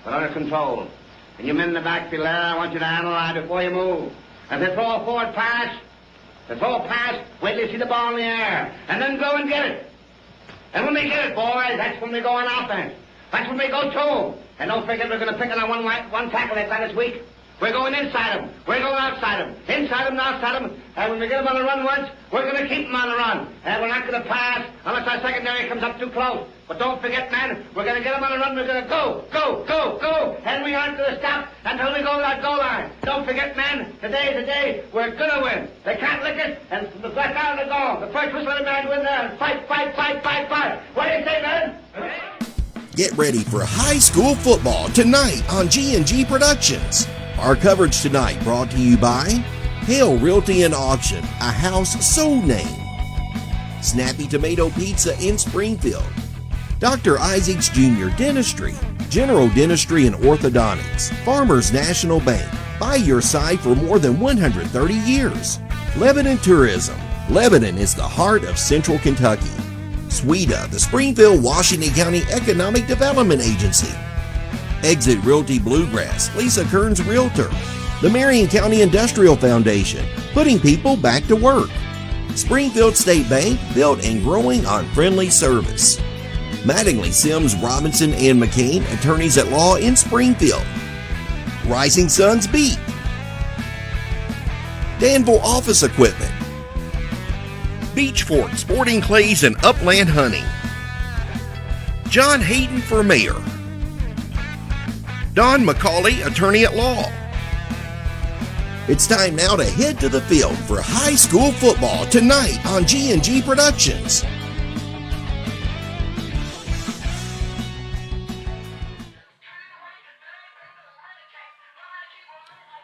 but under control. And you men in the back below, I want you to analyze before you move. If they throw a forward pass, wait till you see the ball in the air, and then go and get it. And when they get it, boys, that's when we go on offense. That's when we go to. And don't forget we're going to pick on one tackle they got this week. We're going inside them. We're going outside them. Inside them and outside them. And when we get them on the run once, we're going to keep them on the run. And we're not going to pass unless our secondary comes up too close. But don't forget, man, we're going to get them on the run. We're going to go. And we aren't going to stop until we go to that goal line. Don't forget, man, today's the day we're going to win. They can't lick us, and the back out of the goal. The first whistle of the man win there. And fight. What do you say, man? Get ready for high school football tonight on G&G Productions. Our coverage tonight brought to you by Hale Realty and Auction, a house so named. Snappy Tomato Pizza in Springfield. Dr. Isaacs Jr. Dentistry, General Dentistry and Orthodontics, Farmers National Bank, by your side for more than 130 years. Lebanon Tourism. Lebanon is the heart of Central Kentucky. SWEDA, the Springfield, Washington County Economic Development Agency. Exit Realty Bluegrass, Lisa Kearns Realtor. The Marion County Industrial Foundation, putting people back to work. Springfield State Bank, built and growing on friendly service. Mattingly, Sims, Robinson, and McCain, attorneys at law in Springfield. Rising Suns Beat. Danville Office Equipment. Beach Fork Sporting Clays and Upland Hunting. John Hayden for Mayor. Don McCauley, attorney at law. It's time now to head to the field for high school football tonight on G&G Productions.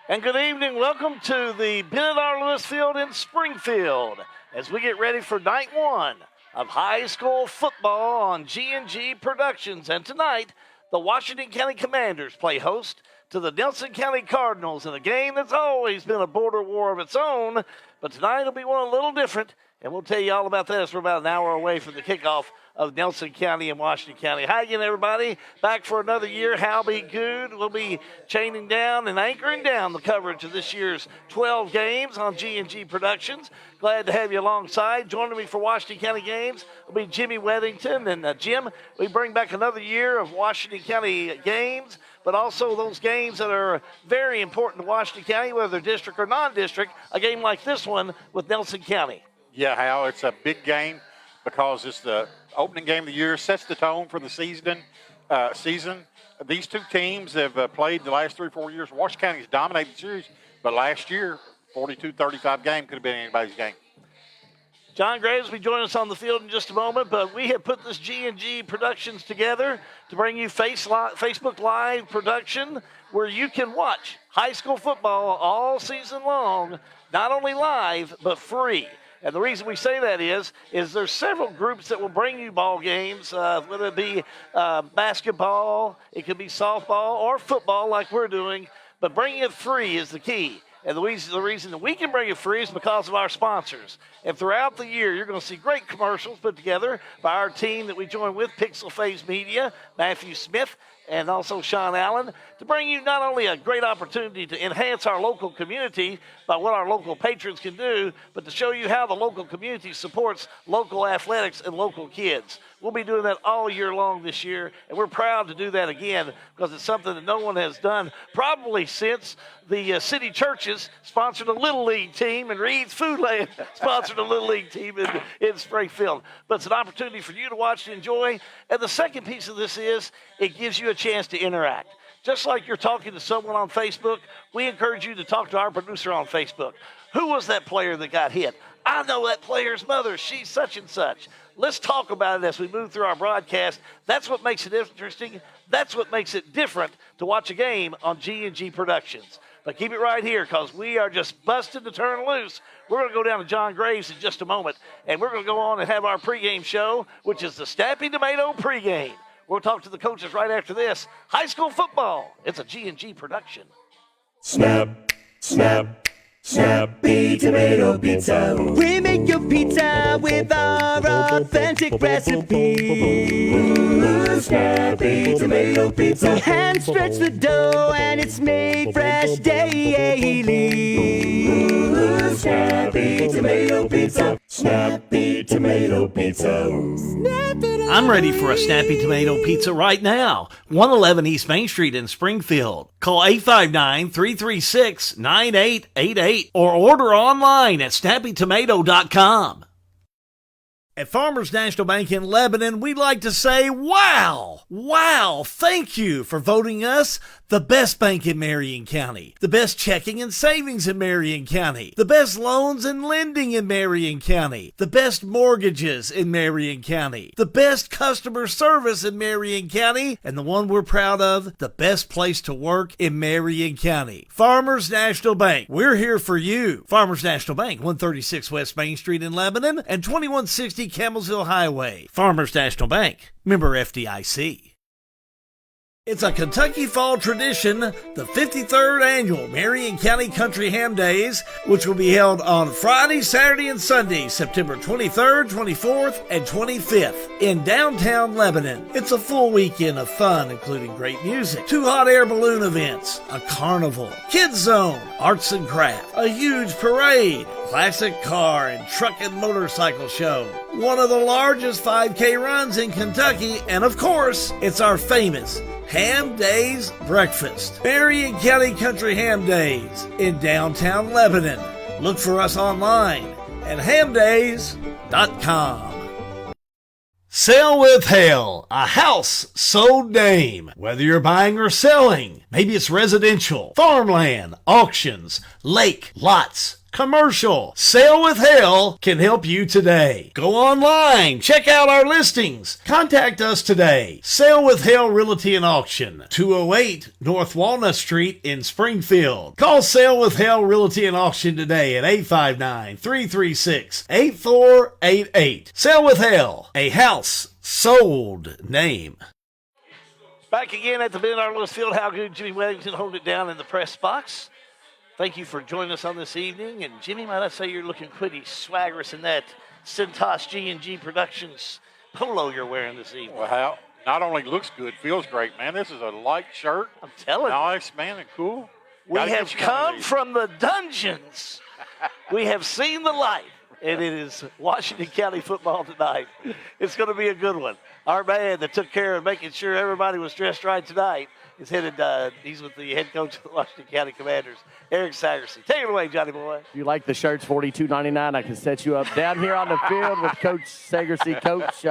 And good evening. Welcome to the Bennett R. Lewis Field in Springfield as we get ready for night one of high school football on G&G Productions. And tonight, the Washington County Commanders play host to the Nelson County Cardinals in a game that's always been a border war of its own. But tonight will be one a little different, and we'll tell you all about that as we're about an hour away from the kickoff of Nelson County and Washington County. Hi again, everybody. Back for another year. Hal B. Good will be chaining down and anchoring down the coverage of this year's 12 games on G&G Productions. Glad to have you alongside. Joining me for Washington County games will be Jimmy Weathington. And Jim, we bring back another year of Washington County games, but also those games that are very important to Washington County, whether they're district or non-district, a game like this one with Nelson County. Yeah, Hal, it's a big game because it's the opening game of the year, sets the tone for the season. These two teams have played the last 3 or 4 years. Washington County's dominated the series, but last year, 42-35 game could have been anybody's game. John Graves will be joining us on the field in just a moment, but we have put this G&G Productions together to bring you Facebook Live production where you can watch high school football all season long, not only live, but free. And the reason we say that is there's several groups that will bring you ball games, whether it be basketball, it could be softball, or football like we're doing. But bringing it free is the key. And the reason that we can bring it free is because of our sponsors. And throughout the year, you're going to see great commercials put together by our team that we join with, Pixel Phase Media, Matthew Smith, and also Sean Allen, to bring you not only a great opportunity to enhance our local community by what our local patrons can do, but to show you how the local community supports local athletics and local kids. We'll be doing that all year long this year, and we're proud to do that again because it's something that no one has done probably since the city churches sponsored a Little League team and Reed's Foodland sponsored a Little League team in Springfield. But it's an opportunity for you to watch and enjoy. And the second piece of this is it gives you a chance to interact. Just like you're talking to someone on Facebook, we encourage you to talk to our producer on Facebook. Who was that player that got hit? I know that player's mother. She's such and such. Let's talk about it as we move through our broadcast. That's what makes it interesting. That's what makes it different to watch a game on G&G Productions. But keep it right here because we are just busted to turn loose. We're going to go down to John Graves in just a moment, and we're going to go on and have our pregame show, which is the Snappy Tomato pregame. We'll talk to the coaches right after this. High school football. It's a G&G production. Snap, snap, Snappy Tomato Pizza. We make your pizza with our authentic recipe. Snappy tomato pizza. Hand stretch the dough and it's made fresh daily. Snappy tomato pizza. Snappy tomato pizza. I'm ready for a Snappy Tomato Pizza right now. 111 East Main Street in Springfield. Call 859-336-9888 or order online at snappytomato.com. At Farmers National Bank in Lebanon, we'd like to say, wow! Wow! Thank you for voting us the best bank in Marion County, the best checking and savings in Marion County, the best loans and lending in Marion County, the best mortgages in Marion County, the best customer service in Marion County, and the one we're proud of, the best place to work in Marion County. Farmers National Bank, we're here for you. Farmers National Bank, 136 West Main Street in Lebanon and 2160 Campbellsville Highway. Farmers National Bank, member FDIC. It's a Kentucky fall tradition, the 53rd annual Marion County Country Ham Days, which will be held on Friday, Saturday, and Sunday, September 23rd, 24th, and 25th in downtown Lebanon. It's a full weekend of fun, including great music, 2 hot air balloon events, a carnival, kids zone, arts and craft, a huge parade, classic car and truck and motorcycle show, one of the largest 5K runs in Kentucky, and of course, it's our famous Ham Days Breakfast. Marion County Country Ham Days in downtown Lebanon. Look for us online at hamdays.com. Sell with Hale, a house sold name. Whether you're buying or selling, maybe it's residential, farmland, auctions, lake, lots, commercial. Sale with Hale can help you today. Go online, check out our listings, contact us today. Sale with Hale Realty and Auction, 208 North Walnut Street in Springfield. Call Sale with Hale Realty and Auction today at 859-336-8488. Sale with Hale, a house sold name. Back again at the Ben Arliss Field. How good Jimmy Weddington hold it down in the press box. Thank you for joining us on this evening. And Jimmy, might I say you're looking pretty swaggerous in that Cintas G&G Productions polo you're wearing this evening. Well, not only looks good, feels great, man. This is a light shirt. I'm telling you. Nice, man, and cool. We have come from the dungeons. We have seen the light. And it is Washington County football tonight. It's going to be a good one. Our man that took care of making sure everybody was dressed right tonight is headed, he's with the head coach of the Washington County Commanders, Eric Sagerson. Take it away, Johnny boy. If you like the shirts, $42.99. I can set you up down here on the field with Coach Sagerson. Coach,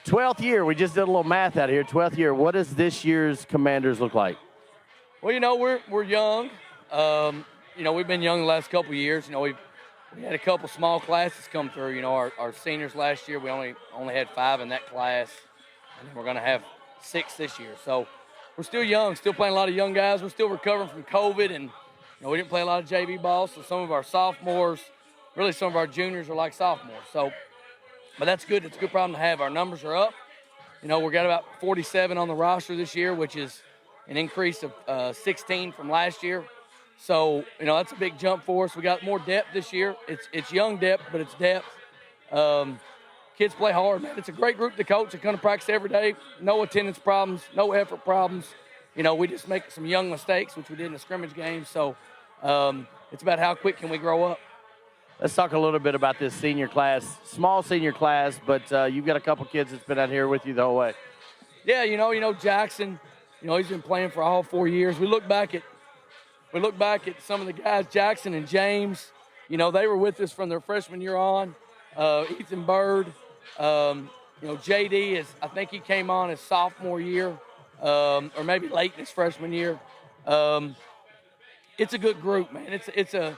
12th year. We just did a little math out here. 12th year. What does this year's Commanders look like? Well, we're young. We've been young the last couple of years. We had a couple small classes come through. Our seniors last year, we only had 5 in that class, and then we're going to have 6 this year. So we're still young, still playing a lot of young guys. We're still recovering from COVID, and we didn't play a lot of JV ball, so some of our sophomores, really some of our juniors are like sophomores. So, but that's good. It's a good problem to have. Our numbers are up. We've got about 47 on the roster this year, which is an increase of 16 from last year. So, that's a big jump for us. We got more depth this year. It's young depth, but it's depth. Kids play hard, man. It's a great group to coach. They come to practice every day. No attendance problems, no effort problems. We just make some young mistakes, which we did in the scrimmage game. So it's about how quick can we grow up. Let's talk a little bit about this senior class. Small senior class, but you've got a couple kids that's been out here with you the whole way. Yeah, Jackson, he's been playing for all 4 years. We look back at some of the guys, Jackson and James. They were with us from their freshman year on. Ethan Bird, JD I think he came on his sophomore year, or maybe late in his freshman year. It's a good group, man. It's a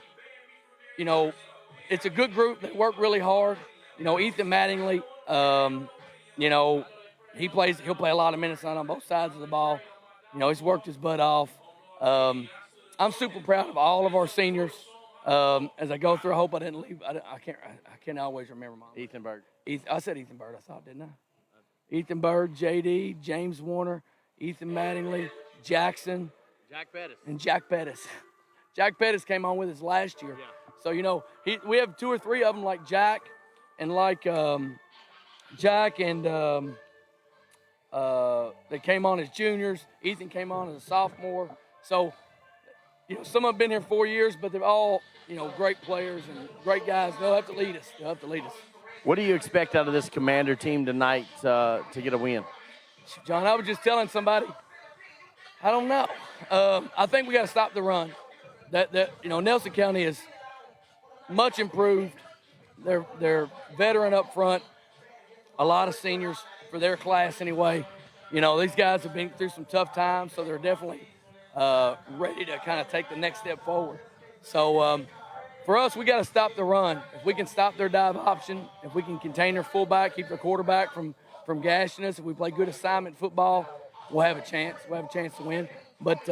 good group. They work really hard. Ethan Mattingly, he'll play a lot of minutes on both sides of the ball. He's worked his butt off. I'm super proud of all of our seniors. As I go through, I hope I didn't leave. I can't always remember my Ethan Bird. I said Ethan Bird, I thought, didn't I? Ethan Bird, JD, James Warner, Ethan Mattingly, Jackson. Jack Pettis. And Jack Pettis. Jack Pettis came on with us last year. Yeah. So, we have 2 or 3 of them like Jack and like Jack and they came on as juniors. Ethan came on as a sophomore. So, some have been here 4 years, but they're all, great players and great guys. They'll have to lead us. What do you expect out of this Commander team tonight to get a win? John, I was just telling somebody, I don't know. I think we got to stop the run. Nelson County is much improved. They're veteran up front. A lot of seniors for their class anyway. These guys have been through some tough times, so they're definitely ready to kind of take the next step forward. So for us, we got to stop the run. If we can stop their dive option, if we can contain their fullback, keep their quarterback from gashing us, if we play good assignment football, we'll have a chance. We'll have a chance to win. But,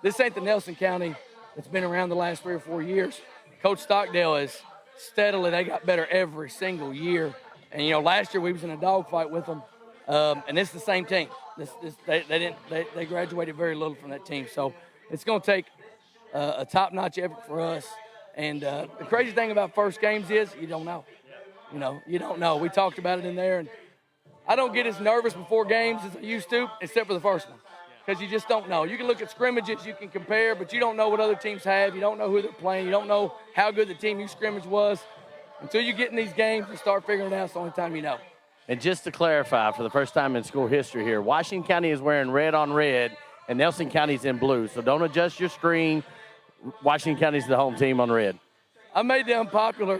this ain't the Nelson County that's been around the last 3 or 4 years. Coach Stockdale is steadily, they got better every single year. And, last year we was in a dogfight with them. And it's the same team. They graduated very little from that team. So it's going to take a top-notch effort for us. And the crazy thing about first games is you don't know. You don't know. We talked about it in there. And I don't get as nervous before games as I used to, except for the first one. Because you just don't know. You can look at scrimmages, you can compare, but you don't know what other teams have. You don't know who they're playing. You don't know how good the team you scrimmage was. Until you get in these games and start figuring it out, it's the only time you know. And just to clarify, for the first time in school history here, Washington County is wearing red on red, and Nelson County's in blue. So don't adjust your screen. Washington County's the home team on red. I made the unpopular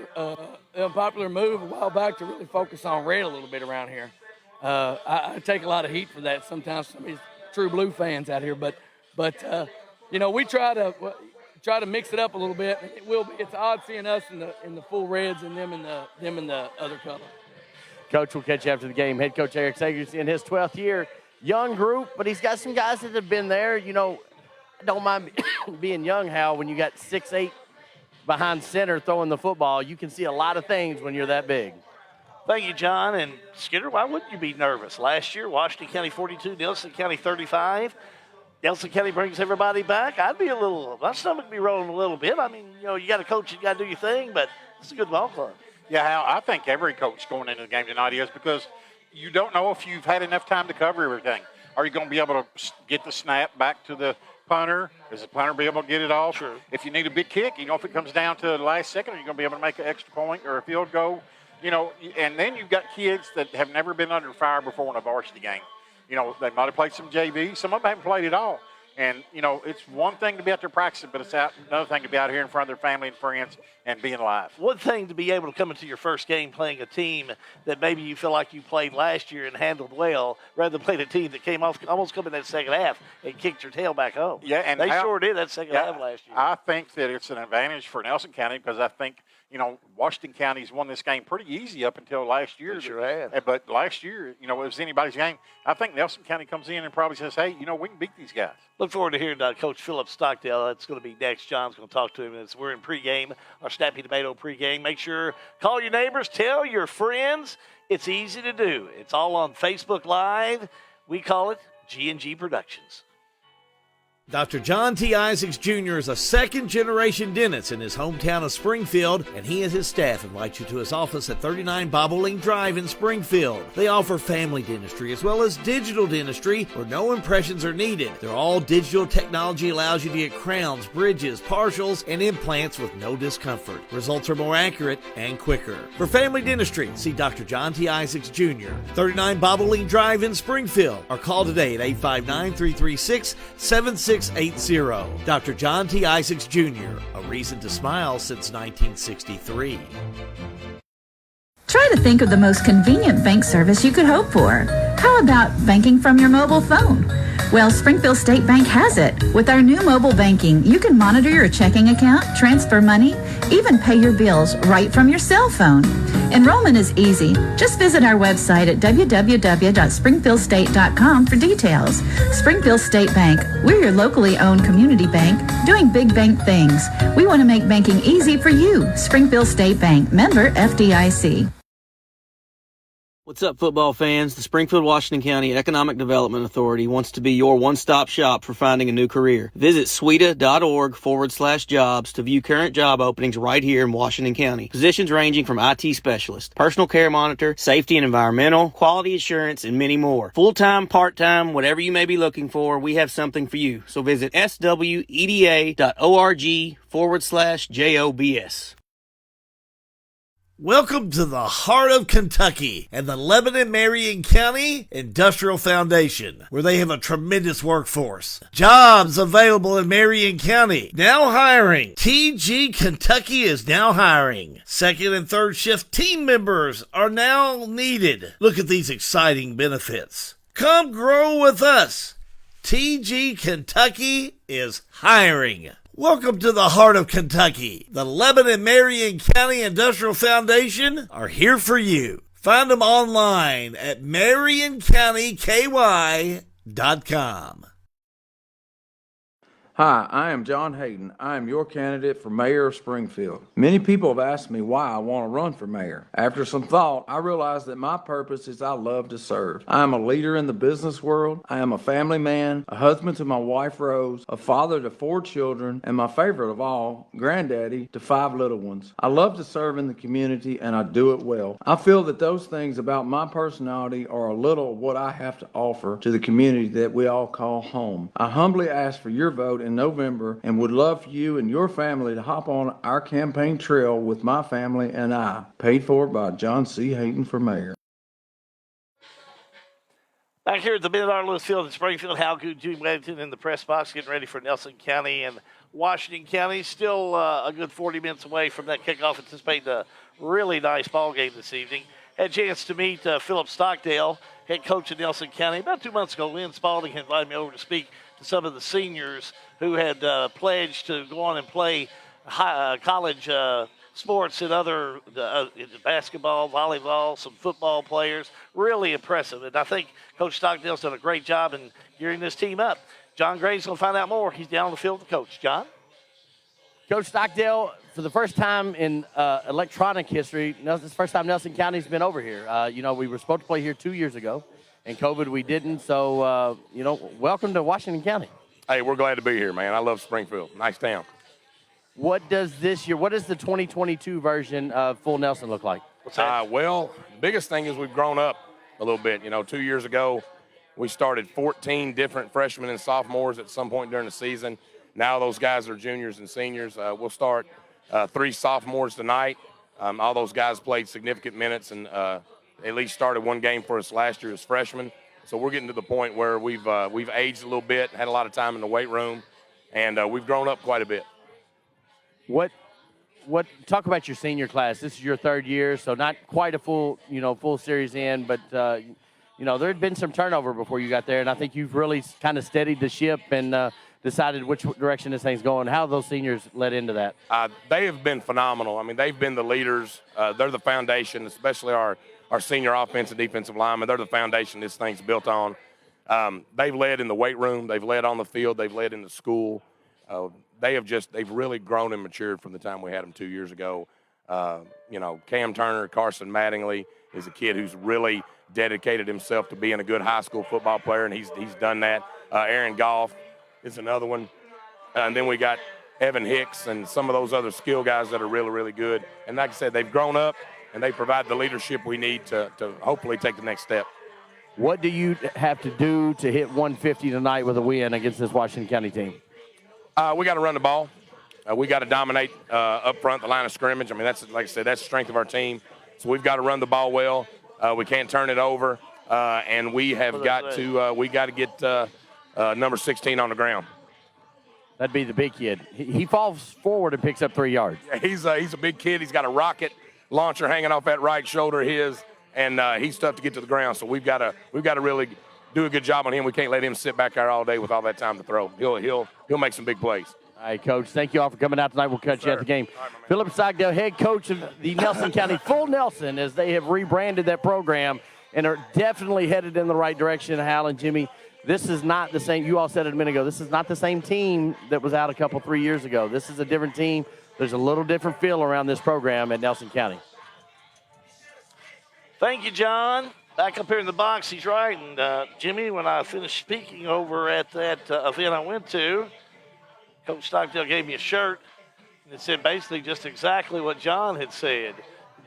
move a while back to really focus on red a little bit around here. I take a lot of heat for that sometimes. Some of these true blue fans out here, but we try to mix it up a little bit. It's odd seeing us in the full reds and them in the other color. Coach, we'll catch you after the game. Head coach Eric Sagerson in his 12th year, young group, but he's got some guys that have been there. Don't mind being young, Hal. When you got 6'8" behind center throwing the football, you can see a lot of things when you're that big. Thank you, John. And Skinner, why wouldn't you be nervous? Last year, Washington County 42, Nelson County 35. Nelson County brings everybody back. My stomach would be rolling a little bit. I mean, you got to coach, you got to do your thing, but it's a good ball club. Yeah, Hal, I think every coach going into the game tonight is, because you don't know if you've had enough time to cover everything. Are you going to be able to get the snap back to the punter? Does the punter be able to get it off? Sure. If you need a big kick, if it comes down to the last second, are you going to be able to make an extra point or a field goal? And then you've got kids that have never been under fire before in a varsity game. They might have played some JV. Some of them haven't played at all. And, it's one thing to be out there practicing, but it's another thing to be out here in front of their family and friends and being live. One thing to be able to come into your first game playing a team that maybe you feel like you played last year and handled well, rather than playing a team that came off, almost come in that second half and kicked your tail back home. Yeah, and they sure did that second half last year. I think that it's an advantage for Nelson County, because I think, Washington County's won this game pretty easy up until last year. They sure have. But last year, it was anybody's game. I think Nelson County comes in and probably says, hey, we can beat these guys. Look forward to hearing Coach Philip Stockdale. That's going to be next. John's going to talk to him as we're in pregame, our Snappy Tomato pregame. Make sure, call your neighbors, tell your friends. It's easy to do. It's all on Facebook Live. We call it G&G Productions. Dr. John T. Isaacs Jr. is a second-generation dentist in his hometown of Springfield, and he and his staff invite you to his office at 39 Bobolink Drive in Springfield. They offer family dentistry as well as digital dentistry where no impressions are needed. Their all-digital technology allows you to get crowns, bridges, partials, and implants with no discomfort. Results are more accurate and quicker. For family dentistry, see Dr. John T. Isaacs Jr., 39 Bobolink Drive in Springfield, or call today at 859-336-7680. Dr. John T. Isaacs Jr., a reason to smile since 1963. Try to think of the most convenient bank service you could hope for. How about banking from your mobile phone? Well, Springfield State Bank has it. With our new mobile banking, you can monitor your checking account, transfer money, even pay your bills right from your cell phone. Enrollment is easy. Just visit our website at www.springfieldstate.com for details. Springfield State Bank. We're your locally owned community bank doing big bank things. We want to make banking easy for you. Springfield State Bank. Member FDIC. What's up, football fans? The Springfield, Washington County Economic Development Authority wants to be your one-stop shop for finding a new career. Visit sweda.org/jobs to view current job openings right here in Washington County. Positions ranging from IT specialist, personal care monitor, safety and environmental, quality assurance, and many more. Full-time, part-time, whatever you may be looking for, we have something for you. So visit sweda.org/jobs. Welcome to the heart of Kentucky and the Lebanon Marion County Industrial Foundation, where they have a tremendous workforce. Jobs available in Marion County. Now hiring. TG Kentucky is now hiring. Second and third shift team members are now needed. Look at these exciting benefits. Come grow with us. TG Kentucky is hiring. Welcome to the heart of Kentucky. The Lebanon Marion County Industrial Foundation are here for you. Find them online at marioncountyky.com. Hi, I am John Hayden. I am your candidate for mayor of Springfield. Many people have asked me why I want to run for mayor. After some thought, I realized that my purpose is I love to serve. I am a leader in the business world. I am a family man, a husband to my wife Rose, a father to 4 children, and my favorite of all, granddaddy to 5 little ones. I love to serve in the community and I do it well. I feel that those things about my personality are a little of what I have to offer to the community that we all call home. I humbly ask for your vote in November and would love for you and your family to hop on our campaign trail with my family and I. Paid for by John C. Hayden for mayor. Back here at the Bernard Lewis Field in Springfield, Hal Good, Jimmy Weddington in the press box getting ready for Nelson County and Washington County. Still a good 40 minutes away from that kickoff. Anticipating a really nice ball game this evening. Had a chance to meet Philip Stockdale, head coach of Nelson County. About 2 months ago, Lynn Spalding invited me over to speak to some of the seniors who had pledged to go on and play college sports and other basketball, volleyball, some football players. Really impressive. And I think Coach Stockdale's done a great job in gearing this team up. John Gray's going to find out more. He's down on the field with the coach. John? Coach Stockdale, for the first time in electronic history, this is the first time Nelson County's been over here. We were supposed to play here 2 years ago. And COVID, we didn't. So, welcome to Washington County. Hey, we're glad to be here, man. I love Springfield. Nice town. What does the 2022 version of Full Nelson look like? Well, the biggest thing is we've grown up a little bit. 2 years ago, we started 14 different freshmen and sophomores at some point during the season. Now those guys are juniors and seniors. We'll start 3 sophomores tonight. All those guys played significant minutes and at least started one game for us last year as freshmen. So we're getting to the point where we've aged a little bit, had a lot of time in the weight room, and we've grown up quite a bit. Talk about your senior class. This is your 3rd year, so not quite a full series in, but there had been some turnover before you got there, and I think you've really kind of steadied the ship and decided which direction this thing's going. How have those seniors led into that? They have been phenomenal. I mean, they've been the leaders. They're the foundation, especially our senior offensive and defensive linemen. They're the foundation this thing's built on. They've led in the weight room. They've led on the field. They've led in the school. They've really grown and matured from the time we had them 2 years ago. Cam Turner, Carson Mattingly is a kid who's really dedicated himself to being a good high school football player, and he's done that. Aaron Goff is another one. And then we got Evan Hicks and some of those other skill guys that are really, really good. And like I said, they've grown up, and they provide the leadership we need to hopefully take the next step. What do you have to do to hit 150 tonight with a win against this Washington County team? We got to run the ball. We got to dominate up front, the line of scrimmage. I mean, that's, like I said, that's the strength of our team. So we've got to run the ball well. We can't turn it over, and we have got to get number 16 on the ground. That'd be the big kid. He falls forward and picks up 3 yards. Yeah, he's a big kid. He's got a rocket launcher hanging off that right shoulder of his, and he's tough to get to the ground. So we've got to really do a good job on him. We can't let him sit back there all day with all that time to throw. He'll make some big plays. All right, Coach. Thank you all for coming out tonight. We'll catch you at the game. Right, Philip Stockdale, head coach of the Nelson County Full Nelson, as they have rebranded that program and are definitely headed in the right direction. Hal and Jimmy, this is not the same. You all said it a minute ago. This is not the same team that was out 3 years ago. This is a different team. There's a little different feel around this program at Nelson County. Thank you, John. Back up here in the box, he's right. And Jimmy, when I finished speaking over at that event I went to, Coach Stockdale gave me a shirt, and it said basically just exactly what John had said.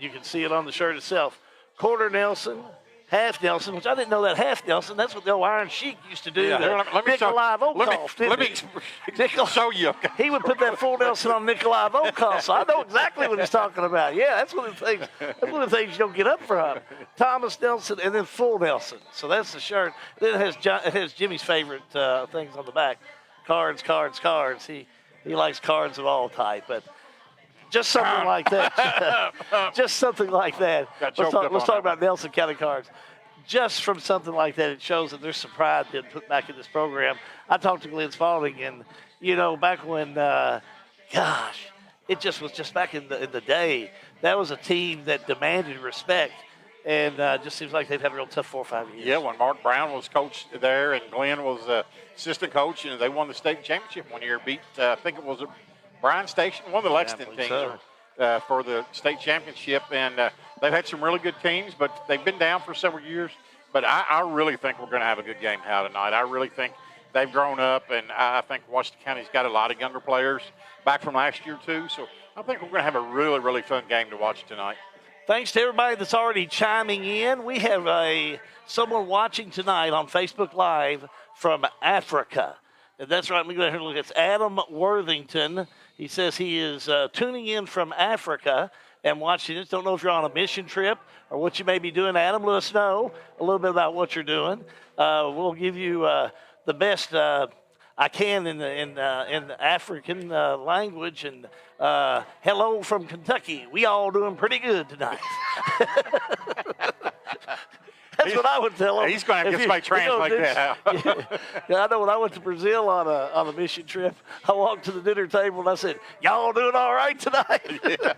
You can see it on the shirt itself. Quarter Nelson, half Nelson, which I didn't know that half Nelson. That's what the old Iron Sheik used to do. Yeah, Nikolai Volkov, let me show you. He would put that full Nelson on Nikolai Volkov, so I know exactly what he's talking about. Yeah, that's one of the things. That's one of the things you don't get up from. Thomas Nelson and then full Nelson. So that's the shirt. Then it has Jimmy's favorite things on the back. Cards. He likes cards of all type, but just something like that. Just something like that. Let's talk about Nelson County cards. Just from something like that, it shows that there's some pride being put back in this program. I talked to Glenn Spalding, and back when, it just was just back in the day. That was a team that demanded respect. And just seems like they've had a real tough 4 or 5 years. Yeah, when Mark Brown was coach there and Glenn was assistant coach, and they won the state championship one year, beat, I think it was Bryan Station, one of the Lexington teams for the state championship. And they've had some really good teams, but they've been down for several years. But I really think we're going to have a good game now tonight. I really think they've grown up, and I think Washington County's got a lot of younger players back from last year, too. So I think we're going to have a really, really fun game to watch tonight. Thanks to everybody that's already chiming in. We have someone watching tonight on Facebook Live from Africa. And that's right. Let me go ahead and look. It's Adam Worthington. He says he is tuning in from Africa and watching this. Don't know if you're on a mission trip or what you may be doing, Adam. Let us know a little bit about what you're doing. We'll give you the best I can in the African language. And hello from Kentucky. We all doing pretty good tonight. That's what I would tell him. He's going to have to get somebody translate that out. Yeah, I know when I went to Brazil on a mission trip, I walked to the dinner table and I said, "Y'all doing all right tonight?" Yeah.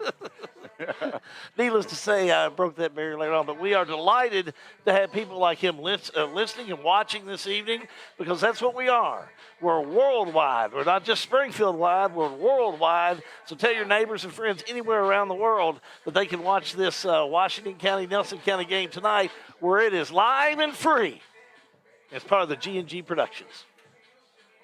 Needless to say, I broke that barrier later on, but we are delighted to have people like him listening and watching this evening, because that's what we are. We're worldwide. We're not just Springfield-wide. We're worldwide. So tell your neighbors and friends anywhere around the world that they can watch this Washington County, Nelson County game tonight, where it is live and free as part of the G&G Productions.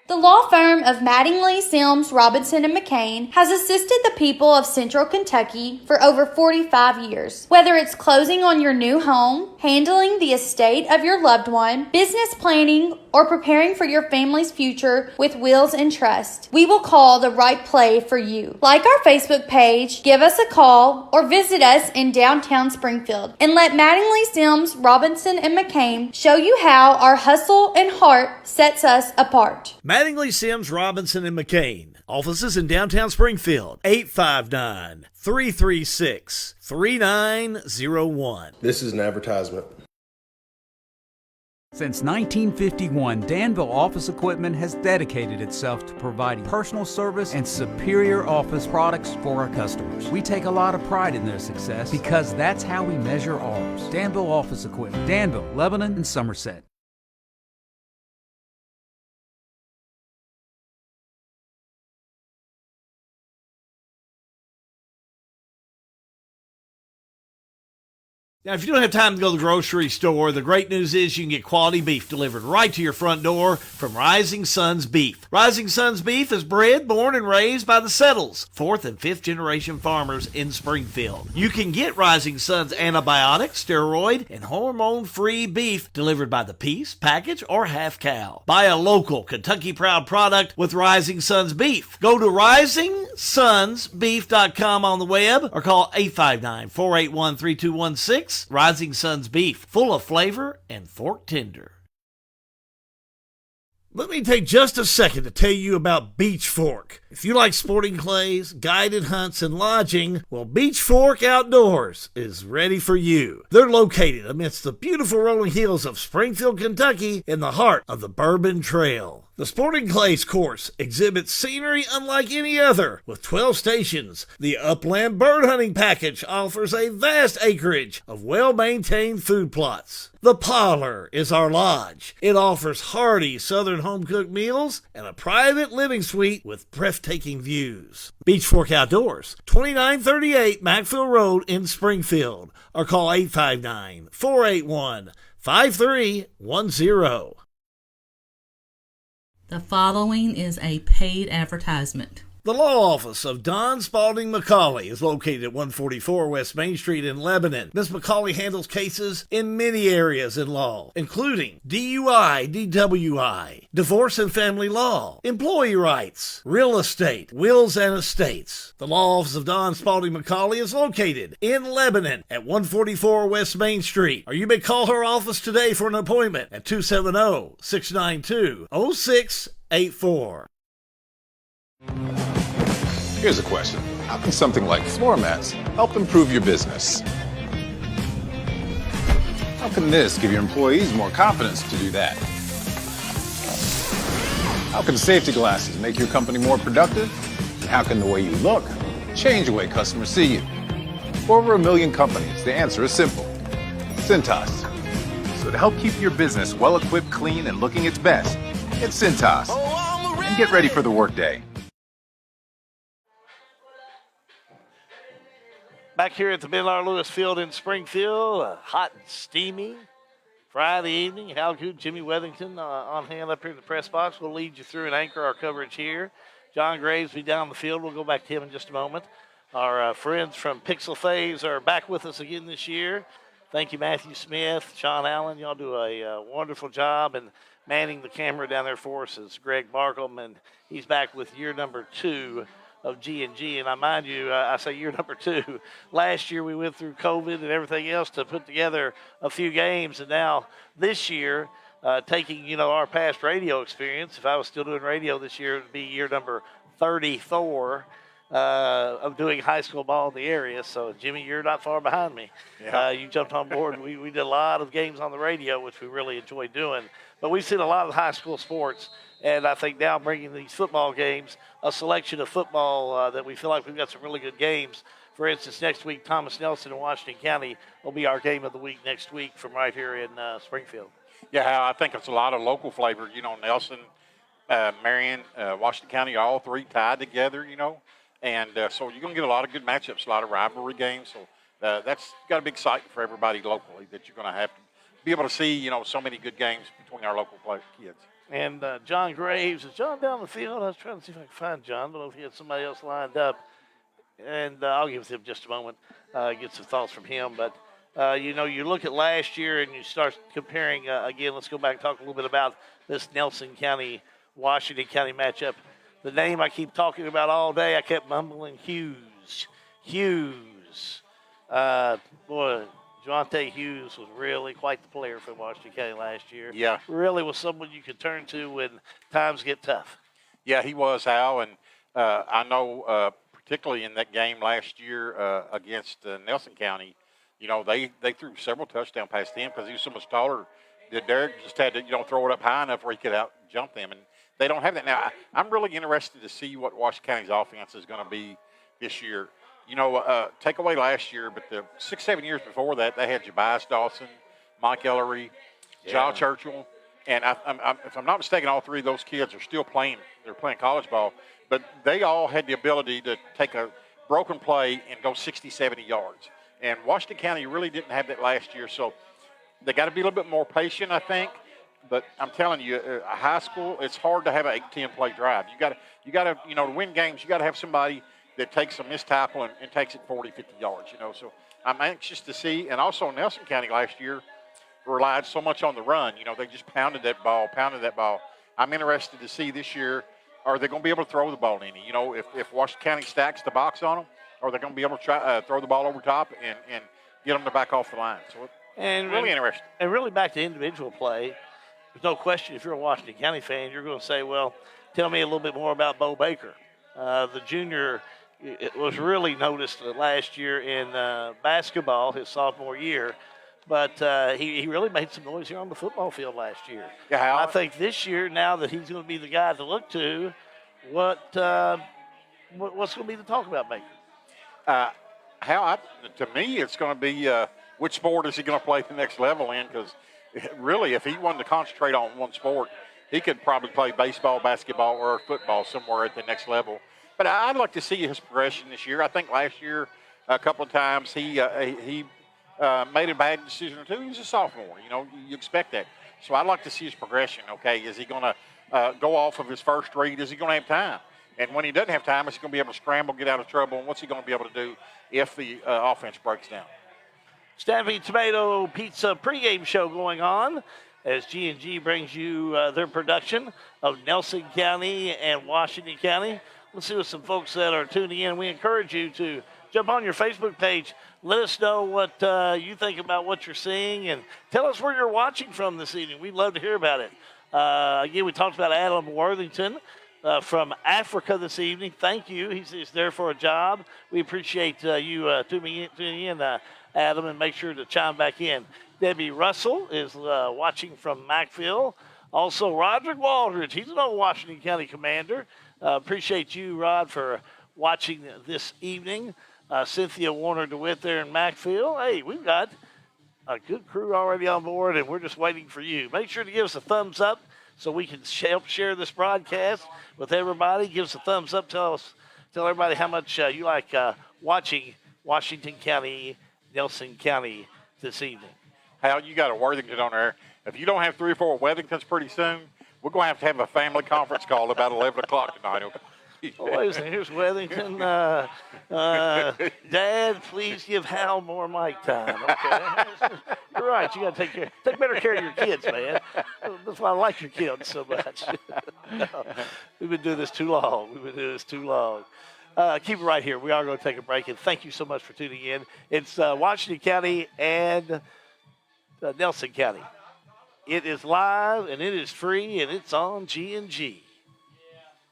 The law firm of Mattingly, Sims, Robinson, and McCain has assisted the people of Central Kentucky for over 45 years. Whether it's closing on your new home, handling the estate of your loved one, business planning, or preparing for your family's future with wills and trust, we will call the right play for you. Like our Facebook page, give us a call, or visit us in downtown Springfield, and let Mattingly, Sims, Robinson, and McCain show you how our hustle and heart sets us apart. Mattingly, Sims, Robinson, and McCain. Offices in downtown Springfield. 859-336-3901. This is an advertisement. Since 1951, Danville Office Equipment has dedicated itself to providing personal service and superior office products for our customers. We take a lot of pride in their success because that's how we measure ours. Danville Office Equipment, Danville, Lebanon, and Somerset. Now, if you don't have time to go to the grocery store, the great news is you can get quality beef delivered right to your front door from Rising Sons Beef. Rising Sons Beef is bred, born, and raised by the Settles, 4th and 5th generation farmers in Springfield. You can get Rising Sons antibiotic, steroid, and hormone-free beef delivered by the piece, package, or half cow. Buy a local Kentucky Proud product with Rising Sons Beef. Go to RisingSonsBeef.com on the web or call 859-481-3216. Rising Sons Beef, full of flavor and fork tender. Let me take just a second to tell you about Beach Fork. If you like sporting clays, guided hunts, and lodging, well, Beach Fork Outdoors is ready for you. They're located amidst the beautiful rolling hills of Springfield, Kentucky, in the heart of the Bourbon Trail. The Sporting Clays course exhibits scenery unlike any other. With 12 stations, the Upland Bird Hunting Package offers a vast acreage of well-maintained food plots. The Parlor is our lodge. It offers hearty southern home-cooked meals and a private living suite with breathtaking breathtaking views. Beach Fork Outdoors, 2938 Macville Road in Springfield, or call 859-481-5310. The following is a paid advertisement. The law office of Don Spalding McCauley is located at 144 West Main Street in Lebanon. Ms. McCauley handles cases in many areas in law, including DUI, DWI, divorce and family law, employee rights, real estate, wills and estates. The law office of Don Spalding McCauley is located in Lebanon at 144 West Main Street, or you may call her office today for an appointment at 270-692-0684. Here's a question. How can something like floor mats help improve your business? How can this give your employees more confidence to do that? How can safety glasses make your company more productive? And how can the way you look change the way customers see you? For over 1 million companies, the answer is simple. Cintas. So to help keep your business well-equipped, clean, and looking its best, get Cintas. And get ready for the workday. Back here at the Ben R. Lewis Field in Springfield, hot and steamy Friday evening. Hal Good, Jimmy Wethington on hand up here in the press box. We'll lead you through and anchor our coverage here. John Graves will be down the field. We'll go back to him in just a moment. Our friends from Pixel Phase are back with us again this year. Thank you, Matthew Smith, Sean Allen. Y'all do a wonderful job, and manning the camera down there for us is Greg Barkham, and he's back with year number 2 of G&G. And I mind you, I say year number 2. Last year we went through COVID and everything else to put together a few games, and now this year, taking our past radio experience, if I was still doing radio this year, it would be year number 34 of doing high school ball in the area. So Jimmy, you're not far behind me. Yeah. You jumped on board. We did a lot of games on the radio, which we really enjoyed doing. But we've seen a lot of high school sports, and I think now bringing these football games, a selection of football that we feel like we've got some really good games. For instance, next week, Thomas Nelson in Washington County will be our game of the week next week from right here in Springfield. Yeah, I think it's a lot of local flavor. Nelson, Marion, Washington County, all three tied together, And so you're going to get a lot of good matchups, a lot of rivalry games. So that's got to be exciting for everybody locally that you're going to have to be able to see, so many good games between our local kids. And John Graves, is John down the field? I was trying to see if I could find John. I don't know if he had somebody else lined up. And I'll give him just a moment, get some thoughts from him. But, you look at last year and you start comparing, again, let's go back and talk a little bit about this Nelson County, Washington County matchup. The name I keep talking about all day, I kept mumbling Hughes. Boy, Javante Hughes was really quite the player for Washington County last year. Yeah. Really was someone you could turn to when times get tough. Yeah, he was, Hal. And I know particularly in that game last year against Nelson County, they threw several touchdown passes to him because he was so much taller. Derek just had to, throw it up high enough where he could out-jump them. And they don't have that. Now, I'm really interested to see what Washington County's offense is going to be this year. Take away last year, but the 6-7 years before that, they had Jabias Dawson, Mike Ellery, John Churchill. And if I'm not mistaken, all three of those kids are still playing. They're playing college ball. But they all had the ability to take a broken play and go 60, 70 yards. And Washington County really didn't have that last year. So they got to be a little bit more patient, I think. But I'm telling you, high school, it's hard to have an 8-10 play drive. You got to, to win games, you got to have somebody that takes a missed tackle and takes it 40, 50 yards, So I'm anxious to see. And also Nelson County last year relied so much on the run. They just pounded that ball. I'm interested to see this year, are they going to be able to throw the ball any? If Washington County stacks the box on them, are they going to be able to try throw the ball over top and get them to back off the line? So it's really interesting. And really back to individual play, there's no question if you're a Washington County fan, you're going to say, well, tell me a little bit more about Bo Baker. The junior was really noticed last year in basketball, his sophomore year. But he really made some noise here on the football field last year. Yeah, I think this year, now that he's going to be the guy to look to, what's going to be the talk about Baker? To me, it's going to be which sport is he going to play the next level in? Because really, if he wanted to concentrate on one sport, he could probably play baseball, basketball, or football somewhere at the next level. But I'd like to see his progression this year. I think last year, a couple of times, he made a bad decision or two. He's a sophomore. You expect that. So I'd like to see his progression, okay? Is he going to go off of his first read? Is he going to have time? And when he doesn't have time, is he going to be able to scramble, get out of trouble? And what's he going to be able to do if the offense breaks down? Snappy Tomato Pizza pregame show going on as G&G brings you their production of Nelson County and Washington County. Let's see what some folks that are tuning in. We encourage you to jump on your Facebook page. Let us know what you think about what you're seeing, and tell us where you're watching from this evening. We'd love to hear about it. Again, we talked about Adam Worthington from Africa this evening. Thank you. He's there for a job. We appreciate you tuning in, Adam, and make sure to chime back in. Debbie Russell is watching from Mackville. Also, Roderick Waldridge. He's an old Washington County commander. Appreciate you, Rod, for watching this evening. Cynthia Warner DeWitt there in Mackville. Hey, we've got a good crew already on board, and we're just waiting for you. Make sure to give us a thumbs up so we can help share this broadcast with everybody. Give us a thumbs up. Tell everybody how much you like watching Washington County, Nelson County this evening. Hal, you got a Worthington on there. If you don't have 3 or 4 Worthingtons pretty soon, we're going to have a family conference call about 11 o'clock tonight. Oh, wait a second. Here's Worthington. Dad, please give Hal more mic time. Okay. You're right. You got to take better care of your kids, man. That's why I like your kids so much. We've been doing this too long. Keep it right here. We are going to take a break, and thank you so much for tuning in. It's Washington County and Nelson County. It is live, and it is free, and it's on G&G.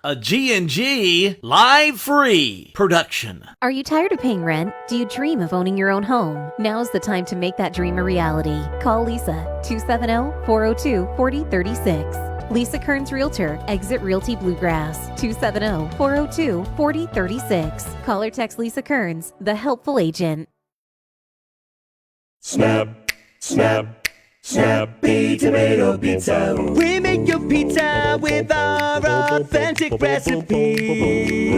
A G&G live free production. Are you tired of paying rent? Do you dream of owning your own home? Now's the time to make that dream a reality. Call Lisa, 270-402-4036. Lisa Kearns Realtor, Exit Realty Bluegrass, 270-402-4036. Call or text Lisa Kearns, the helpful agent. Snap, snap. Snappy Tomato Pizza. We make your pizza with our authentic recipe.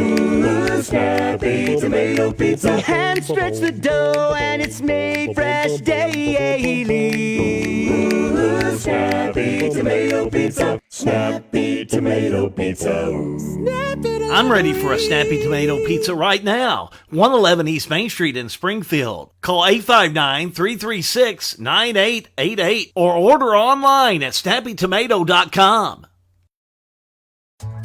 Snappy Tomato Pizza. We hand stretch the dough and it's made fresh daily. Snappy Tomato Pizza. Snappy Tomato Pizza. I'm ready for a Snappy Tomato Pizza right now. 111 East Main Street in Springfield. Call 859-336-9888 or order online at snappytomato.com.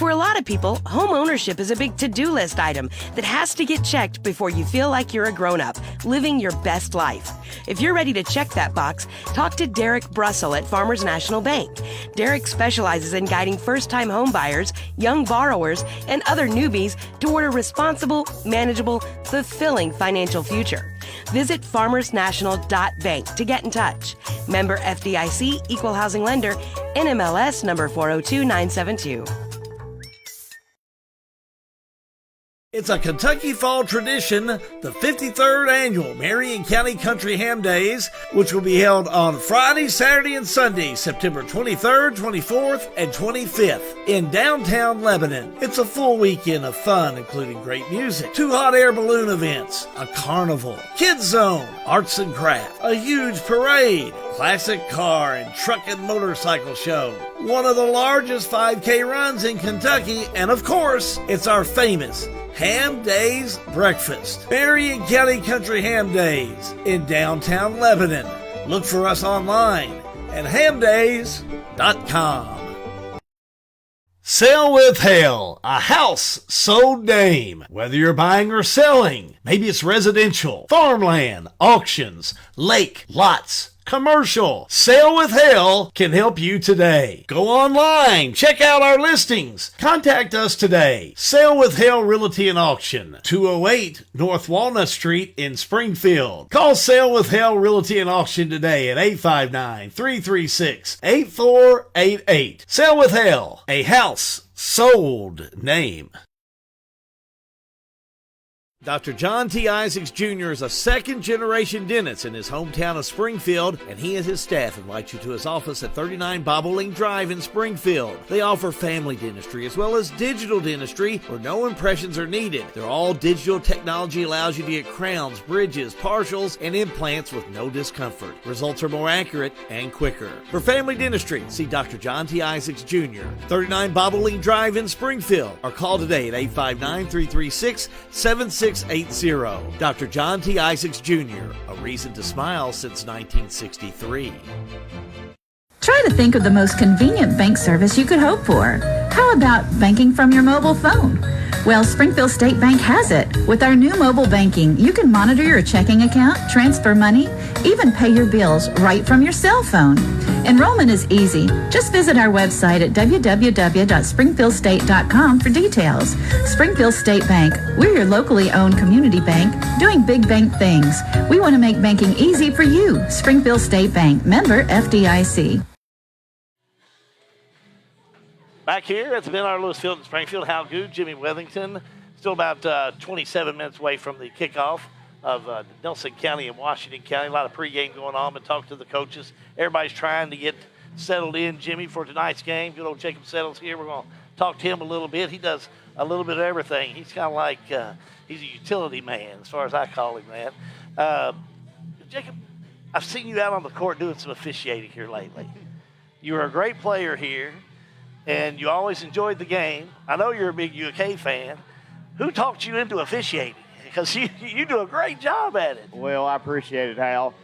For a lot of people, home ownership is a big to-do list item that has to get checked before you feel like you're a grown-up, living your best life. If you're ready to check that box, talk to Derek Brussel at Farmers National Bank. Derek specializes in guiding first-time home buyers, young borrowers, and other newbies toward a responsible, manageable, fulfilling financial future. Visit farmersnational.bank to get in touch. Member FDIC, Equal Housing Lender, NMLS number 402972. It's a Kentucky fall tradition, the 53rd annual Marion County Country Ham Days, which will be held on Friday, Saturday, and Sunday, September 23rd, 24th, and 25th in downtown Lebanon. It's a full weekend of fun, including great music, 2 hot air balloon events, a carnival, kids zone, arts and crafts, a huge parade, classic car and truck and motorcycle show, one of the largest 5K runs in Kentucky, and of course, it's our famous Ham Days Breakfast. Marion County Country Ham Days in downtown Lebanon. Look for us online at hamdays.com. Sell with Hale, a house sold name. Whether you're buying or selling, maybe it's residential, farmland, auctions, lake, lots, commercial. Sale with Hale can help you today. Go online, check out our listings. Contact us today. Sale with Hale Realty and Auction, 208 North Walnut Street in Springfield. Call Sale with Hale Realty and Auction today at 859-336-8488. Sale with Hale, a house sold name. Dr. John T. Isaacs Jr. is a second-generation dentist in his hometown of Springfield, and he and his staff invite you to his office at 39 Bobolink Drive in Springfield. They offer family dentistry as well as digital dentistry where no impressions are needed. Their all-digital technology allows you to get crowns, bridges, partials, and implants with no discomfort. Results are more accurate and quicker. For family dentistry, see Dr. John T. Isaacs Jr., 39 Bobolink Drive in Springfield, or call today at 859-336-7680. Dr. John T. Isaacs Jr., a reason to smile since 1963. Try to think of the most convenient bank service you could hope for. How about banking from your mobile phone? Well, Springfield State Bank has it. With our new mobile banking, you can monitor your checking account, transfer money, even pay your bills right from your cell phone. Enrollment is easy. Just visit our website at www.springfieldstate.com for details. Springfield State Bank, we're your locally owned community bank doing big bank things. We want to make banking easy for you. Springfield State Bank, member FDIC. Back here at the Ben R. Lewis Field in Springfield, Hal Good, Jimmy Wethington, still about 27 minutes away from the kickoff of Nelson County and Washington County. A lot of pregame going on, but talk to the coaches. Everybody's trying to get settled in, Jimmy, for tonight's game. Good old Jacob Settles here. We're going to talk to him a little bit. He does a little bit of everything. He's kind of like he's a utility man, as far as I call him, man. Jacob, I've seen you out on the court doing some officiating here lately. You were a great player here, and you always enjoyed the game. I know you're a big UK fan. Who talked you into officiating? Because you do a great job at it. Well, I appreciate it, Hal.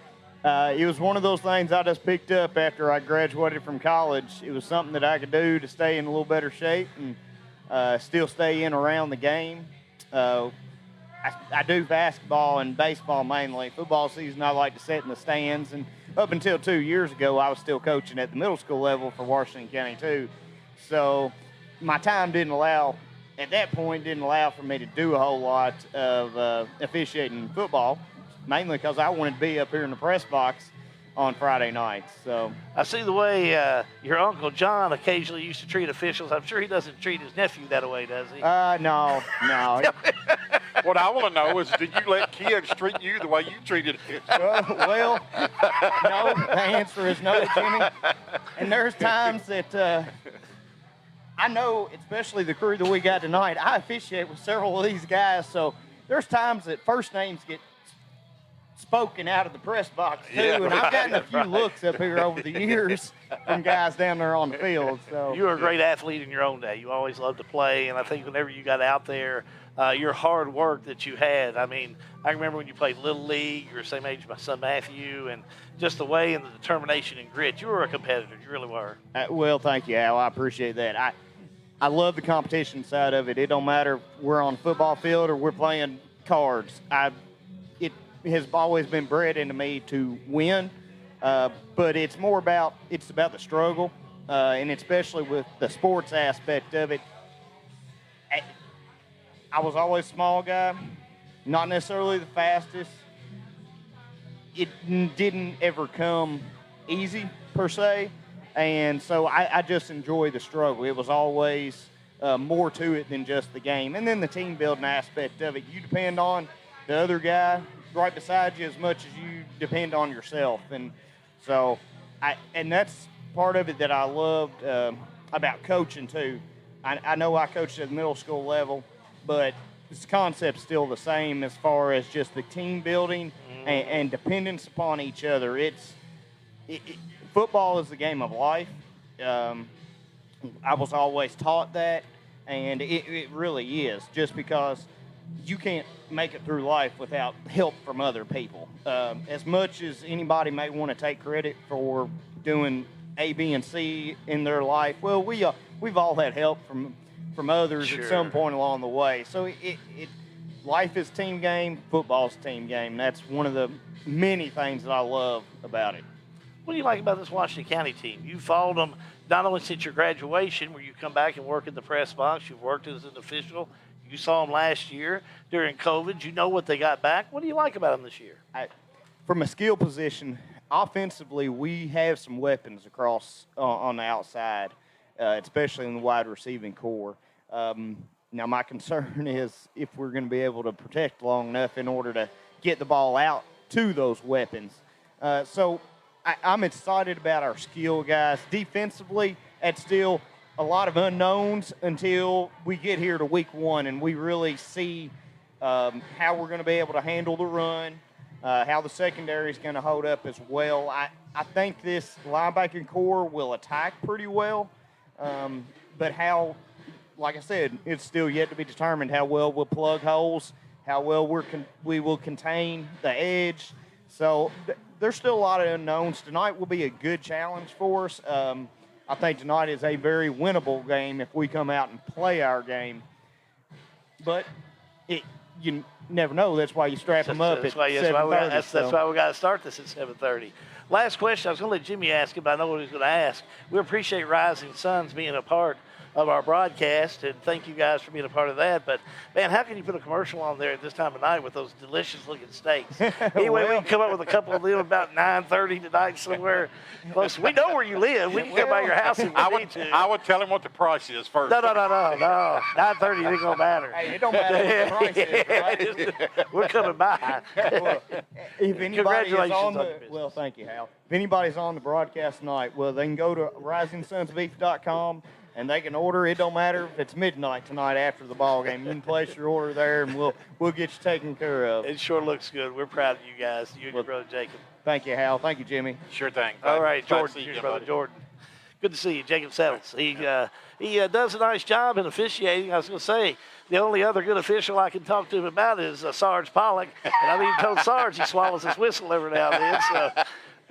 It was one of those things I just picked up after I graduated from college. It was something that I could do to stay in a little better shape and still stay in around the game. I do basketball and baseball mainly. Football season, I like to sit in the stands. And up until 2 years ago, I was still coaching at the middle school level for Washington County, too. So my time didn't allow for me to do a whole lot of officiating football, mainly because I wanted to be up here in the press box on Friday nights. So I see the way your Uncle John occasionally used to treat officials. I'm sure he doesn't treat his nephew that way, does he? No. What I want to know is, did you let kids treat you the way you treated kids? Well, no. The answer is no, Jimmy. And there's times that I know, especially the crew that we got tonight, I officiate with several of these guys, so there's times that first names get spoken out of the press box, too, and I've gotten a few looks up here over the years from guys down there on the field. So you were a great athlete in your own day. You always loved to play, and I think whenever you got out there, your hard work that you had. I mean, I remember when you played Little League, you were the same age as my son Matthew, and just the way and the determination and grit. You were a competitor. You really were. Well, thank you, Al. I appreciate that. I love the competition side of it. It don't matter if we're on a football field or we're playing cards. It has always been bred into me to win, but it's about the struggle, and especially with the sports aspect of it. I was always a small guy, not necessarily the fastest. It didn't ever come easy, per se. And so I just enjoy the struggle. It was always more to it than just the game. And then the team building aspect of it. You depend on the other guy right beside you as much as you depend on yourself. And so, and that's part of it that I loved about coaching, too. I know I coached at the middle school level, but this concept's still the same as far as just the team building and dependence upon each other. Football is the game of life. I was always taught that, and it really is, just because you can't make it through life without help from other people. As much as anybody may want to take credit for doing A, B, and C in their life, well, we've all had help from others at some point along the way. So life is team game, football's team game. That's one of the many things that I love about it. What do you like about this Washington County team? You followed them not only since your graduation, where you come back and work in the press box, you've worked as an official. You saw them last year during COVID. You know what they got back. What do you like about them this year? From a skill position, offensively, we have some weapons across on the outside, especially in the wide receiving core. Now, my concern is if we're going to be able to protect long enough in order to get the ball out to those weapons. So I'm excited about our skill guys. Defensively, it's still a lot of unknowns until we get here to week 1 and we really see how we're going to be able to handle the run, how the secondary is going to hold up as well. I think this linebacking core will attack pretty well, but how, like I said, it's still yet to be determined how well we'll plug holes, how well we will contain the edge. So there's still a lot of unknowns. Tonight will be a good challenge for us. I think tonight is a very winnable game if we come out and play our game. But you never know. That's why you strap them up at 7:30. That's why we got to start this at 7:30. Last question. I was going to let Jimmy ask it, but I know what he's going to ask. We appreciate Rising Suns being a part of our broadcast, and thank you guys for being a part of that. But, man, how can you put a commercial on there at this time of night with those delicious-looking steaks? Anyway, we can come up with a couple of them about 9:30 tonight somewhere close. We know where you live. We can come by your house if we need to. I would tell him what the price is first. No. 9:30 ain't going to matter. Hey, it don't matter what the price is, right? We're coming by. Well, if anybody is on the well, thank you, Hal. If anybody's on the broadcast tonight, well, they can go to risingsunsbeef.com. And they can order. It don't matter if it's midnight tonight after the ball game. You can place your order there, and we'll get you taken care of. It sure looks good. We're proud of you guys, you and your brother Jacob. Thank you, Hal. Thank you, Jimmy. Sure thing. All right, Glad to Jordan. see you, Your brother buddy. Jordan. Good to see you, Jacob Settles. He does a nice job in officiating. I was going to say, the only other good official I can talk to him about is Sarge Pollock. And I've even told Sarge he swallows his whistle every now and then. So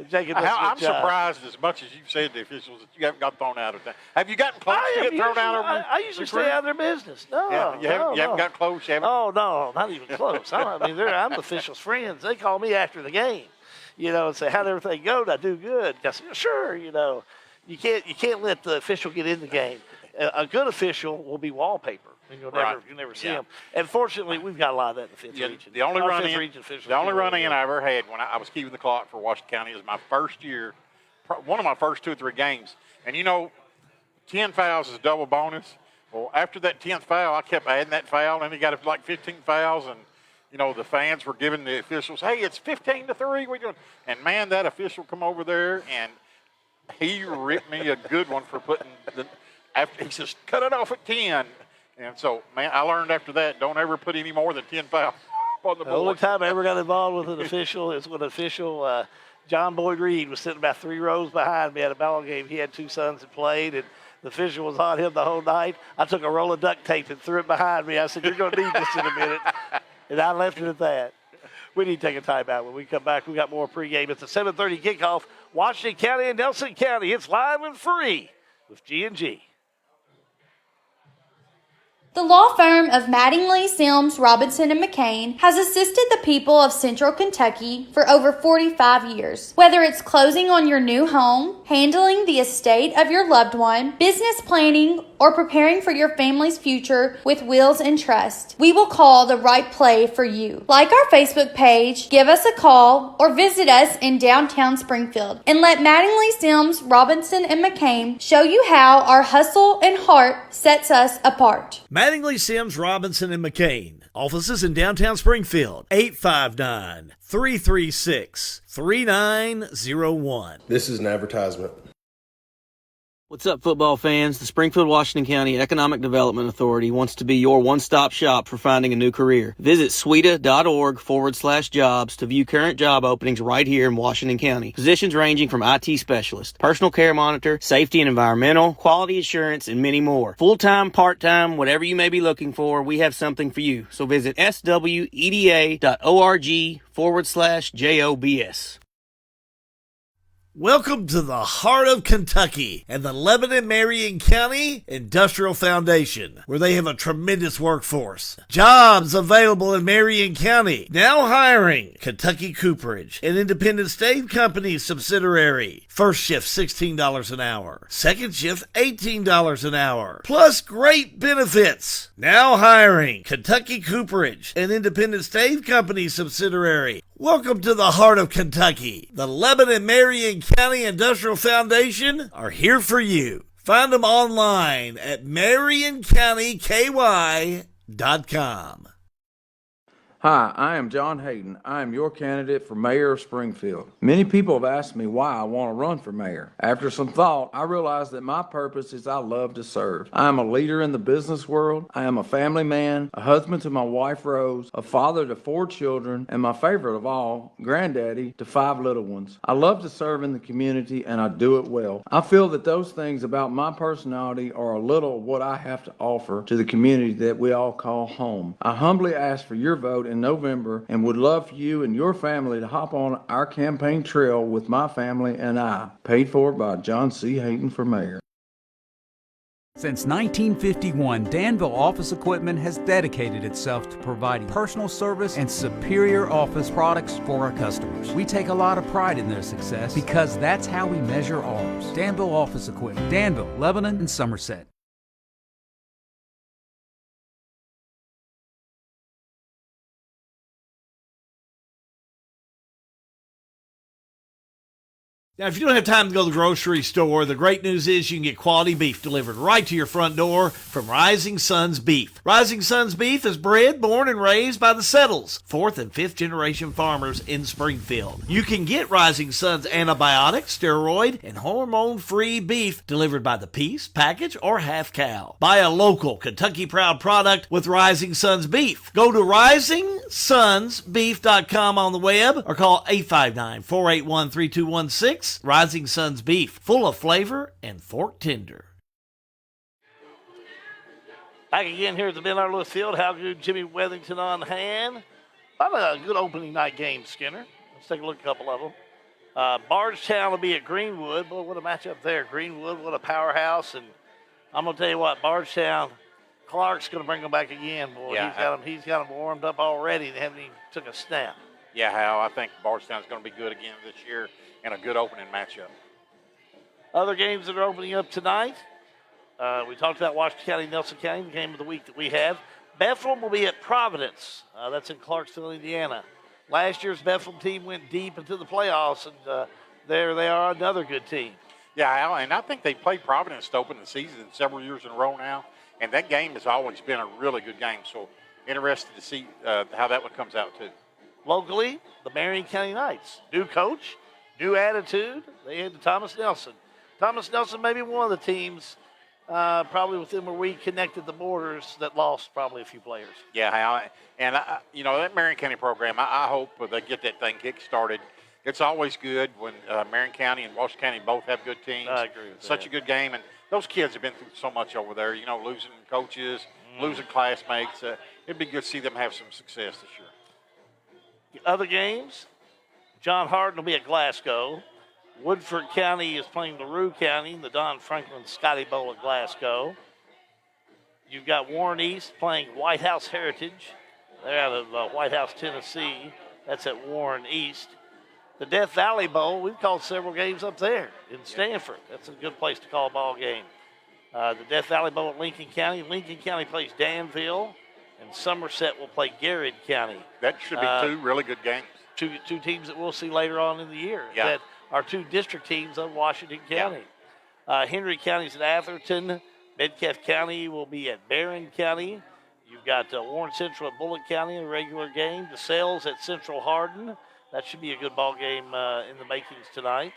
Jacob does a good I'm job. surprised as much as you've said to the officials that you haven't got thrown out of town. Have you gotten close to get thrown out of I usually stay out of their business. No, Yeah, you haven't got close? You haven't? Oh, no, not even close. I'm the officials' friends. They call me after the game, and say, how'd everything go? Did I do good? I said, sure, You can't let the official get in the game. A good official will be wallpaper, and you'll never see them. And fortunately, we've got a lot of that in the fifth region. The only Our run-in fifth region officials the only do really run-in good. I ever had when I was keeping the clock for Washington County was my first year, one of my first 2 or 3 games. And 10 fouls is a double bonus. Well, after that 10th foul, I kept adding that foul, and he got like 15 fouls, and the fans were giving the officials, hey, it's 15-3. What you doing? And man, that official come over there and he ripped me a good one for putting he says, cut it off at 10. And so, man, I learned after that, don't ever put any more than 10 fouls on the board. The only time I ever got involved with an official is when an official, John Boyd Reed, was sitting about 3 rows behind me at a ball game. He had 2 sons that played, and the official was on him the whole night. I took a roll of duct tape and threw it behind me. I said, you're going to need this in a minute. And I left it at that. We need to take a timeout. When we come back, we got more pregame. It's a 7:30 kickoff. Washington County and Nelson County. It's live and free with G&G. The law firm of Mattingly, Sims, Robinson, and McCain has assisted the people of Central Kentucky for over 45 years. Whether it's closing on your new home, handling the estate of your loved one, business planning, or preparing for your family's future with wills and trust, we will call the right play for you. Like our Facebook page, give us a call, or visit us in downtown Springfield, and let Mattingly, Sims, Robinson, and McCain show you how our hustle and heart sets us apart. Mattingly, Sims, Robinson, and McCain. Offices in downtown Springfield. 859-336-3901. This is an advertisement. What's up, football fans? The Springfield, Washington County Economic Development Authority wants to be your one-stop shop for finding a new career. Visit sweda.org/jobs to view current job openings right here in Washington County. Positions ranging from IT specialist, personal care monitor, safety and environmental, quality assurance, and many more. Full-time, part-time, whatever you may be looking for, we have something for you. So visit sweda.org/jobs. Welcome to the heart of Kentucky and the Lebanon Marion County Industrial Foundation, where they have a tremendous workforce. Jobs available in Marion County. Now hiring. Kentucky Cooperage, an independent stave company subsidiary. First shift $16 an hour. Second shift $18 an hour. Plus great benefits. Now hiring. Kentucky Cooperage, an independent stave company subsidiary. Welcome to the heart of Kentucky. The Lebanon Marion County Industrial Foundation are here for you. Find them online at MarionCountyKY.com. Hi, I am John Hayden. I am your candidate for mayor of Springfield. Many people have asked me why I want to run for mayor. After some thought, I realized that my purpose is I love to serve. I am a leader in the business world. I am a family man, a husband to my wife Rose, a father to 4 children, and my favorite of all, granddaddy to 5 little ones. I love to serve in the community and I do it well. I feel that those things about my personality are a little of what I have to offer to the community that we all call home. I humbly ask for your vote in November and would love for you and your family to hop on our campaign trail with my family and I. Paid for by John C. Hayden for mayor. Since 1951, Danville Office Equipment has dedicated itself to providing personal service and superior office products for our customers. We take a lot of pride in their success because that's how we measure ours. Danville Office Equipment, Danville, Lebanon, and Somerset. Now, if you don't have time to go to the grocery store, the great news is you can get quality beef delivered right to your front door from Rising Sons Beef. Rising Sons Beef is bred, born, and raised by the Settles, 4th and 5th generation farmers in Springfield. You can get Rising Sons antibiotic, steroid, and hormone-free beef delivered by the piece, package, or half cow. Buy a local Kentucky Proud product with Rising Sons Beef. Go to RisingSonsBeef.com on the web or call 859-481-3216. Rising Sons Beef, full of flavor and fork tender. Back again here at the Ben R. Lewis Field. How good Jimmy Wethington on hand. About a good opening night game, Skinner. Let's take a look at a couple of them. Bardstown will be at Greenwood. Boy, what a matchup there. Greenwood, what a powerhouse. And I'm going to tell you what, Bardstown, Clark's going to bring them back again. Boy, Yeah. he's got them warmed up already. They haven't even took a snap. Yeah, Hal, I think Bardstown's going to be good again this year and a good opening matchup. Other games that are opening up tonight, we talked about Washington County, Nelson County, the game of the week that we have. Bethlehem will be at Providence. That's in Clarksville, Indiana. Last year's Bethlehem team went deep into the playoffs, and there they are, another good team. Yeah, Hal, and I think they played Providence to open the season several years in a row now, and that game has always been a really good game. So interested to see how that one comes out, too. Locally, the Marion County Knights. New coach, new attitude. They had Thomas Nelson. Thomas Nelson may be one of the teams probably within where we connected the borders that lost probably a few players. Yeah, Hal, and, that Marion County program, I hope they get that thing kick-started. It's always good when Marion County and Washington County both have good teams. I agree with Such that. a good game, and those kids have been through so much over there, losing coaches, losing classmates. It'd be good to see them have some success this year. Other games, John Hardin will be at Glasgow. Woodford County is playing LaRue County in the Don Franklin Scotty Bowl at Glasgow. You've got Warren East playing White House Heritage. They're out of White House, Tennessee. That's at Warren East. The Death Valley Bowl, we've called several games up there in Stanford. That's a good place to call a ball game. The Death Valley Bowl at Lincoln County. Lincoln County plays Danville, and Somerset will play Garrett County. That should be 2 really good games. Two teams that we'll see later on in the year. Yeah. That are 2 district teams of Washington County. Henry County's at Atherton. Metcalfe County will be at Barron County. You've got Warren Central at Bullitt County in a regular game. DeSales at Central Hardin. That should be a good ball game in the makings tonight.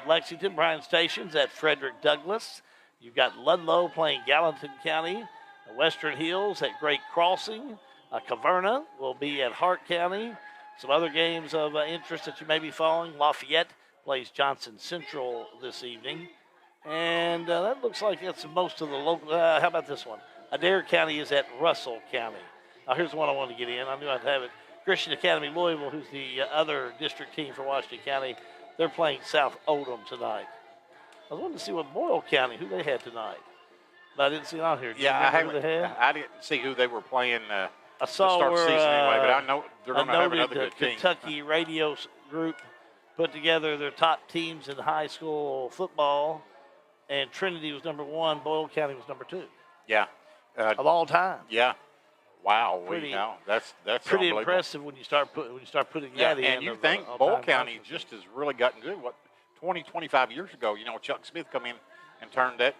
Lexington, Bryan Station's at Frederick Douglass. You've got Ludlow playing Gallatin County. Western Hills at Great Crossing. Caverna will be at Hart County. Some other games of interest that you may be following. Lafayette plays Johnson Central this evening. And that looks like that's most of the local. How about this one? Adair County is at Russell County. Now, here's one I wanted to get in. I knew I'd have it. Christian Academy Louisville, who's the other district team for Washington County, they're playing South Odom tonight. I was wanting to see what Boyle County, who they had tonight. But I didn't see it on here. Do you remember who they had? I didn't see who they were playing I to saw start the where, season anyway, but I know they're going to have noted another good team. Kentucky radio group put together their top teams in high school football, and Trinity was number 1, Boyle County was number 2. Yeah. Of all time. Yeah. Wow. Pretty- That's Pretty unbelievable. impressive when you start putting Yeah, that in. and you of, think all-time Boyle County rankings. just has really gotten good. 20, 25 years ago, Chuck Smith come in and turned that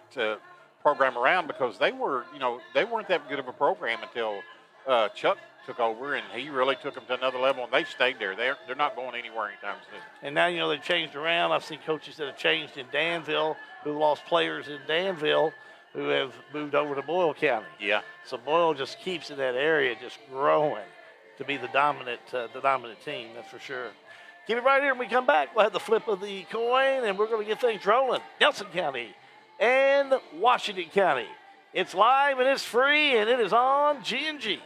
program around, because they weren't that good of a program until Chuck took over, and he really took them to another level, and they've stayed there. They're not going anywhere anytime soon. And now, they've changed around. I've seen coaches that have changed in Danville, who lost players in Danville, who have moved over to Boyle County. Yeah. So Boyle just keeps in that area just growing to be the dominant team, that's for sure. Keep it right here. When we come back, we'll have the flip of the coin, and we're going to get things rolling. Nelson County and Washington County. It's live, and it's free, and it is on G&G.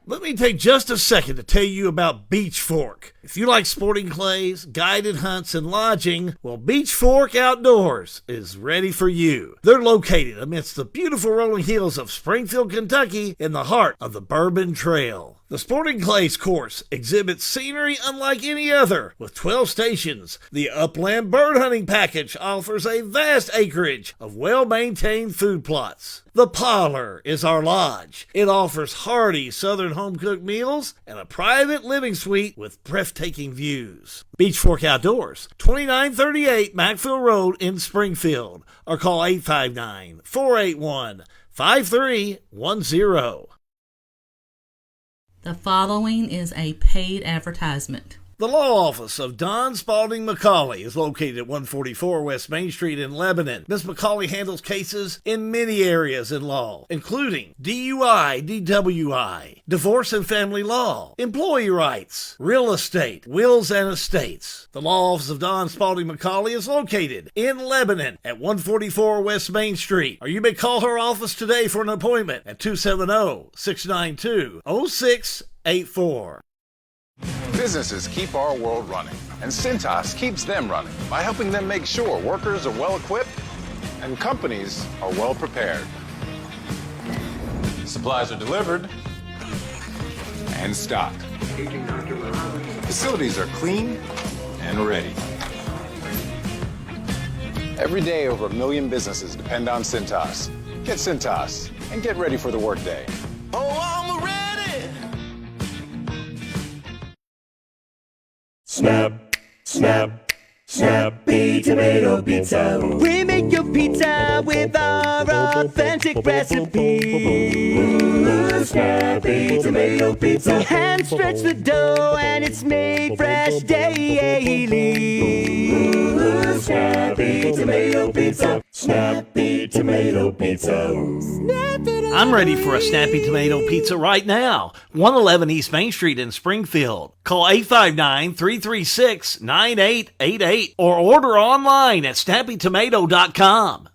Let me take just a second to tell you about Beach Fork. If you like sporting clays, guided hunts, and lodging, well, Beach Fork Outdoors is ready for you. They're located amidst the beautiful rolling hills of Springfield, Kentucky, in the heart of the Bourbon Trail. The Sporting Clays course exhibits scenery unlike any other. With 12 stations, the Upland Bird Hunting Package offers a vast acreage of well-maintained food plots. The Parlor is our lodge. It offers hearty southern home-cooked meals and a private living suite with breathtaking views. Beach Fork Outdoors, 2938 Macville Road in Springfield, or call 859-481-5310. The following is a paid advertisement. The law office of Don Spalding McCauley is located at 144 West Main Street in Lebanon. Ms. McCauley handles cases in many areas in law, including DUI, DWI, divorce and family law, employee rights, real estate, wills and estates. The law office of Don Spalding McCauley is located in Lebanon at 144 West Main Street. Or you may call her office today for an appointment at 270-692-0684. Businesses keep our world running, and Cintas keeps them running by helping them make sure workers are well equipped and companies are well prepared. Supplies are delivered and stocked. Facilities are clean and ready. Every day, over 1 million businesses depend on Cintas. Get Cintas and get ready for the workday. Snap, snap, Snappy Tomato Pizza. We make your pizza with our authentic recipe. Snappy Tomato Pizza. We hand stretch the dough and it's made fresh daily. Snappy Tomato Pizza. Snappy Tomato Pizza. I'm ready for a Snappy Tomato Pizza right now. 111 East Main Street in Springfield. Call 859-336-9888 or order online at snappytomato.com.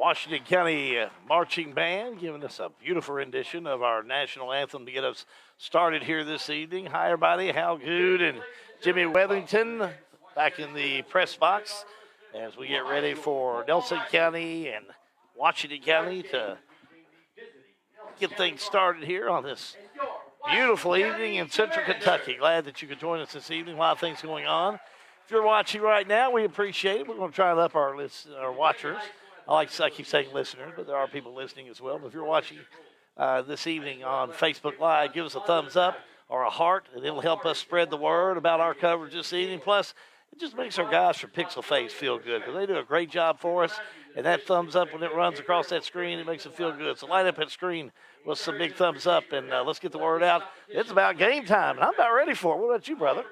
Washington County Marching Band giving us a beautiful rendition of our national anthem to get us started here this evening. Hi, everybody. Hal Good and Jimmy Weathington back in the press box as we get ready for Nelson County and Washington County to get things started here on this beautiful evening in Central Kentucky. Glad that you could join us this evening. A lot of things going on. If you're watching right now, we appreciate it. We're going to try to up our watchers. I keep saying listeners, but there are people listening as well. But if you're watching this evening on Facebook Live, give us a thumbs up or a heart, and it'll help us spread the word about our coverage this evening. Plus, it just makes our guys from Pixel Face feel good because they do a great job for us. And that thumbs up, when it runs across that screen, it makes it feel good. So light up that screen with some big thumbs up, and let's get the word out. It's about game time, and I'm about ready for it. What about you, brother?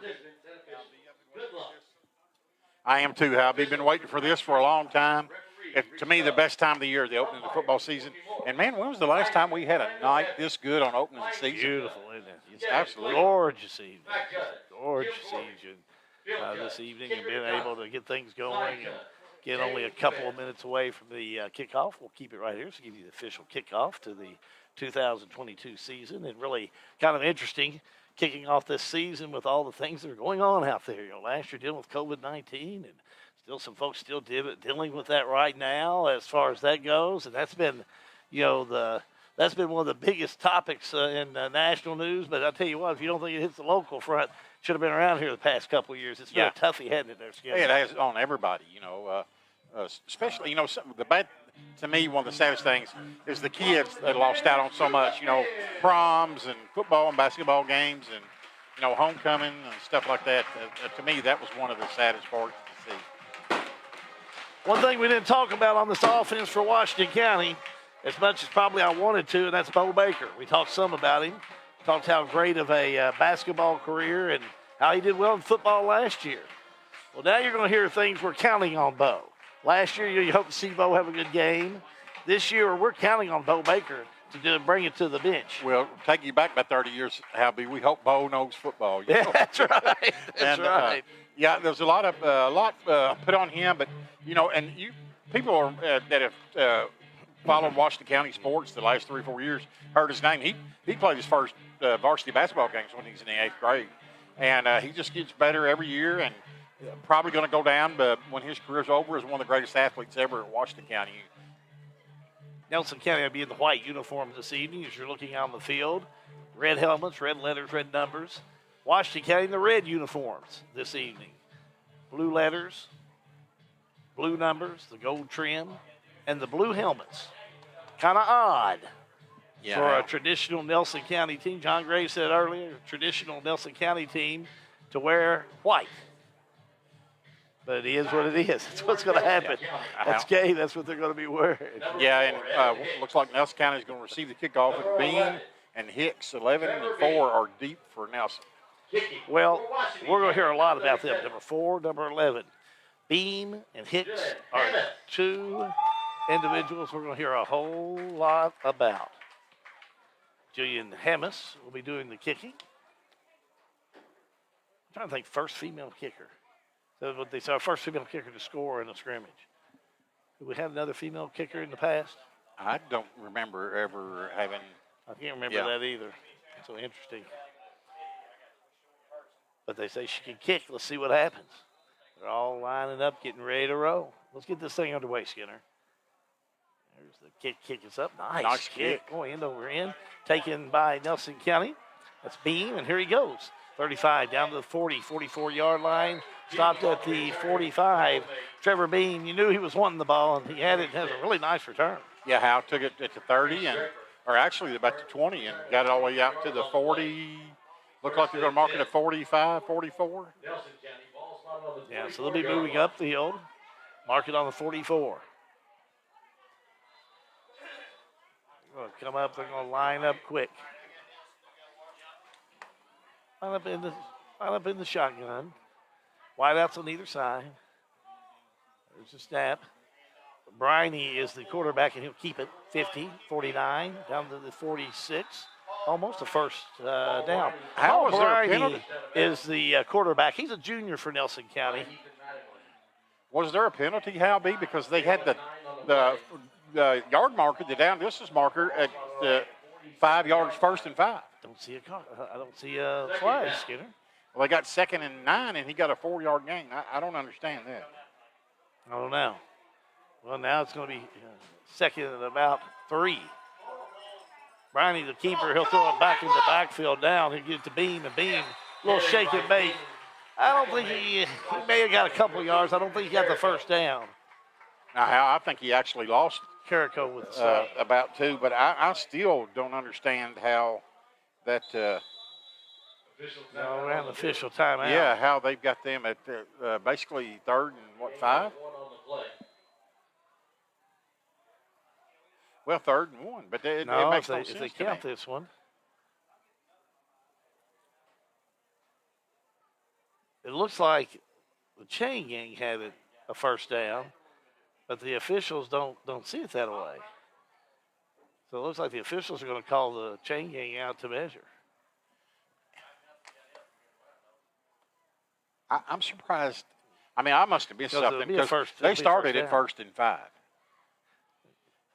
I am too, Hal. We've been waiting for this for a long time. It's, to me, the best time of the year, the opening of the football season. And, man, when was the last time we had a night this good on opening the season? Beautiful, isn't it? It's absolutely gorgeous evening. Gorgeous evening this evening, and being able to get things going and get only a couple of minutes away from the kickoff. We'll keep it right here to give you the official kickoff to the 2022 season. And really kind of interesting kicking off this season with all the things that are going on out there. You know, last year dealing with COVID-19, and still some folks still dealing with that right now as far as that goes. And that's been, that's been one of the biggest topics in national news. But I'll tell you what, if you don't think it hits the local front, should have been around here the past couple of years. It's been a toughie, hasn't it, there, Skip? Yeah, it has on everybody, especially, the bad, to me, one of the saddest things is the kids that lost out on so much, proms and football and basketball games and, homecoming and stuff like that. To me, that was one of the saddest parts to see. One thing we didn't talk about on this offense for Washington County, as much as probably I wanted to, and that's Bo Baker. We talked some about him. Talked how great of a basketball career and how he did well in football last year. Well, now you're going to hear things we're counting on Bo. Last year, you hope to see Bo have a good game. This year, we're counting on Bo Baker to bring it to the bench. Well, take you back about 30 years, Halby. We hope Bo knows football. Yeah, that's right. That's right. Yeah, there's a lot put on him, but and people that have followed Washington County sports the last 3 or 4 years heard his name. He played his first varsity basketball games when he was in the 8th grade, and he just gets better every year, and probably going to go down, but when his career's over, as one of the greatest athletes ever at Washington County. Nelson County will be in the white uniforms this evening as you're looking out on the field. Red helmets, red letters, red numbers. Washington County in the red uniforms this evening. Blue letters, blue numbers, the gold trim, and the blue helmets. Kind of odd for a traditional Nelson County team. John Gray said earlier, a traditional Nelson County team to wear white. But it is what it is. That's what's going to happen. That's gay. That's what they're going to be wearing. Yeah, and looks like Nelson County is going to receive the kickoff. And Bean and Hicks, 11 and 4, are deep for Nelson. Well, we're going to hear a lot about them. Number 4, number 11. Beam and Hicks are 2 individuals we're going to hear a whole lot about. Jillian Hammis will be doing the kicking. I'm trying to think, first female kicker. That's what they said, our first female kicker to score in a scrimmage. Have we had another female kicker in the past? I don't remember ever having. I can't remember that either. So interesting. But they say she can kick. Let's see what happens. They're all lining up, getting ready to roll. Let's get this thing underway, Skinner. There's the kick. Kick is up. Nice kick. Going end over end. Taken by Nelson County. That's Beam, and here he goes. 35 down to the 40, 44-yard line. Stopped at the 45. Trevor Beam, you knew he was wanting the ball, and he had it. Has a really nice return. Yeah, Howe took it at the 30, or actually about the 20, and got it all the way out to the 40. Looked like they're going to mark it at 45, 44. Yeah, so they'll be moving up the field. Mark it on the 44. They're going to come up. They're going to line up quick. Line up in the shotgun. Wideouts on either side. There's a snap. Briney is the quarterback, and he'll keep it. 50, 49, down to the 46. Almost a first down. How was there a Briney penalty? is the quarterback. He's a junior for Nelson County. Was there a penalty, Hal B? Because they had the yard marker, the down distance marker at 5 yards, 1st and 5. Don't see a car. I don't see a flag, Skinner. Well, they got 2nd and 9, and he got a 4-yard gain. I don't understand that. I don't know. Well, now it's going to be 2nd and about 3. Briney, the keeper, he'll throw it back in the backfield down. He'll get it to Beam, and Beam, a little shake and bake. I don't think he may have got a couple of yards. I don't think he got the first down. Now, I think he actually lost Carrico with about 2, but I still don't understand how that around the official timeout. Yeah, how they've got them at basically 3rd and 5? Well, 3rd and 1, but it makes no sense. If they count this one. It looks like the chain gang had it a first down, but the officials don't see it that way. So it looks like the officials are going to call the chain gang out to measure. I'm surprised. I mean, I must have missed something because they started at 1st and 5.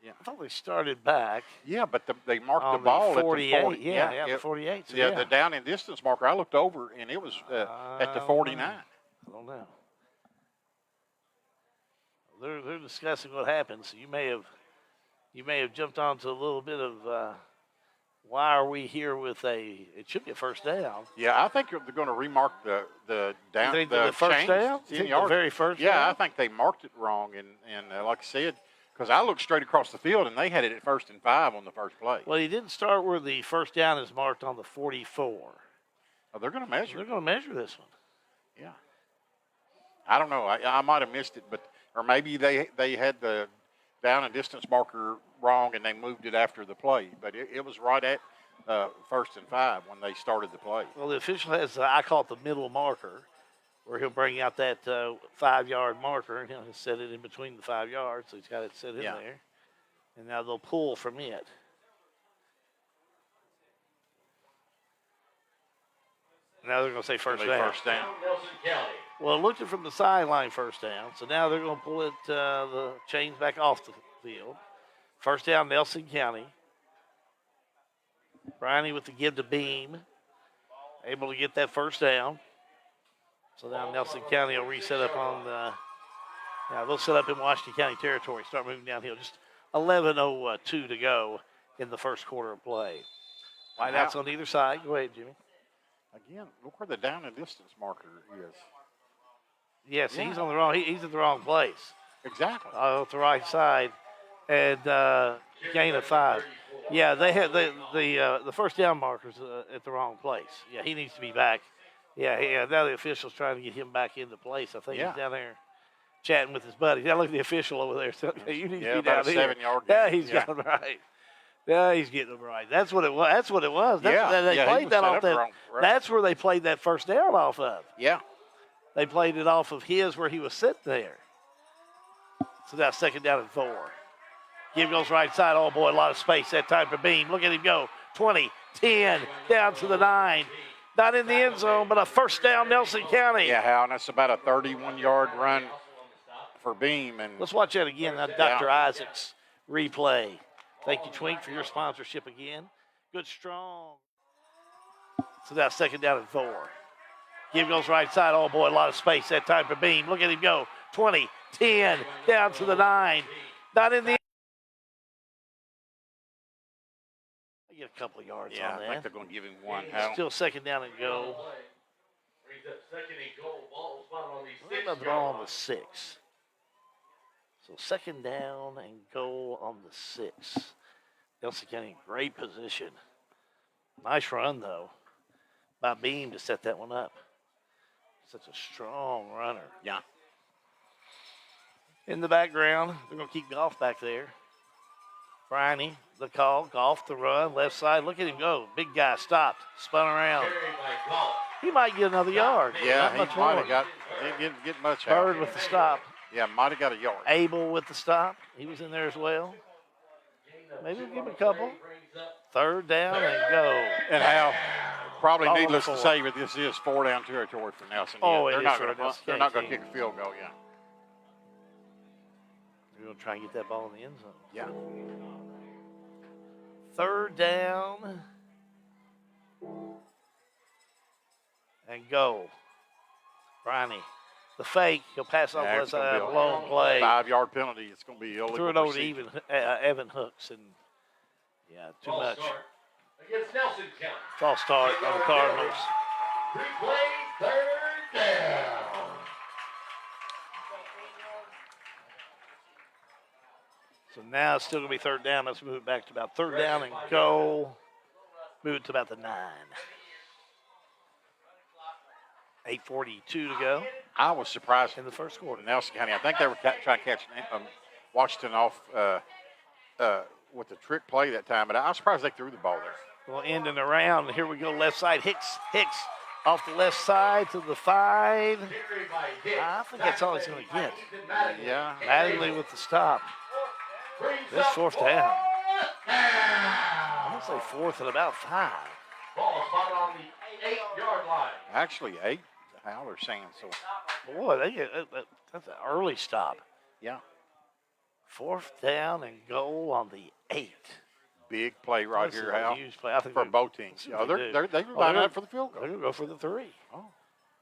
Yeah. I thought they started back. Yeah, but they marked the ball at the 40. Yeah, the 48. So the down and distance marker, I looked over, and it was at the 49. I don't know. They're discussing what happened, so you may have jumped onto a little bit of why are we here with it should be a first down. Yeah, I think they're going to remark the down. You think the first down? The very first down? Yeah, I think they marked it wrong, and like I said, because I looked straight across the field, and they had it at 1st and 5 on the first play. Well, he didn't start where the first down is marked on the 44. Oh, they're going to measure. They're going to measure this one. Yeah. I don't know. I might have missed it, or maybe they had the down and distance marker wrong, and they moved it after the play. But it was right at 1st and 5 when they started the play. Well, the official has, I call it the middle marker, where he'll bring out that 5-yard marker, and he'll set it in between the 5 yards. So he's got it set in there. And now they'll pull from it. Now they're going to say first down. First down. Well, it looked it from the sideline first down. So now they're going to pull it, the chains back off the field. First down, Nelson County. Briney with the give to Beam. Able to get that first down. So now Nelson County will reset up on the. Now they'll set up in Washington County territory. Start moving downhill. Just 11:02 to go in the first quarter of play. Wideouts on either side. Go ahead, Jimmy. Again, look where the down and distance marker is. Yes, he's on the wrong. He's at the wrong place. Exactly. Off the right side, and gain of 5. Yeah, they had the first down markers at the wrong place. Yeah, he needs to be back. Yeah. Now the official's trying to get him back into place. I think he's down there chatting with his buddies. Now look at the official over there. So, you need to be down here. 7-yard. Yeah, he's got them right. Yeah, he's getting them right. That's what it was. That's what it was. They played that off that. Right. That's where they played that first down off of. Yeah. They played it off of his where he was sitting there. So now 2nd down and 4. Give goes right side. Oh, boy, a lot of space that time for Beam. Look at him go. 20, 10, down to the 9. Not in the end zone, but a first down, Nelson County. Yeah, Hal, and that's about a 31-yard run for Beam. And let's watch that again. Now, Dr. Isaacs replay. Thank you, Twink, for your sponsorship again. Good, strong. So now 2nd down and 4. Give goes right side. Oh, boy, a lot of space that time for Beam. Look at him go. 20, 10, down to the 9. Not in the get a couple of yards on that. I think they're going to give him 1. Hal. Still 2nd down and go. What about the ball on the 6? So 2nd down and goal on the 6. Nelson County in great position. Nice run, though, by Beam to set that one up. Such a strong runner. Yeah. In the background, they're going to keep Goff back there. Briney, the call. Goff the run. Left side. Look at him go. Big guy stopped. Spun around. He might get another yard. Yeah, he might have got. Didn't get much out. Bird with the stop. Yeah, might have got a yard. Abel with the stop. He was in there as well. Maybe we'll give him a couple. 3rd down and go. And Hal, probably needless to say, but this is 4-down territory for Nelson. Oh, they're not going to kick a field goal. Yeah. They're going to try and get that ball in the end zone. Yeah. Third down. And go. Briney. The fake. He'll pass off the left side. Long play. 5-yard penalty. It's going to be illegal. Threw it over to Evan Hooks. And, yeah, too much. Against Nelson County. False start on the Cardinals. Replay, third down. So now it's still going to be third down. Let's move it back to about third down and go. Move it to about the 9. 8:42 to go. I was surprised in the first quarter. Nelson County. I think they were trying to catch Washington off with the trick play that time, but I was surprised they threw the ball there. Well, ending around. Here we go, left side. Hicks off the left side to the 5. I think that's all he's going to get. Yeah. Mattingly with the stop. This fourth down. I'm going to say fourth and about 5. Ball spotted on the 8-yard line. Actually, 8. Howler saying so. Boy, that's an early stop. Yeah. Fourth down and goal on the 8. Big play right This here, is a Hal. huge play. I think for they- both teams. see Yeah, what they're do. lining up for the field goal. They're going to go for the 3. Oh.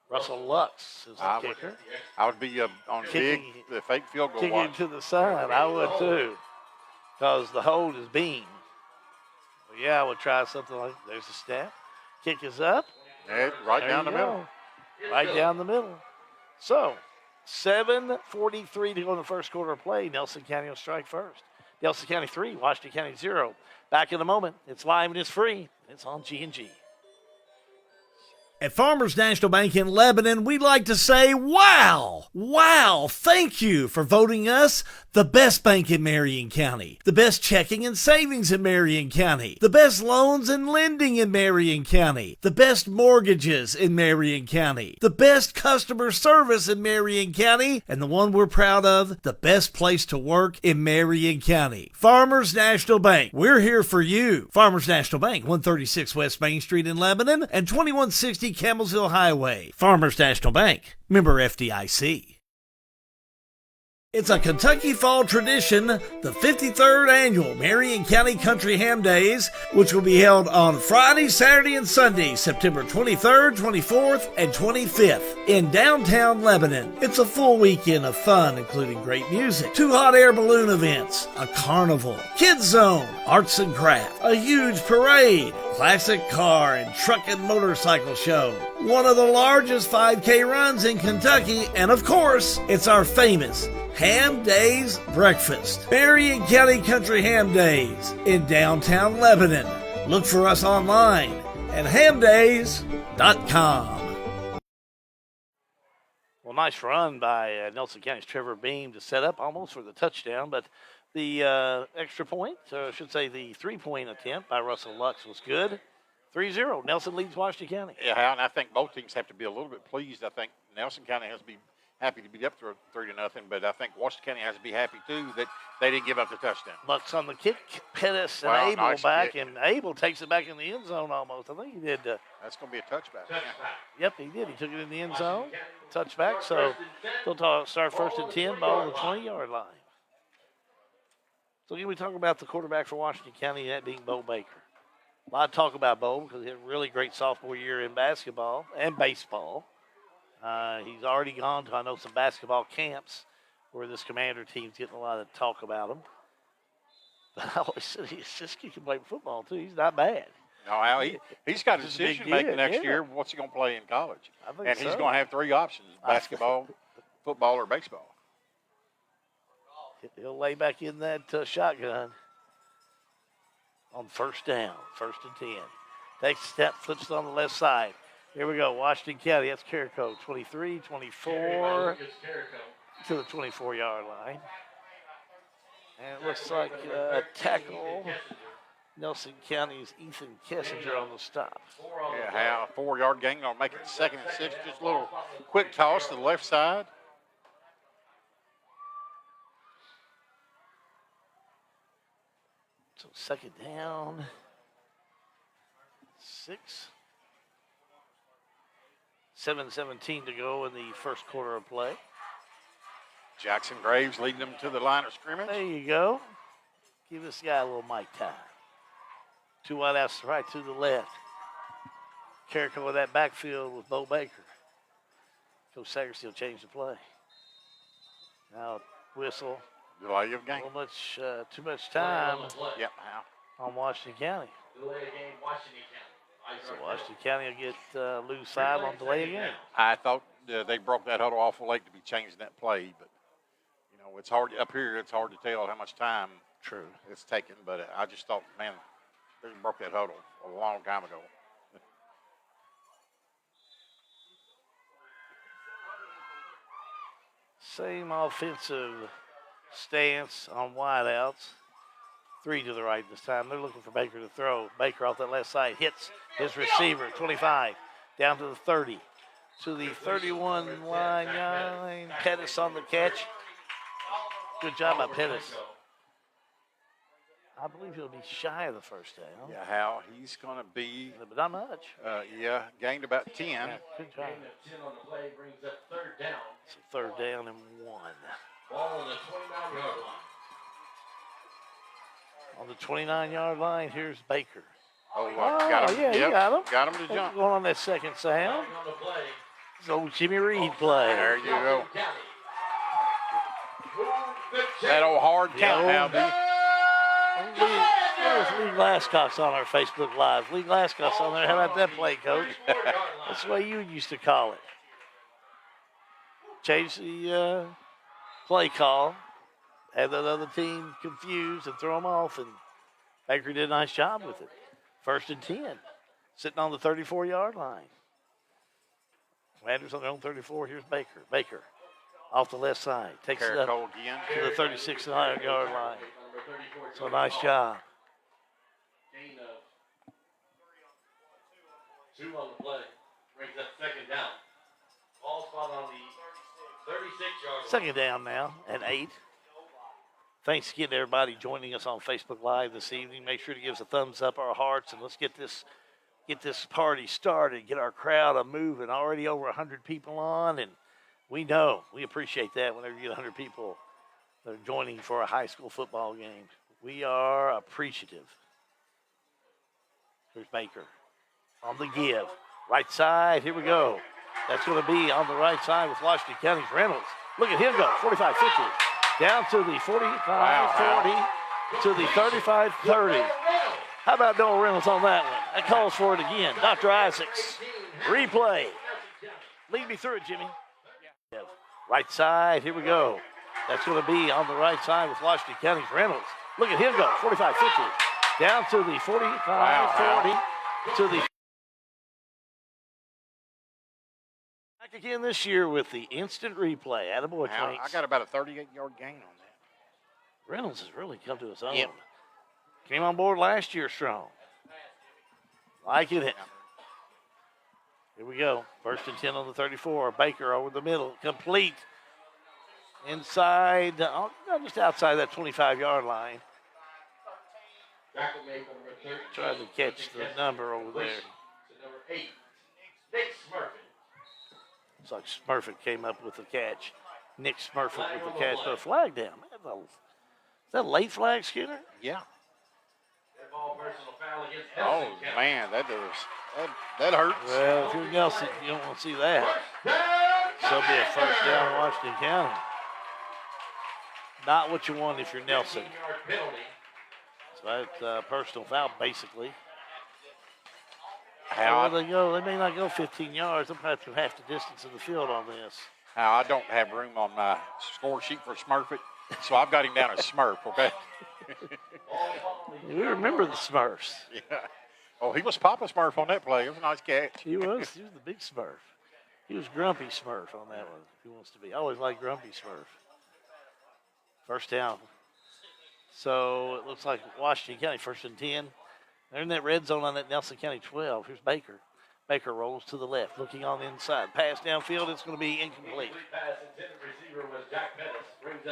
Russell Lux is the I kicker. would be on the fake field goal Kicking watch. to the side. I would too. Because the hold is Beam. Well, yeah, I would try something like there's a snap. Kick is up. Yeah, right There down you the middle. go. Right down the middle. So, 7:43 to go in the first quarter of play. Nelson County will strike first. Nelson County 3, Washington County 0. Back in a moment. It's live and it's free. It's on G&G. At Farmers National Bank in Lebanon, we'd like to say, wow! Wow! Thank you for voting us the best bank in Marion County, the best checking and savings in Marion County, the best loans and lending in Marion County, the best mortgages in Marion County, the best customer service in Marion County, and the one we're proud of, the best place to work in Marion County. Farmers National Bank, we're here for you. Farmers National Bank, 136 West Main Street in Lebanon and 2160 Campbellsville Highway. Farmers National Bank, member FDIC. It's a Kentucky fall tradition, the 53rd annual Marion County Country Ham Days, which will be held on Friday, Saturday, and Sunday, September 23rd, 24th, and 25th in downtown Lebanon. It's a full weekend of fun, including great music, 2 hot air balloon events, a carnival, kids zone, arts and craft, a huge parade, classic car and truck and motorcycle show, one of the largest 5K runs in Kentucky, and of course, it's our famous Ham Days Breakfast. Marion County Country Ham Days in downtown Lebanon. Look for us online at hamdays.com. Well, nice run by Nelson County's Trevor Beam to set up almost for the touchdown, but the extra point, or I should say the 3-point attempt by Russell Lux was good. 3-0. Nelson leads Washington County. Yeah, and I think both teams have to be a little bit pleased. I think Nelson County has to be happy to be up 3-0, but I think Washington County has to be happy too that they didn't give up the touchdown. Lux on the kick, Pettis and Wow, Abel nice back, kick. and Abel takes it back in the end zone almost. I think he did. That's going to be a touchback. Yeah. Yep, he did. He took it in the end zone, touchback. So they'll start first and 10, ball on the 20-yard line. So again, we talk about the quarterback for Washington County, that being Bo Baker. A lot of talk about Bo because he had a really great sophomore year in basketball and baseball. He's already gone to, I know, some basketball camps where this Commander team's getting a lot of talk about him. But I always said he can play football, too. He's not bad. No, Al, he's got a This is a big decision to make kid, next yeah. year. What's he going to play in college? I think And he's so. going to have 3 options, basketball, football, or baseball. He'll lay back in that shotgun on first down, first and 10. Takes a step, flips it on the left side. Here we go, Washington County. That's Carrico, 23, 24 to the 24-yard line. And it looks like a tackle. Nelson County's Ethan Kessinger on the stop. Yeah, Hal, 4-yard gain. Going to make it 2nd and 6. Just a little quick toss to the left side. So second down. 6. 7:17 to go in the first quarter of play. Jackson Graves leading them to the line of scrimmage. There you go. Give this guy a little mic time. 2 wide outs right to the left. Carrico with that backfield with Bo Baker. Coach Sagerstiel changed the play. Now whistle. Delay of game. Too much time. Yep. On Washington County. Delay of game, Washington County. So Washington County will get lose 5 on delay of game. I thought they broke that huddle awful late to be changing that play, but you know it's hard up here. It's hard to tell how much time it's taken. But I just thought, man, they broke that huddle a long time ago. Same offensive stance on wideouts. 3 to the right this time. They're looking for Baker to throw. Baker off that left side hits his receiver, 25, down to the 30, to the 31 line. Pettis on the catch. Good job by Pettis. I believe he'll be shy of the first down. Yeah, Hal, he's going to be. But not much. Yeah, gained about 10. Yeah, good job. 10 on the play brings up 3rd down. It's a 3rd down and 1. Ball on the 29-yard line. On the 29-yard line, here's Baker. Oh, got him. Yeah, you got him. Got him to jump. Going on that second sound. On the play. It's old Jimmy Reed play. There you go. That old hard count now, dude. There's Lee Glasscock's on our Facebook Live. Lee Glasscock's on there. How about that play, Coach? That's the way you used to call it. Change the play call. Have that other team confused and throw them off, and Baker did a nice job with it. 1st and 10, sitting on the 34-yard line. Landers on their own 34. Here's Baker. Baker off the left side. Takes it up to the 36-yard line. So nice job. Gain of 2 on the play brings up 2nd down. Ball spot on the 36-yard line. 2nd down now and 8. Thanks again to everybody joining us on Facebook Live this evening. Make sure to give us a thumbs up, our hearts, and let's get this party started. Get our crowd moving. Already over 100 people on, and we appreciate that whenever you get 100 people that are joining for a high school football game. We are appreciative. Here's Baker on the give. Right side, here we go. That's going to be on the right side with Washington County's Reynolds. Look at him go, 45-50. Down to the 45-40, to the 35-30. How about Noah Reynolds on that one? That calls for it again. Dr. Isaacs, replay. Lead me through it, Jimmy. Right side, here we go. That's going to be on the right side with Washington County's Reynolds. Look at him go, 45-50. Down to the 45-40, to the... Back again this year with the instant replay. Attaboy, I got about a 38-yard gain on that. Reynolds has really come to his own. Yep. Came on board last year strong. Like it. Here we go. 1st and 10 on the 34. Baker over the middle. Complete. Inside, just outside that 25-yard line. Trying to catch the number over there. Number 8, Nick Smurfett. Looks like Smurfett came up with the catch. Nick Smurfett with the catch. But a flag down. Man, is that a late flag, Skinner? Yeah. Ball personal foul against Oh, Nelson County. man, that hurts. Well, if you're Nelson, you don't want to see that. So it'll be a 1st down Washington County. Not what you want if you're Nelson. So that's personal foul, basically. How will they go? They may not go 15 yards. They'll probably have half the distance of the field on this. Now, I don't have room on my score sheet for Smurfett, so I've got him down as Smurf, okay? We remember the Smurfs. Yeah. Oh, he was Papa Smurf on that play. It was a nice catch. He was. He was the big Smurf. He was Grumpy Smurf on that one. He wants to be. I always like Grumpy Smurf. 1st down. So it looks like Washington County 1st and 10. They're in that red zone on that Nelson County 12. Here's Baker. Baker rolls to the left, looking on the inside. Pass downfield, it's going to be incomplete.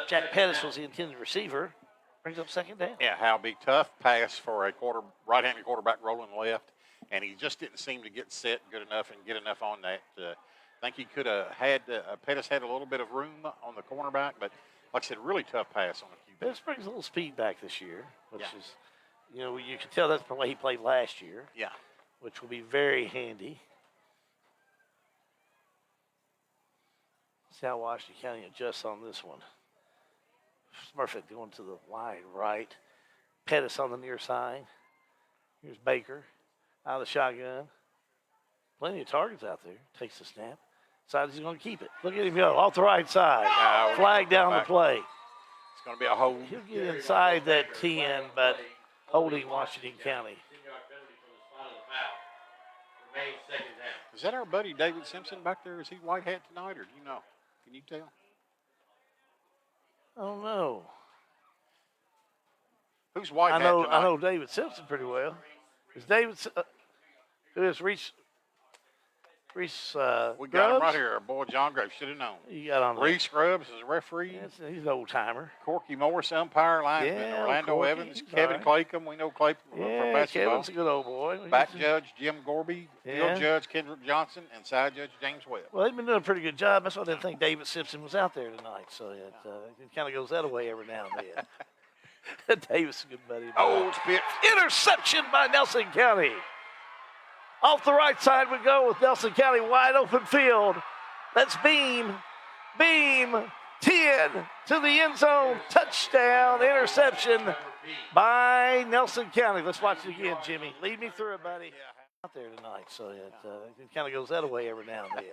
Jack Pettis was the intended receiver. Brings up 2nd down. Yeah, how big tough pass for a right-handed quarterback rolling left, and he just didn't seem to get set good enough and get enough on that think he could have had Pettis had a little bit of room on the cornerback, but like I said, really tough pass on the QB. Pettis brings a little speed back this year, which is, you can tell that's the way he played last year. Yeah. Which will be very handy. See how Washington County adjusts on this one. Smurfett going to the wide right. Pettis on the near side. Here's Baker out of the shotgun. Plenty of targets out there. Takes the snap. Decides he's going to keep it. Look at him go. Off the right side. Flag down the play. It's going to be a hold. He'll get inside that 10, but holding Washington County. Is that our buddy David Simpson back there? Is he white hat tonight, or do you know? Can you tell? I don't know. Who's white hat tonight? I know David Simpson pretty well. Is David who is Reese? We got him right here. Our boy John Graves should have known. You got on Reese Scrubs is a referee. Yes, he's an old timer. Corky Morris, umpire, linesman. Orlando Corky, Evans, Kevin Claycomb. We know Claycomb from basketball. Kevin's a good old boy. Back judge Jim Gorby, field judge Kendrick Johnson, and side judge James Webb. Well, they've been doing a pretty good job. That's why I didn't think David Simpson was out there tonight. So it kind of goes that way every now and then. David's a good buddy. Oh, spit. Interception by Nelson County. Off the right side we go with Nelson County, wide open field. That's Beam. 10 to the end zone. Touchdown, interception by Nelson County. Let's watch it again, Jimmy. Lead me through it, buddy. Out there tonight, so it kind of goes that way every now and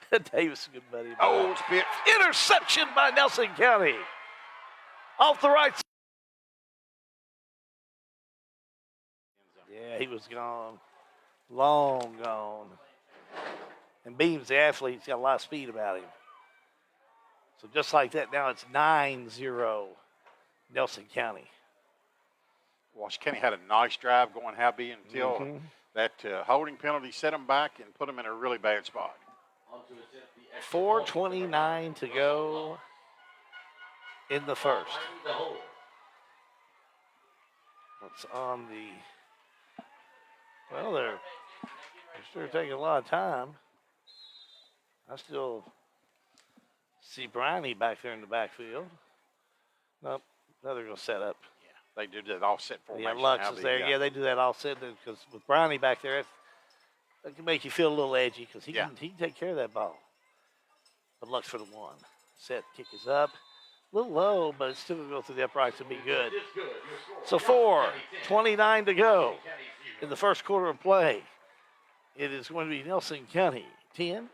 then. Davis, a good buddy. Oh, spit. Interception by Nelson County. Off the right side. Yeah, he was gone. Long gone. And Beam's the athlete. He's got a lot of speed about him. So just like that, now it's 9-0 Nelson County. Washington County had a nice drive going Happy until that holding penalty set them back and put them in a really bad spot. 4:29 to go in the first. It's on the... Well, they're sure taking a lot of time. I still see Briney back there in the backfield. Nope, now they're going to set up. Yeah, they do that offset formation. Yeah, Lux is there. Yeah, they do that offset because with Briney back there, that can make you feel a little edgy because he can take care of that ball. But Lux for the one. Set, kick is up. A little low, but it's still going to go through the uprights and be good. So 4:29 to go in the first quarter of play. It is going to be Nelson County 10,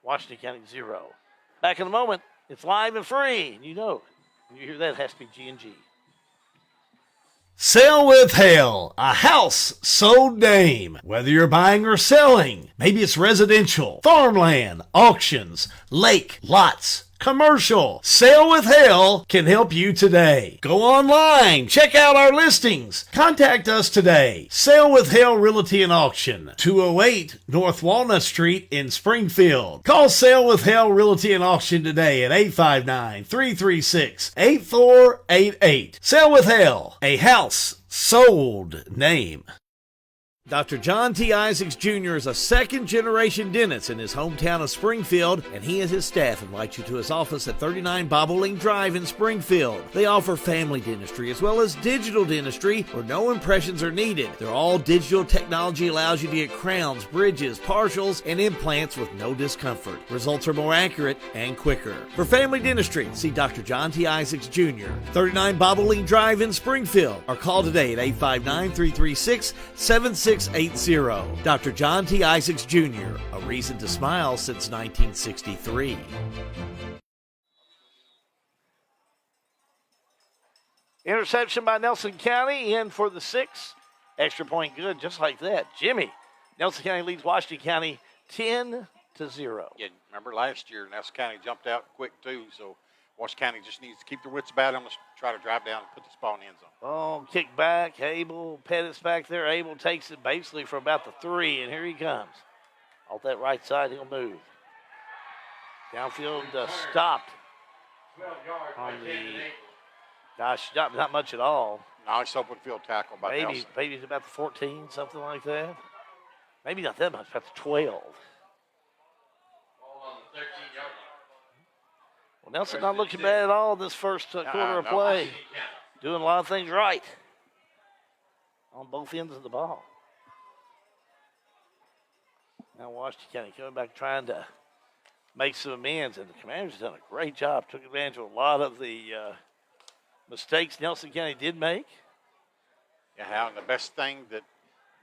Washington County 0. Back in a moment. It's live and free. And you know, when you hear that, it has to be G&G. Sale with Hale, a house sold name. Whether you're buying or selling, maybe it's residential, farmland, auctions, lake, lots, commercial. Sale with Hale can help you today. Go online, check out our listings. Contact us today. Sale with Hale Realty and Auction, 208 North Walnut Street in Springfield. Call Sale with Hale Realty and Auction today at 859-336-8488. Sale with Hale, a house sold name. Dr. John T. Isaacs Jr. is a second-generation dentist in his hometown of Springfield, and he and his staff invite you to his office at 39 Bobolink Drive in Springfield. They offer family dentistry as well as digital dentistry where no impressions are needed. Their all-digital technology allows you to get crowns, bridges, partials, and implants with no discomfort. Results are more accurate and quicker. For family dentistry, see Dr. John T. Isaacs Jr., 39 Bobolink Drive in Springfield, or call today at 859-336-7680. Dr. John T. Isaacs Jr., a reason to smile since 1963. Interception by Nelson County, in for the 6. Extra point good, just like that. Jimmy, Nelson County leads Washington County 10-0. Yeah, remember last year, Nelson County jumped out quick too, so Washington County just needs to keep their wits about them, try to drive down and put this ball in the end zone. Oh, kick back. Abel, Pettis back there. Abel takes it basically from about the 3, and here he comes. Off that right side, he'll move. Downfield stopped on the, not much at all. Nice open field tackle by Nelson. Maybe it's about the 14, something like that. Maybe not that much, about the 12. Well, Nelson not looking bad at all this first quarter of play. Doing a lot of things right on both ends of the ball. Now Washington County coming back trying to make some amends, and the Commanders have done a great job. Took advantage of a lot of the mistakes Nelson County did make. Yeah, Hal, and the best thing that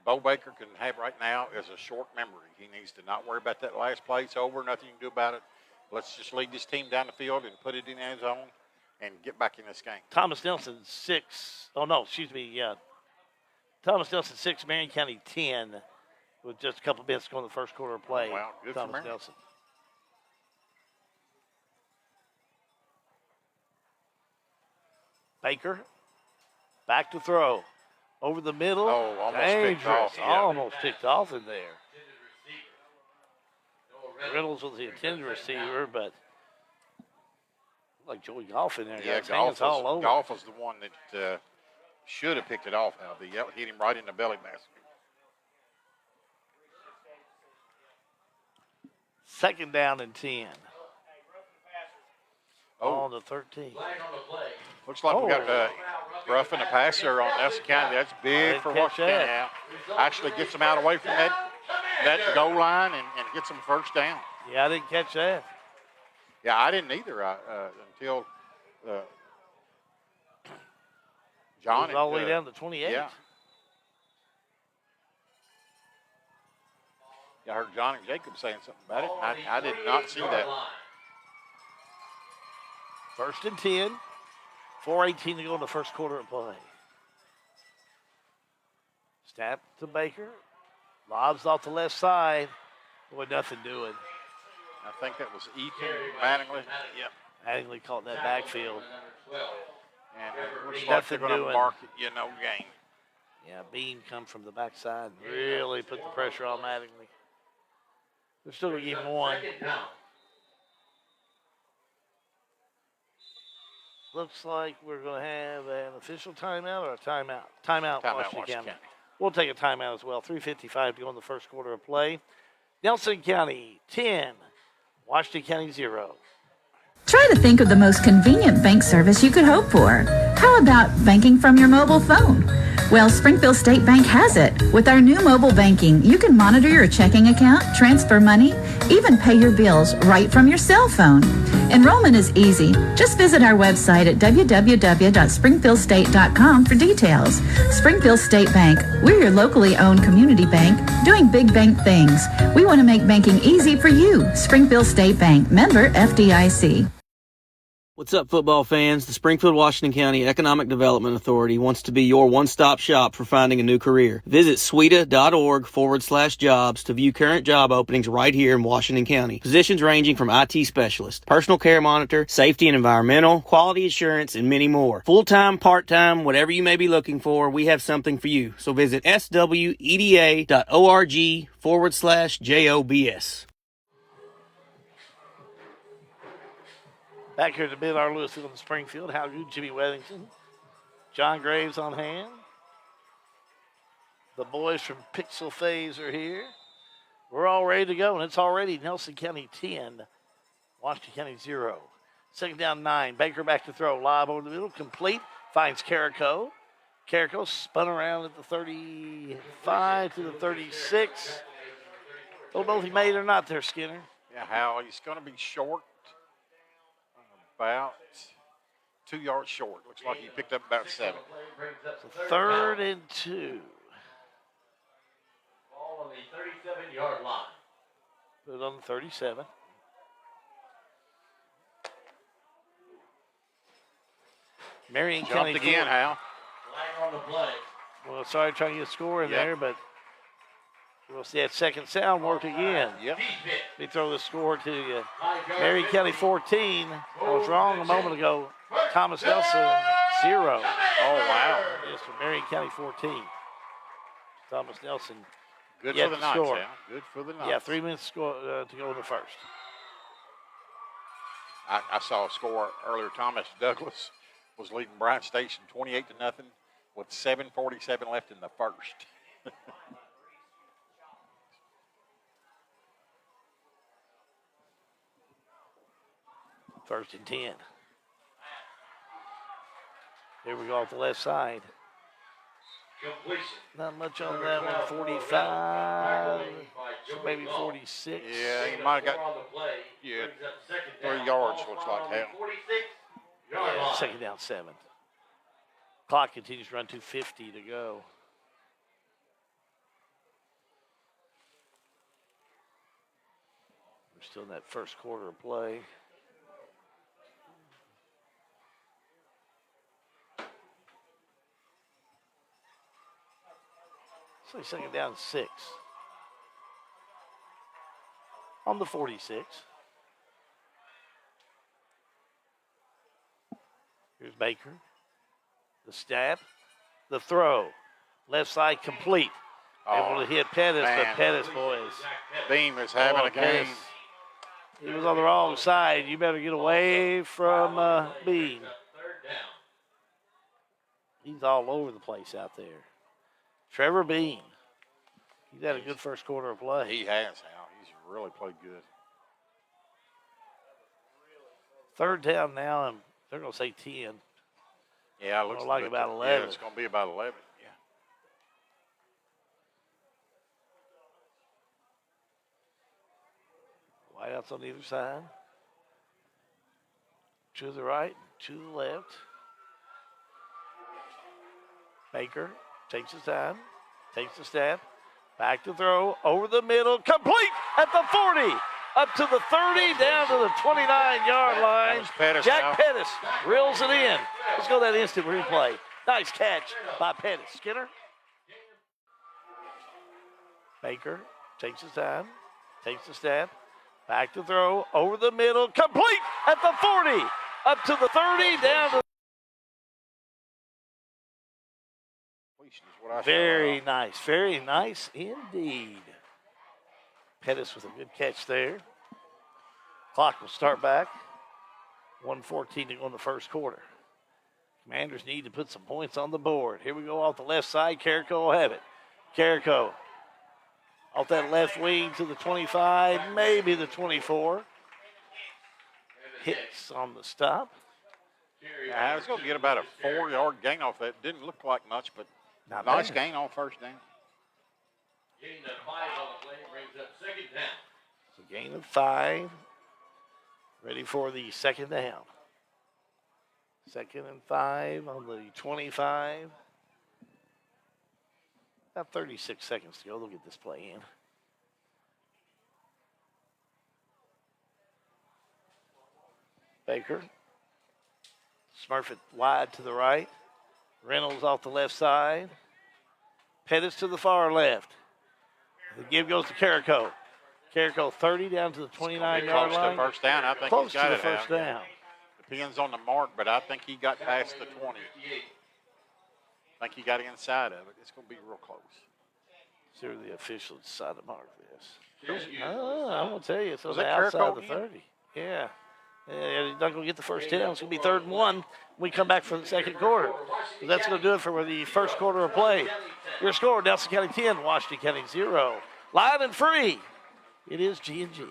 Bo Baker can have right now is a short memory. He needs to not worry about that last play. It's over, nothing you can do about it. Let's just lead this team down the field and put it in the end zone and get back in this game. Thomas Nelson 6. Oh, no, excuse me. Yeah. Thomas Nelson 6, Marion County 10 with just a couple minutes to go in the first quarter of play. Wow, good Thomas for Marion. Nelson. Baker back to throw. Over the middle. Oh, almost dangerous. ticked off. Yeah. Almost ticked off in there. Reynolds was the intended receiver, but like Joey Goff in there. Yeah, Got his hands all over. Golf was the one that should have picked it off. Hal. He hit him right in the belly basket. Second down and 10. Oh. On the 13. Looks like we got roughing the passer on Nelson County. That's big for Washington County. Hal. Actually gets them out away from that goal line and gets them first down. Yeah, I didn't catch that. Yeah, I didn't either until John. It was all the way down to 28. Yeah. I heard John and Jacob saying something about it. I did not see that. First and 10. 4:18 to go in the first quarter of play. Snap to Baker. Lobs off the left side. Boy, nothing doing. I think that was Ethan Mattingly. Yep. Mattingly caught in that backfield. And it looks like they're going to mark it, game. Yeah, Bean come from the backside and really put the pressure on Mattingly. They're still going to give him one. Looks like we're going to have an official timeout or a timeout. Timeout, Washington County. We'll take a timeout as well. 3:55 to go in the first quarter of play. Nelson County 10, Washington County 0. Try to think of the most convenient bank service you could hope for. How about banking from your mobile phone? Well, Springfield State Bank has it. With our new mobile banking, you can monitor your checking account, transfer money, even pay your bills right from your cell phone. Enrollment is easy. Just visit our website at www.springfieldstate.com for details. Springfield State Bank, we're your locally owned community bank doing big bank things. We want to make banking easy for you. Springfield State Bank, member FDIC. What's up, football fans? The Springfield Washington County Economic Development Authority wants to be your one-stop shop for finding a new career. Visit sweta.org/jobs to view current job openings right here in Washington County. Positions ranging from IT specialist, personal care monitor, safety and environmental, quality assurance, and many more. Full-time, part-time, whatever you may be looking for, we have something for you. So visit sweda.org/jobs. Back here to bid our Lewis Field in Springfield. Hal Good, Jimmy Weddington, John Graves on hand. The boys from Pixel Phase are here. We're all ready to go, and it's already Nelson County 10, Washington County 0. Second down 9. Baker back to throw. Lob over the middle, complete. Finds Carrico. Carrico spun around at the 35 to the 36. Don't know if he made it or not there, Skinner. Yeah, Hal, he's going to be short. About 2 yards short. Looks like he picked up about 7. So 3rd and 2. Ball on the 37-yard line. Put it on the 37. Marion County jumped again, Hal. Flag on the play. Well, sorry, trying to get a score in there, but we'll see that second sound work again. Yep. Let me throw the score to you. Marion County 14. I was wrong a moment ago. Thomas Nelson 0. Oh, wow. Yes, for Marion County 14. Thomas Nelson. Good yet for the to Knights, score. Hal. Good for the Knights. Yeah, 3 minutes to go in the first. I saw a score earlier. Thomas Douglas was leading Bryant Station 28-0 with 7:47 left in the first. First and 10. Here we go off the left side. Completion. Not much on that one. 45, maybe 46. Yeah, you might have got 3 yards, looks like hell. Yeah, second down 7. Clock continues to run 2:50 to go. We're still in that first quarter of play. So second down 6. On the 46. Here's Baker. The snap. The throw. Left side complete. Able to hit Pettis, but Pettis, boys. Beam is having a game. Pettis. He was on the wrong side. You better get away from Beam. He's all over the place out there. Trevor Beam. He's had a good first quarter of play. He has, Hal. He's really played good. Third down now, and they're going to say 10. Yeah, it looks like about 11. Yeah, it's going to be about 11. Yeah. Wideouts on either side. To the right, to the left. Baker takes his time, takes the snap, back to throw, over the middle, complete at the 40, up to the 30, down to the 29-yard line. Jack Pettis reels it in. Let's go that instant replay. Nice catch by Pettis. Skinner. Baker takes his time, takes the snap, back to throw, over the middle, complete at the 40, up to the 30, down to very nice indeed. Pettis with a good catch there. Clock will start back. 1:14 to go in the first quarter. Commanders need to put some points on the board. Here we go off the left side. Carrico will have it. Carrico off that left wing to the 25, maybe the 24. Hits on the stop. Yeah, I was going to get about a 4-yard gain off that. Didn't look like much, but nice gain on first down. Gain of 5 on the play brings up second down. So gain of 5. Ready for the second down. 2nd and 5 on the 25. About 36 seconds to go. They'll get this play in. Baker. Smurf it wide to the right. Reynolds off the left side. Pettis to the far left. The give goes to Carrico. Carrico 30 down to the 29-yard line. Close to first down. I think Close he's got to it the first down. Depends on the mark, but I think he got past the 20. I think he got inside of it. It's going to be real close. See where the officials decide to mark this. I'm going to tell you, it's on Was the that outside of the Carrico 30. Yeah. Yeah, he's not going to get the first down. It's going to be 3rd and 1 when we come back for the second quarter. So that's going to do it for the first quarter of play. Your score, Nelson County 10, Washington County 0. Live and free, it is G&G.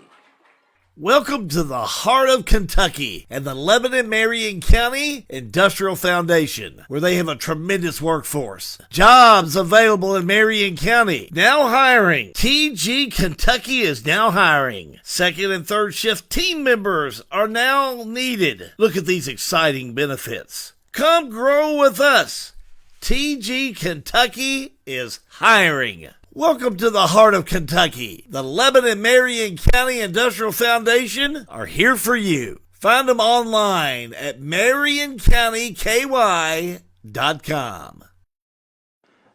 Welcome to the heart of Kentucky and the Lebanon Marion County Industrial Foundation, where they have a tremendous workforce. Jobs available in Marion County. Now hiring. TG Kentucky is now hiring. 2nd and 3rd shift team members are now needed. Look at these exciting benefits. Come grow with us. TG Kentucky is hiring. Welcome to the heart of Kentucky. The Lebanon Marion County Industrial Foundation are here for you. Find them online at MarionCountyKY.com.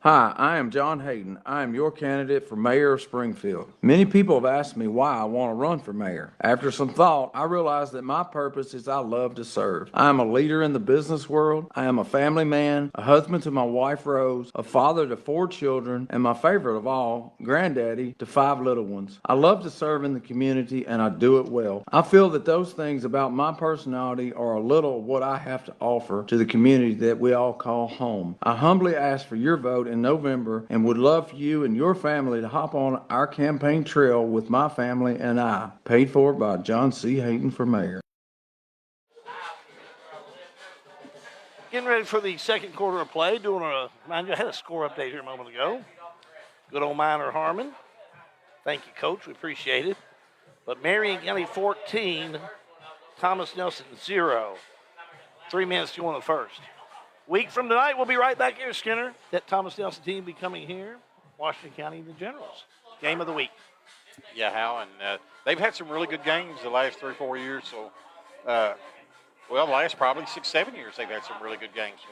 Hi, I am John Hayden. I am your candidate for mayor of Springfield. Many people have asked me why I want to run for mayor. After some thought, I realized that my purpose is I love to serve. I am a leader in the business world. I am a family man, a husband to my wife Rose, a father to 4 children, and my favorite of all, granddaddy to 5 little ones. I love to serve in the community and I do it well. I feel that those things about my personality are a little of what I have to offer to the community that we all call home. I humbly ask for your vote in November and would love for you and your family to hop on our campaign trail with my family and I. Paid for by John C. Hayden for mayor. Getting ready for the second quarter of play. Mind you, I had a score update here a moment ago. Good old Minor Harmon. Thank you, Coach. We appreciate it. But Marion County 14, Thomas Nelson 0. 3 minutes to go in the first. Week from tonight, we'll be right back here, Skinner. That Thomas Nelson team be coming here. Washington County, the Generals. Game of the week. Yeah, Hal, and they've had some really good games the last 3 or 4 years. So, the last probably 6, 7 years they've had some really good games. So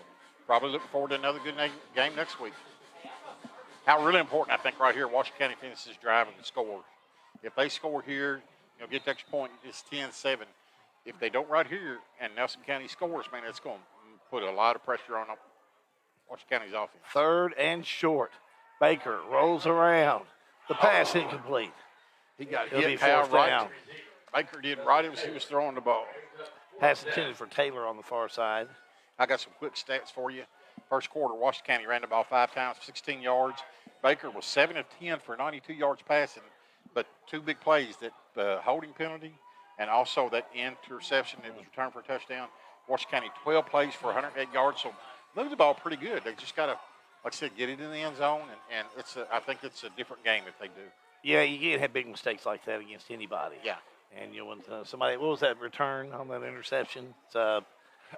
probably looking forward to another good game next week. How really important, I think, right here, Washington County finishes driving and scores. If they score here, get the extra point, it's 10-7. If they don't right here and Nelson County scores, man, it's going to put a lot of pressure on Washington County's offense. Third and short. Baker rolls around. The pass incomplete. He got He'll hit be forced right. down. Baker did right as he was throwing the ball. Pass intended for Taylor on the far side. I got some quick stats for you. First quarter, Washington County ran the ball 5 times, 16 yards. Baker was 7 of 10 for 92 yards passing, but 2 big plays, that holding penalty and also that interception that was returned for a touchdown. Washington County 12 plays for 108 yards, so moved the ball pretty good. They just got to, like I said, get it in the end zone, and I think it's a different game if they do. Yeah, you can't have big mistakes like that against anybody. Yeah. And when somebody, what was that return on that interception? It's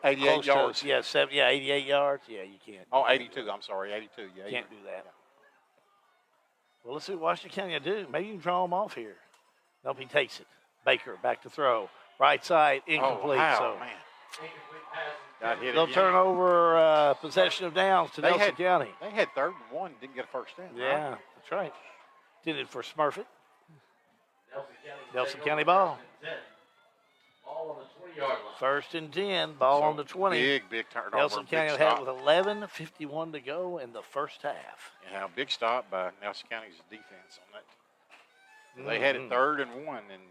88 yards. 88 yards. Yeah, you can't. Oh, 82. I'm sorry, 82. Yeah, can't do that. Well, let's see what Washington County will do. Maybe you can draw them off here. Nope, he takes it. Baker back to throw. Right side, incomplete. Got hit they'll again. turn over possession of downs to Nelson County. They had 3rd and 1, didn't get a first down. Yeah, that's right. Did it for Smurfett. Nelson County ball. Ball on the 20-yard line. 1st and 10, ball on the 20. Big turnover. Nelson County big had stop. with 11:51 to go in the first half. And a big stop by Nelson County's defense on that. They had it 3rd and 1, and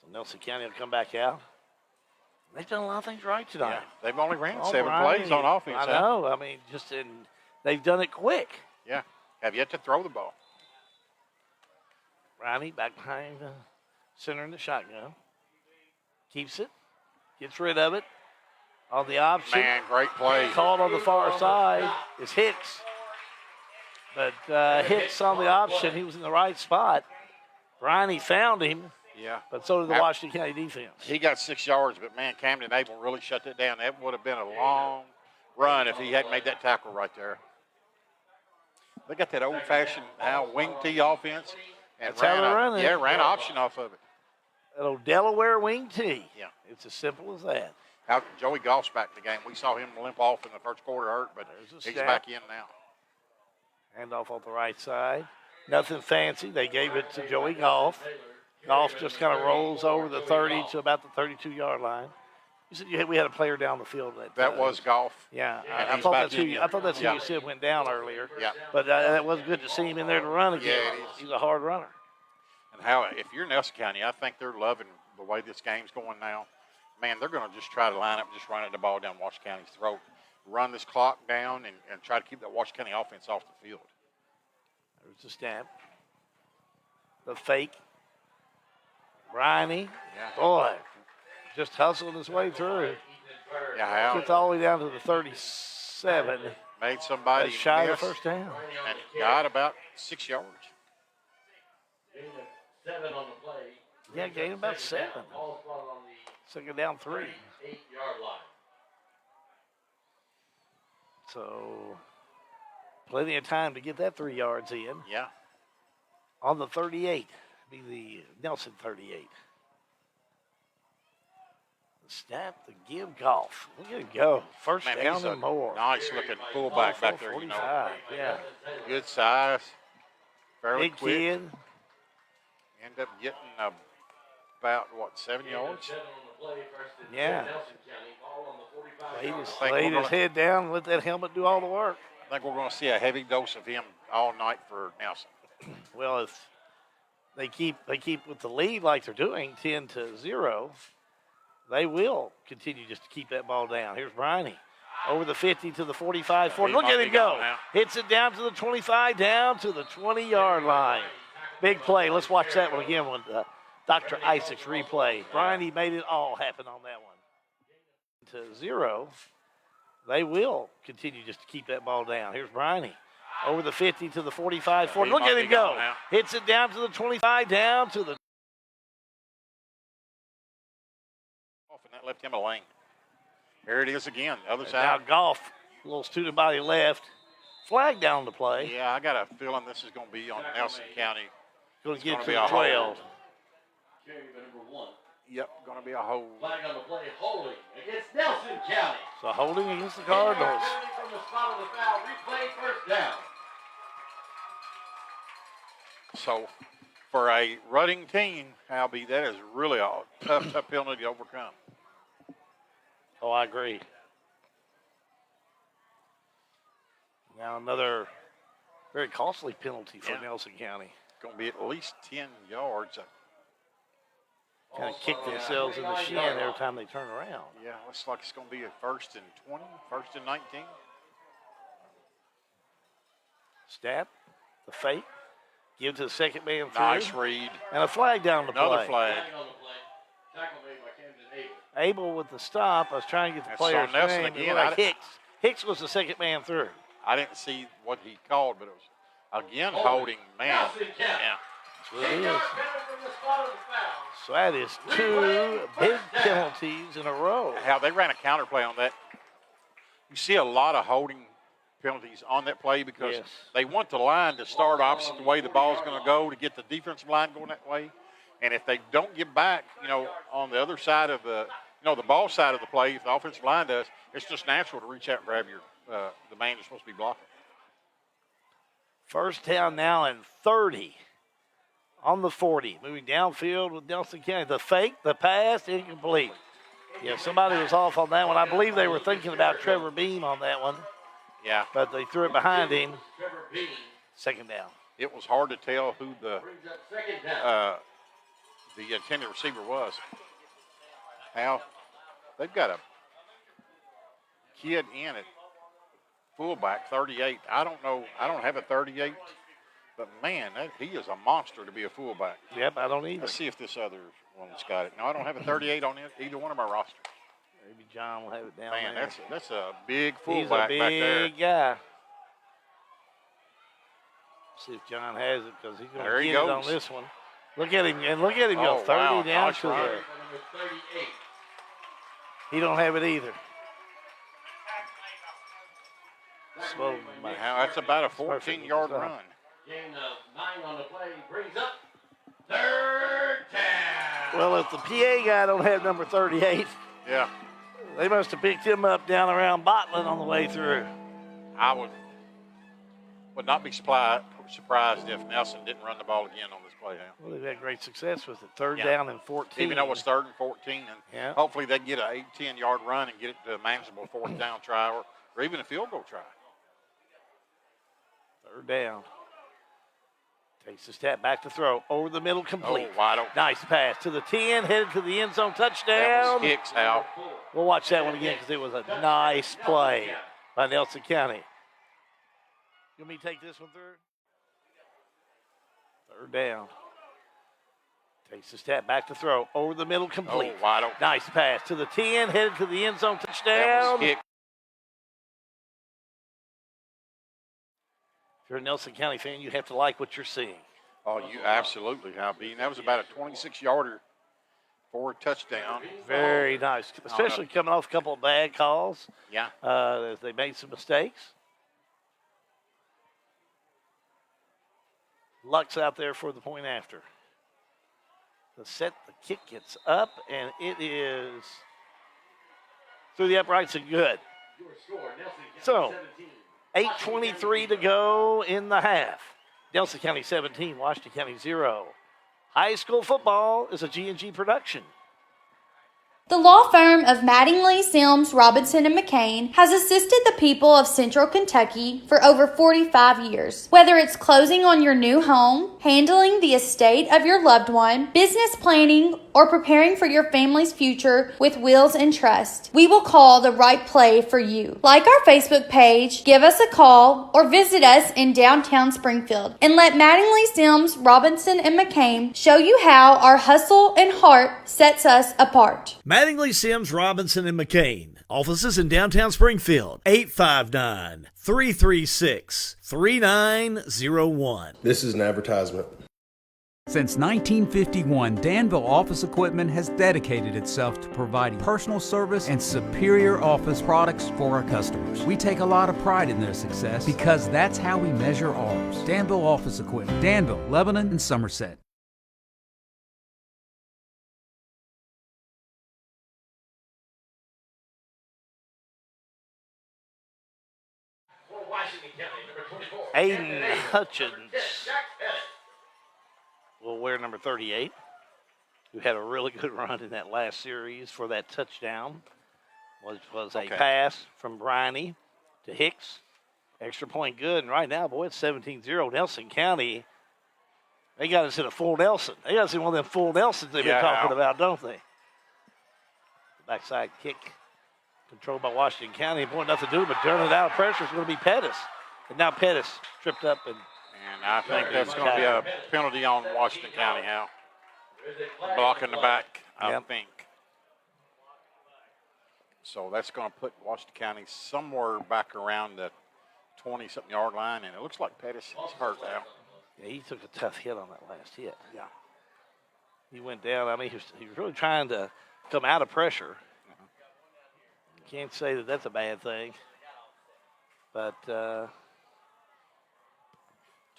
so Nelson County will come back out. They've done a lot of things right tonight. yeah, they've only ran All 7 right. plays on offense. I know. I mean, they've done it quick. Yeah, have yet to throw the ball. Riley back behind the center in the shotgun. Keeps it. Gets rid of it. On the option. Man, great play. Called on the far side is Hicks. But Hicks on the option. He was in the right spot. Riley found him. Yeah. But so did the Washington County defense. He got 6 yards, but, man, Camden Abel really shut that down. That would have been a long run if he hadn't made that tackle right there. They got that old-fashioned wing T offense. And That's how they run it. Yeah, ran option off of it. That old Delaware wing T. Yeah. It's as simple as that. Joey Goff's back in the game. We saw him limp off in the first quarter hurt, but he's back in now. Handoff off the right side. Nothing fancy. They gave it to Joey Goff. Goff just kind of rolls over the 30 to about the 32-yard line. You said we had a player down the field. That was Goff. Yeah, And I he's thought back that's who in. I thought that's who you said went down earlier. Yeah. But that was good to see him in there to run again. Yeah, it is. He's a hard runner. And if you're Nelson County, I think they're loving the way this game's going now. Man, they're going to just try to line up, just run the ball down Washington County's throat, run this clock down, and try to keep that Washington County offense off the field. There's the snap. The fake. Briney. Yeah. Boy, just hustling his way through. Yeah, Gets all the way down to the 37. Made somebody That's shy of the miss first down. and got about 6 yards. 7 on the play. Yeah, gained about 7. Ball spot on the Second down 3. 8-yard line. So plenty of time to get that 3 yards in. Yeah. On the 38, be the Nelson 38. The snap, the give, Golf. Look at it go. First Man, down he's a and more. nice-looking fullback back there, 45, yeah. Good size, fairly Big quick. kid. End up getting about, 7 yards? Yeah. Laid Laid his head down and let that helmet do all the work. I think we're going to see a heavy dose of him all night for Nelson. Well, if they keep with the lead like they're doing, 10-0, they will continue just to keep that ball down. Here's Briney. Over the 50 to the 45, 40. Look at him go. Hits it down to the 25, down to the 20-yard line. Big play. Let's watch that one again. Dr. Isaacs replay. Bryony made it all happen on that one. To 0. They will continue just to keep that ball down. Here's Bryony. Over the 50 to the 45, 40. Look at him go. Hits it down to the 25, down to the. And that left him a lane. Here it is again, the other And side. now Goff, a little student body left. Flag down to play. Yeah, I got a feeling this is going to be on Nelson County. Going to get gonna to be the a 12. hold. Carry number 1. Yep, going to be a hold. Flag on the play, holding against Nelson County. So holding against the Cardinals. From the spot of the foul, replay first down. So for a running team, Albie, that is really a tough penalty to overcome. Oh, I agree. Now another very costly penalty for Nelson County. Going to be at least 10 yards. Kind of kick themselves in the shin every time they turn around. Yeah, looks like it's going to be a 1st and 20, 1st and 19. Snap, the fake, give to the second man through. Nice read. And a flag down to play. Another flag. Tackle made by Camden Abel. Abel with the stop. I was trying to get the That's player's on Nelson name. It again. looked like Hicks. Hicks was the second man through. I didn't see what he called, but it was, again, holding. Man. Yeah. That's what it is. So that is 2 big penalties in a row. How they ran a counter play on that. You see a lot of holding penalties on that play because they want the line to start opposite the way the ball's going to go to get the defensive line going that way. And if they don't get back, on the other side of the, the ball side of the play, if the offensive line does, it's just natural to reach out and grab your the man you're supposed to be blocking. First down now and 30 on the 40. Moving downfield with Nelson County. The fake, the pass, incomplete. Yeah, somebody was off on that one. I believe they were thinking about Trevor Beam on that one. Yeah. But they threw it behind him. Second down. It was hard to tell who the intended receiver was. Now, they've got a kid in at fullback, 38. I don't know. I don't have a 38, but, man, he is a monster to be a fullback. Yep, I don't either. Let's see if this other one's got it. No, I don't have a 38 on either one of my rosters. Maybe John will have it down Man, there. that's a big He's a fullback back there. big guy. See if John has it because he's going There to he get it goes. on this one. Look at him, and look at him go 30 wow. down Nice to run. the. He don't have it either. So, Now, that's about a 14-yard run. Gain of 9 on the play brings up 3rd down. well, if the PA guy don't have number 38, Yeah. they must have picked him up down around Botland on the way through. I would not be surprised if Nelson didn't run the ball again on this play now. Well, they've had great success with it. Third Yeah. down and 14. Even though it's 3rd and 14, and hopefully they get an 8-10-yard run and get it to a manageable 4th down try or even a field goal try. Third down. Takes the step back to throw. Over the middle, complete. Oh, wide open. Nice pass to the 10, headed to the end zone, That touchdown. was Hicks out. We'll watch that one again because it was a nice play by Nelson County. You want me to take this one through? Third down. Takes the step back to throw. Over the middle, complete. Oh, wide open. Nice pass to the 10, headed to the end zone, That touchdown. was Hicks. If you're a Nelson County fan, you have to like what you're seeing. Oh, you absolutely have been. That was about a 26-yarder for a touchdown. Very nice, especially coming off a couple of bad calls. Yeah. As they made some mistakes. Luck's out there for the point after. The set, the kick gets up, and it is through the uprights and good. So, 8:23 to go in the half. Nelson County 17, Washington County 0. High school football is a G&G production. The law firm of Mattingly, Sims, Robinson, and McCain has assisted the people of Central Kentucky for over 45 years. Whether it's closing on your new home, handling the estate of your loved one, business planning, or preparing for your family's future with wills and trust, we will call the right play for you. Like our Facebook page, give us a call, or visit us in downtown Springfield and let Mattingly, Sims, Robinson, and McCain show you how our hustle and heart sets us apart. Mattingly, Sims, Robinson, and McCain. Offices in downtown Springfield. 859-336-3901. This is an advertisement. Since 1951, Danville Office Equipment has dedicated itself to providing personal service and superior office products for our customers. We take a lot of pride in their success because that's how we measure ours. Danville Office Equipment, Danville, Lebanon, and Somerset. Aiden Hutchins will wear number 38, who had a really good run in that last series for that touchdown, which was a pass from Briney to Hicks. Extra point good, and right now, boy, it's 17-0. Nelson County, they got us in a full Nelson. They got us in one of them full Nelsons they've been talking about, don't they? The backside kick controlled by Washington County. Boy, nothing to do but turn it out of pressure. It's going to be Pettis. And now Pettis tripped up and I think that's going to be a penalty on Washington County, Hal. Blocking the back, I think. So that's going to put Washington County somewhere back around the 20-something yard line, and it looks like Pettis is hurt now. Yeah, he took a tough hit on that last hit. Yeah. He went down. I mean, he was really trying to come out of pressure. You can't say that that's a bad thing. But, oh,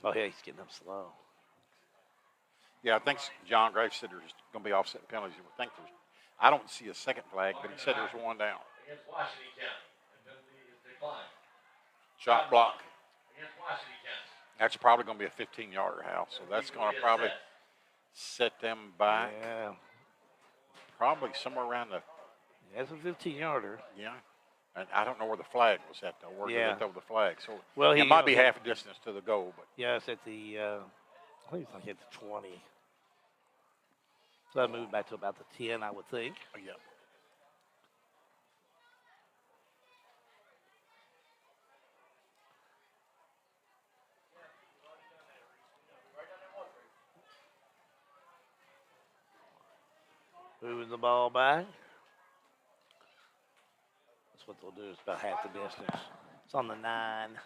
yeah, he's getting up slow. Yeah, I think John Graves said there's going to be offset penalties. I don't see a second flag, but he said there's one down. Against Washington County. Decline. Shot block. Against Washington County. That's probably going to be a 15-yarder, Hal. So that's going to probably set them back. Yeah. Probably somewhere around the. That's a 15-yarder. Yeah. And I don't know where the flag was at, though. Where they throw the flag. So well, it might be half a distance to the goal. But yeah, it's at the, I think it's like at the 20. So that moved back to about the 10, I would think. Yeah. Moving the ball back. That's what they'll do. It's about half the distance. It's on the 9.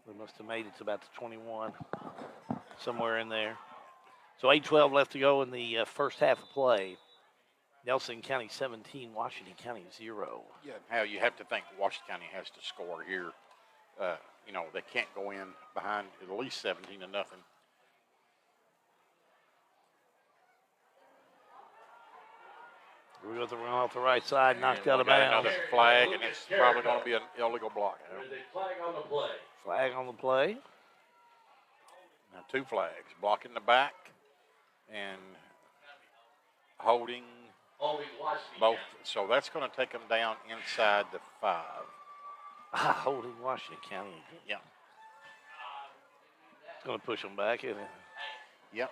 We must have made it to about the 21, somewhere in there. So 8:12 left to go in the first half of play. Nelson County 17, Washington County 0. Yeah, Hal, you have to think Washington County has to score here. You know, they can't go in behind at least 17-0. We got the run off the right side, knocked out of got bounds. another flag, and it's probably going to be an illegal block. There's a flag on the play. Flag on the play. Now 2 flags, blocking the back and holding Washington both. So that's going to take them down inside the 5. Holding Washington County. Yeah. It's going to push them back, isn't it? Yep.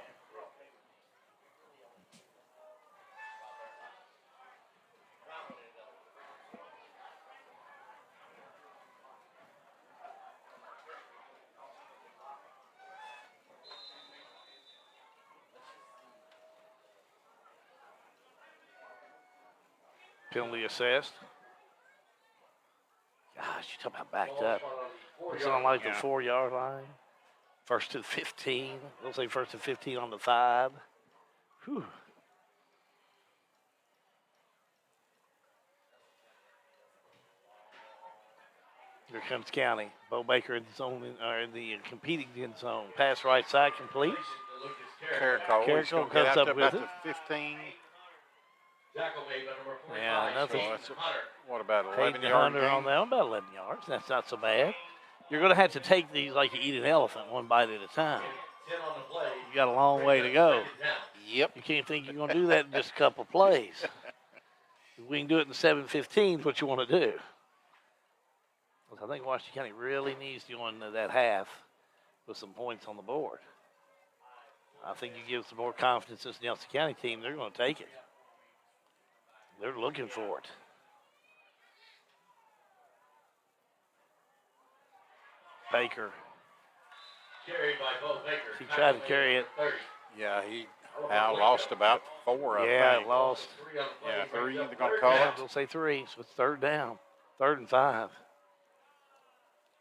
Penalty assessed. Gosh, you talk about backed up. It's on like the 4-yard line. First to 15. We'll say first to 15 on the 5. Whew. Here comes County. Bo Baker in the zone, or in the competing end zone. Pass right side complete. Carrico comes up with it. the 15. Yeah, nothing. So what about Hayden 11 yards? Hunter on that one, about 11 yards. That's not so bad. You're going to have to take these like you eat an elephant, one bite at a time. You got a long way to go. Yep. You can't think you're going to do that in just a couple plays. If we can do it in the 7:15, is what you want to do. I think Washington County really needs to go into that half with some points on the board. I think you give some more confidence to this Nelson County team, they're going to take it. They're looking for it. Baker. Carried by Bo Baker. He tried to carry it. 30. Yeah, he lost about 4. Yeah, I think. lost. Yeah, 3. They're going to call it. They'll say 3, so it's third down. 3rd and 5.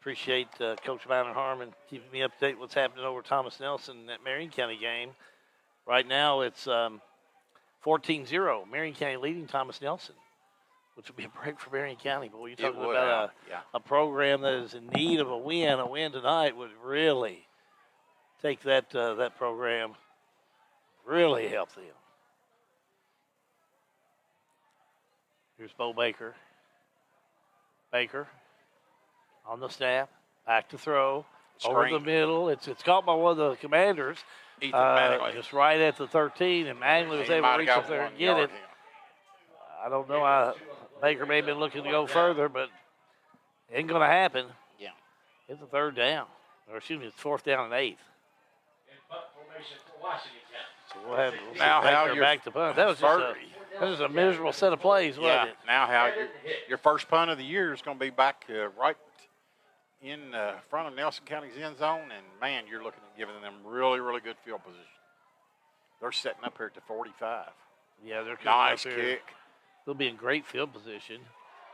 Appreciate Coach Banner Harmon keeping me up to date what's happening over Thomas Nelson in that Marion County game. Right now it's 14-0. Marion County leading Thomas Nelson, which would be a break for Marion County. Boy, you're talking about a program that is in need of a win. A win tonight would really take that program, really help them. Here's Bo Baker. Baker on the snap, back to throw, over the middle. It's caught by one of the commanders. Ethan Mattingly. Just right at the 13, and Mattingly was able to reach up there and get it. I don't know. Baker may have been looking to go further, but it ain't going to happen. Yeah. It's a 3rd down. Or excuse me, it's 4th down and 8th. In punt formation for Washington County. So we'll have now how you're back to punt. That was a miserable set of plays, wasn't it? Now how your first punt of the year is going to be back right in front of Nelson County's end zone, and, man, you're looking at giving them really, really good field position. They're setting up here at the 45. Yeah, they're coming nice up here. kick. They'll be in great field position.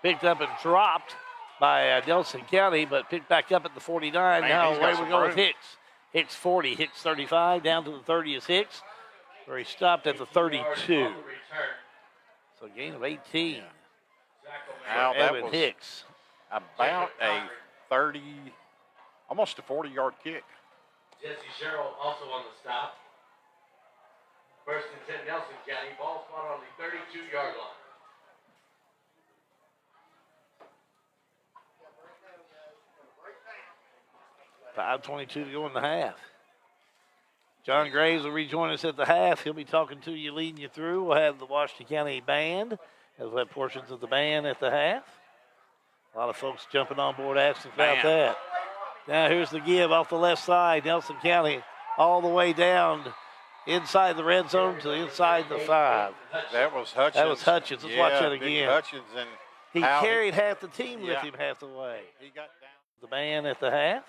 Picked up and dropped by Nelson County, but picked back up at the 49. Man, now he's away got we some go with room. Hicks. Hicks 40, Hicks 35, down to the 30 is Hicks, where he stopped at the 32. So a gain of 18. Now that Evan was Hicks. about a 30, almost a 40-yard kick. Jesse Sherrill also on the stop. 1st and 10 Nelson County. Ball spot on the 32-yard line. .5:22 to go in the half. John Graves will rejoin us at the half. He'll be talking to you, leading you through. We'll have the Washington County Band, as we'll have portions of the band at the half. A lot of folks jumping on board asking about that. Now here's the give off the left side. Nelson County all the way down inside the red zone to inside the 5. That was Hutchins. That was Hutchins. Let's watch that big again. Hutchins, and He how carried half the team with Yeah. him half the way. He got down. The band at the half.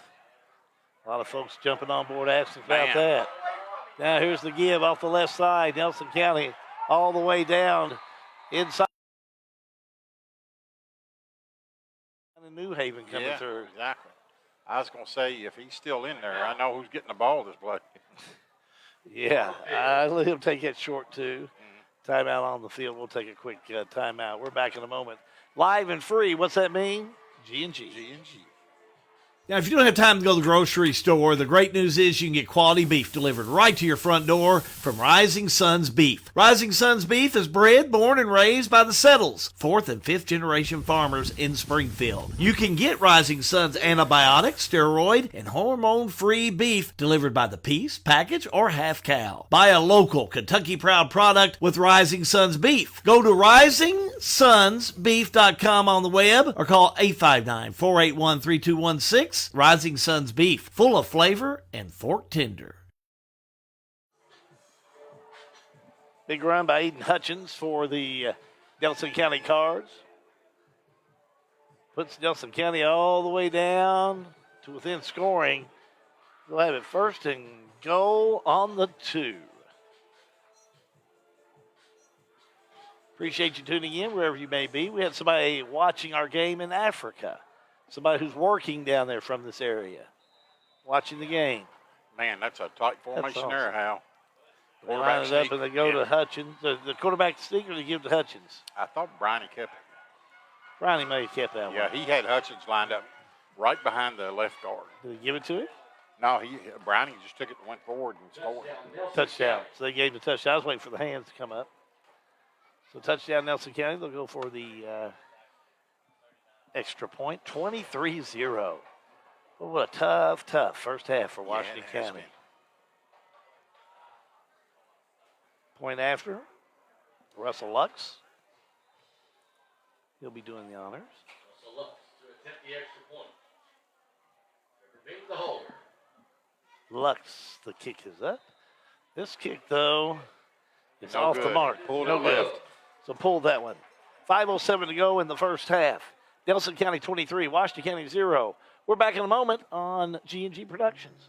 A lot of folks jumping on board asking about Man. that. Now here's the give off the left side. Nelson County all the way down inside. New Haven coming through. Exactly. I was going to say, if he's still in there, I know who's getting the ball this play. Yeah, let him take it short too. Timeout on the field. We'll take a quick timeout. We're back in a moment. Live and free. What's that mean? G&G. G&G. Now, if you don't have time to go to the grocery store, the great news is you can get quality beef delivered right to your front door from Rising Sons Beef. Rising Sons Beef is bred, born, and raised by the Settles, 4th and 5th generation farmers in Springfield. You can get Rising Sons antibiotic, steroid, and hormone-free beef delivered by the piece, package, or half cow. Buy a local Kentucky Proud product with Rising Sons Beef. Go to risingsonsbeef.com on the web or call 859-481-3216. Rising Sons Beef, full of flavor and fork tender. Big run by Eden Hutchins for the Nelson County Cards. Puts Nelson County all the way down to within scoring. We'll have it 1st and goal on the 2. Appreciate you tuning in wherever you may be. We had somebody watching our game in Africa. Somebody who's working down there from this area, watching the game. Man, that's a tight formation awesome. there, Hal. They line it up and they go to Hutchins. The quarterback sneak or they give to Hutchins? I thought Briney kept it. Briney may have kept that one. Yeah, he had Hutchins lined up right behind the left guard. Did he give it to him? No, Briney just took it and went forward and scored. Touchdown. So they gave the touchdown. I was waiting for the hands to come up. So touchdown Nelson County. They'll go for the extra point, 23-0. Well, what a tough first half for Washington County. Point after, Russell Lux. He'll be doing the honors. So Lux to attempt the extra point. Being the holder. Lux, the kick is up. This kick, though, is No off the good. mark. Pulled no it good. left. So pull that one. 5:07 to go in the first half. Nelson County 23, Washington County 0. We're back in a moment on G&G Productions.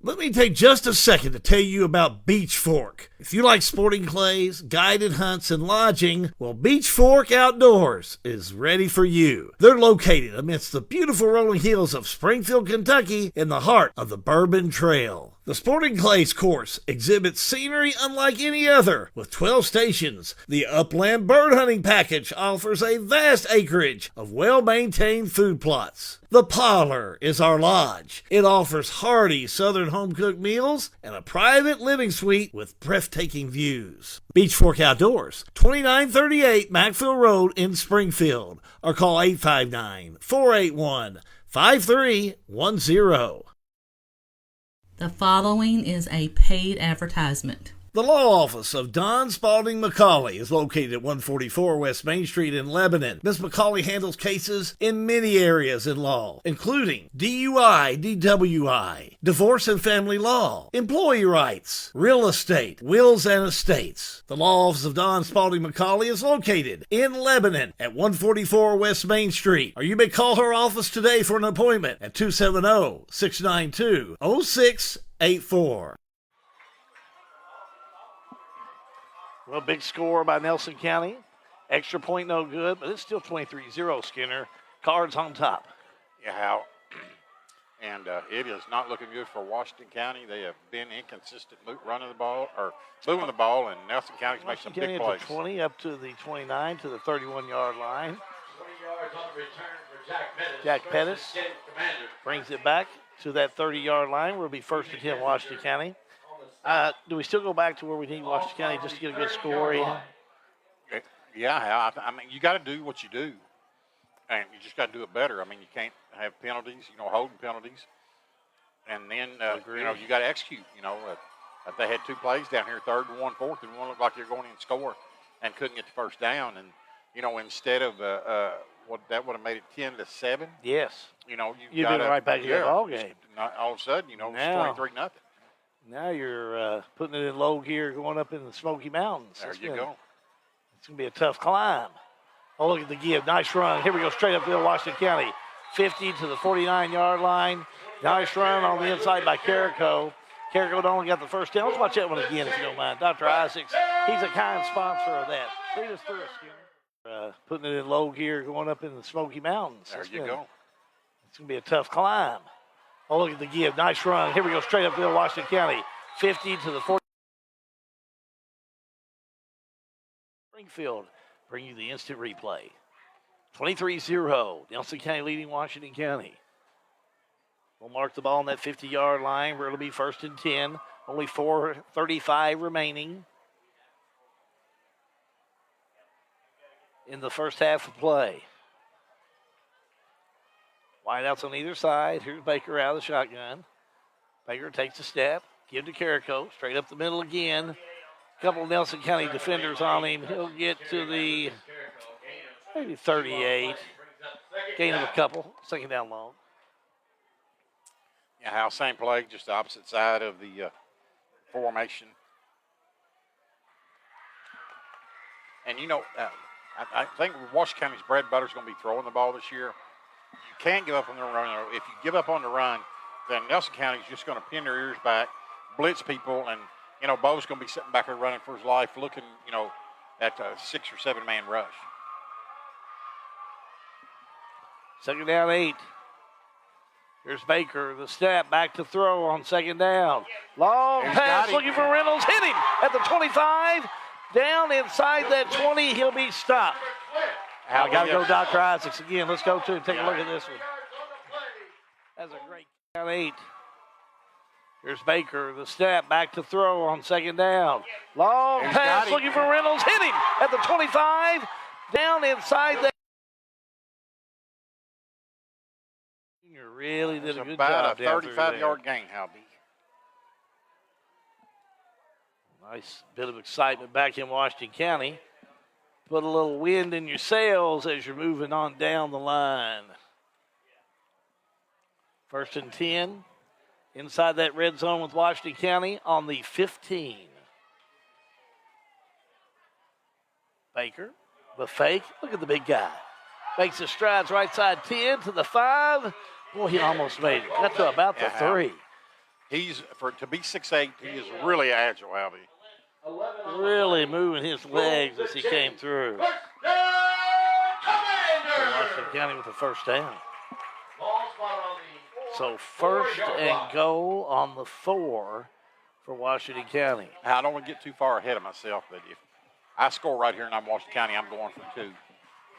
Let me take just a second to tell you about Beach Fork. If you like sporting clays, guided hunts, and lodging, well, Beach Fork Outdoors is ready for you. They're located amidst the beautiful rolling hills of Springfield, Kentucky, in the heart of the Bourbon Trail. The Sporting Clays course exhibits scenery unlike any other. With 12 stations, the Upland Bird Hunting Package offers a vast acreage of well-maintained food plots. The Parlor is our lodge. It offers hearty southern home-cooked meals and a private living suite with breathtaking views. Beach Fork Outdoors, 2938 Macville Road in Springfield, or call 859-481-5310. The following is a paid advertisement. The law office of Don Spalding McCauley is located at 144 West Main Street in Lebanon. Ms. McCauley handles cases in many areas in law, including DUI, DWI, divorce and family law, employee rights, real estate, wills and estates. The law office of Don Spalding McCauley is located in Lebanon at 144 West Main Street, or you may call her office today for an appointment at 270-692-0684. Well, big score by Nelson County. Extra point, no good, but it's still 23-0, Skinner. Cards on top. Yeah, Hal. And it is not looking good for Washington County. They have been inconsistent running the ball, or moving the ball, and Nelson County's made some County big at plays. the 20, up to the 29, to the 31-yard line. 20 yards on the return for Jack Pettis. Jack Pettis First and 10, Commander. brings it back to that 30-yard line. We'll be first and 10, Washington County. Do we still go back to where we need Washington County just to get a good score in? Yeah, Hal. I mean, you got to do what you do, and you just got to do it better. I mean, you can't have penalties, holding penalties, and then you got to execute. If they had two plays down here, 3rd and 1, 4th, and one looked like you're going in and score, and couldn't get the first down, and instead of that would have made it 10-7. Yes. You've been got right back in the ball game. All of a sudden, it's Now- 23-0. Now you're putting it in low gear going up in the Smoky Mountains. There you go. It's going to be a tough climb. Oh, look at the give. Nice run. Here we go, straight upfield, Washington County. 50 to the 49-yard line. Nice run on the inside by Carrico. Carrico only got the first down. Let's watch that one again, if you don't mind. Dr. Isaacs, he's a kind sponsor of that. Lead us through it, Skinner. Putting it in low gear going up in the Smoky Mountains. There you go. It's going to be a tough climb. Oh, look at the give. Nice run. Here we go, straight upfield, Washington County. 50 to the 40. Springfield bring you the instant replay. 23-0. Nelson County leading Washington County. We'll mark the ball on that 50-yard line where it'll be first and 10. Only 4:35 remaining in the first half of play. Wideouts on either side. Here's Baker out of the shotgun. Baker takes a step. Give to Carrico. Straight up the middle again. A couple of Nelson County defenders on him. He'll get to the maybe 38. Gain of a couple. Second down long. Yeah, Hal, same play, just the opposite side of the formation. And, I think Washington County's bread and butter is going to be throwing the ball this year. You can't give up on the run. If you give up on the run, then Nelson County's just going to pin their ears back, blitz people, and, Bo's going to be sitting back there running for his life, looking, at a 6 or 7 man rush. Second down 8. Here's Baker, the step, back to throw on second down. Long pass, looking for Reynolds, hit him at the 25. Down inside that 20, he'll be stopped. I got to go Dr. Isaacs again. Let's go to take a look at this one. That's a great down 8. Here's Baker, the step, back to throw on second down. Long pass, looking for Reynolds, hit him at the 25. Down inside that. Junior really did a good job. About a 35-yard gain, Halby. Nice bit of excitement back in Washington County. Put a little wind in your sails as you're moving on down the line. First and 10 inside that red zone with Washington County on the 15. Baker, the fake. Look at the big guy. Makes his strides right side 10 to the 5. Boy, he almost made it. Got to about the 3. To be 6'8", he is really agile, Albie. Really moving his legs as he came through. Washington County with the first down. So first and goal on the 4 for Washington County. I don't want to get too far ahead of myself, but if I score right here in Washington County, I'm going for 2.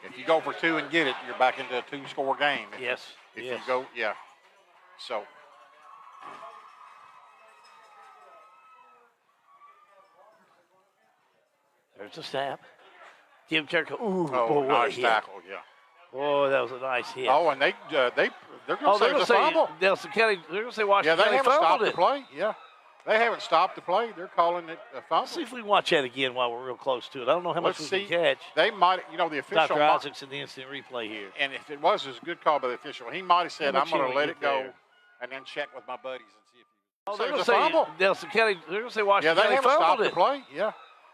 If you go for 2 and get it, you're back into a 2-score game. If you go, yeah. So. There's a snap. Give Jericho. Ooh, oh, boy, nice tackle, yeah. Boy, that was a nice hit. Oh, and they're going to say the fumble. Nelson County, they're going to say Washington County fumbled fumbled it. They haven't stopped the play. Yeah, they haven't stopped the play. They're calling it a fumble. Let's see if we can watch that again while we're real close to it. I don't know how much we can catch. They might, the official. Dr. Isaacs in the instant replay here. And if it was a good call by the official, he might have said, "I'm going to let it go," and then check with my buddies and see if he. Oh, they're going to say Nelson County. They're going to say Washington County fumbled fumbled the play. Yeah.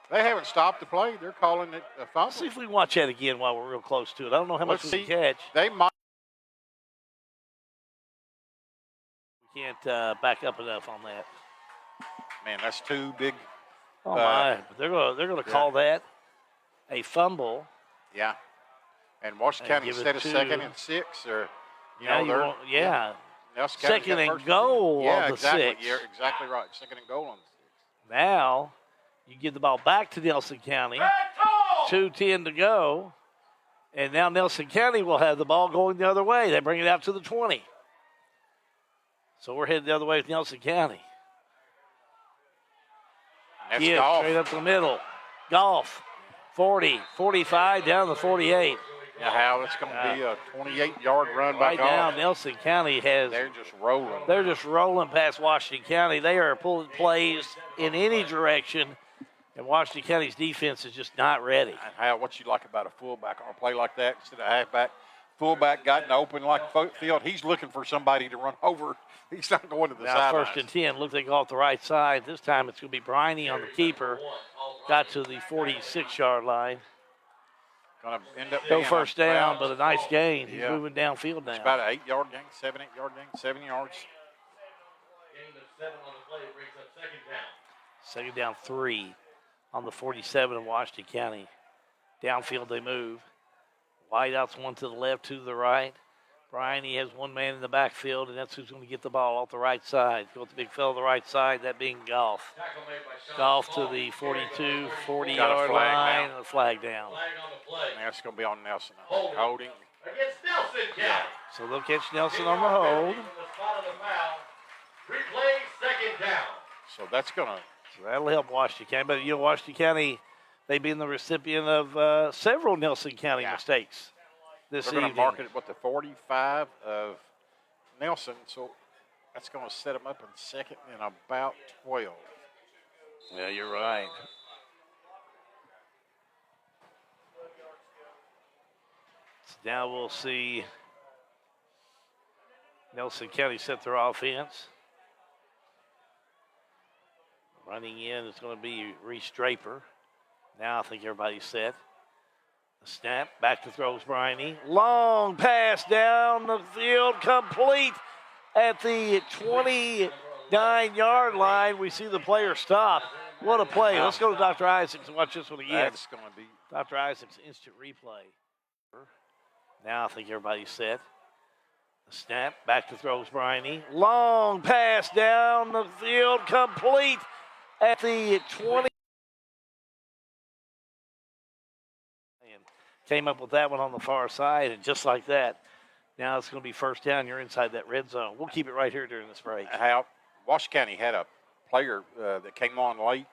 They haven't stopped the play. They're calling it a fumble. Let's see if we can watch that again while we're real close to it. I don't know how much we can catch. They might. We can't back up enough on that. Man, that's 2 big. Oh my! But they're going to call that a fumble. Yeah. And Washington County instead of 2nd and 6, or Second and goal on the 6. You're exactly right. 2nd and goal on the 6. Now. You give the ball back to Nelson County. 2:10 to go. And now Nelson County will have the ball going the other way. They bring it out to the 20. So we're headed the other way with Nelson County. That's Golf. Straight up the middle. Golf. 40, 45, down to the 48. Yeah, Hal, it's going to be a 28-yard run by Golf. Right now, Nelson County has. They're just rolling. They're just rolling past Washington County. They are pulling plays in any direction. And Washington County's defense is just not ready. And Hal, what you like about a fullback on a play like that instead of a halfback? Fullback got in open like field. He's looking for somebody to run over. He's not going to the sideline. First and 10. Look, they go off the right side. This time it's going to be Briney on the keeper. Got to the 46-yard line. Going to end up no first down, but a nice gain. He's moving downfield now. It's about an 8-yard gain, 7-8-yard gain, 7 yards. Gain of 7 on the play brings up 2nd down. 2nd down 3 on the 47 of Washington County. Downfield they move. Wideouts one to the left, two to the right. Briney has one man in the backfield, and that's who's going to get the ball off the right side. Go with the big fellow on the right side, that being Golf. Golf to the 42, 40-yard line, and a flag down. And that's going to be on Nelson. Holding. Against Nelson County. So they'll catch Nelson on the hold. Replay 2nd down. So that's going to. So that'll help Washington County. But, Washington County, they've been the recipient of several Nelson County mistakes this evening. They're going to mark it with the 45 of Nelson. So that's going to set them up in 2nd and about 12. Yeah, you're right. So now we'll see Nelson County set their offense. Running in is going to be Reese Draper. Now I think everybody's set. The snap, back to throws Briney. Long pass down the field, complete at the 29-yard line. We see the player stop. What a play. Let's go to Dr. Isaacs and watch this one again. That's going to be Dr. Isaacs' instant replay. Now I think everybody's set. The snap, back to throws Briney. Long pass down the field, complete at the 20. Came up with that one on the far side, and just like that, now it's going to be first down. You're inside that red zone. We'll keep it right here during this break. How Washington County had a player that came on late,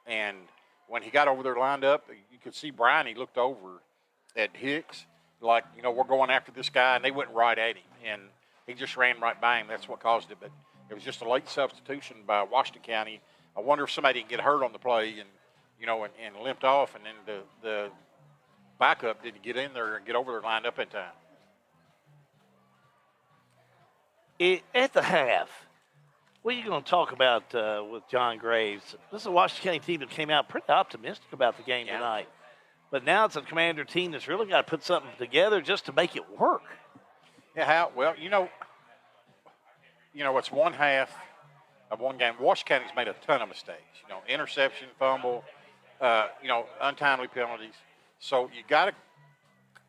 and when he got over there lined up, you could see Brian, he looked over at Hicks, like, we're going after this guy, and they went right at him, and he just ran right by him. That's what caused it, but it was just a late substitution by Washington County. I wonder if somebody didn't get hurt on the play and limped off, and then the backup didn't get in there and get over there lined up in time. At the half, What are you going to talk about with John Graves? This is a Washington County team that came out pretty optimistic about the game tonight. But now it's a Commander team that's really got to put something together just to make it work. Yeah, well, it's one half of one game. Washington County's made a ton of mistakes. Interception, fumble, untimely penalties. So you got to,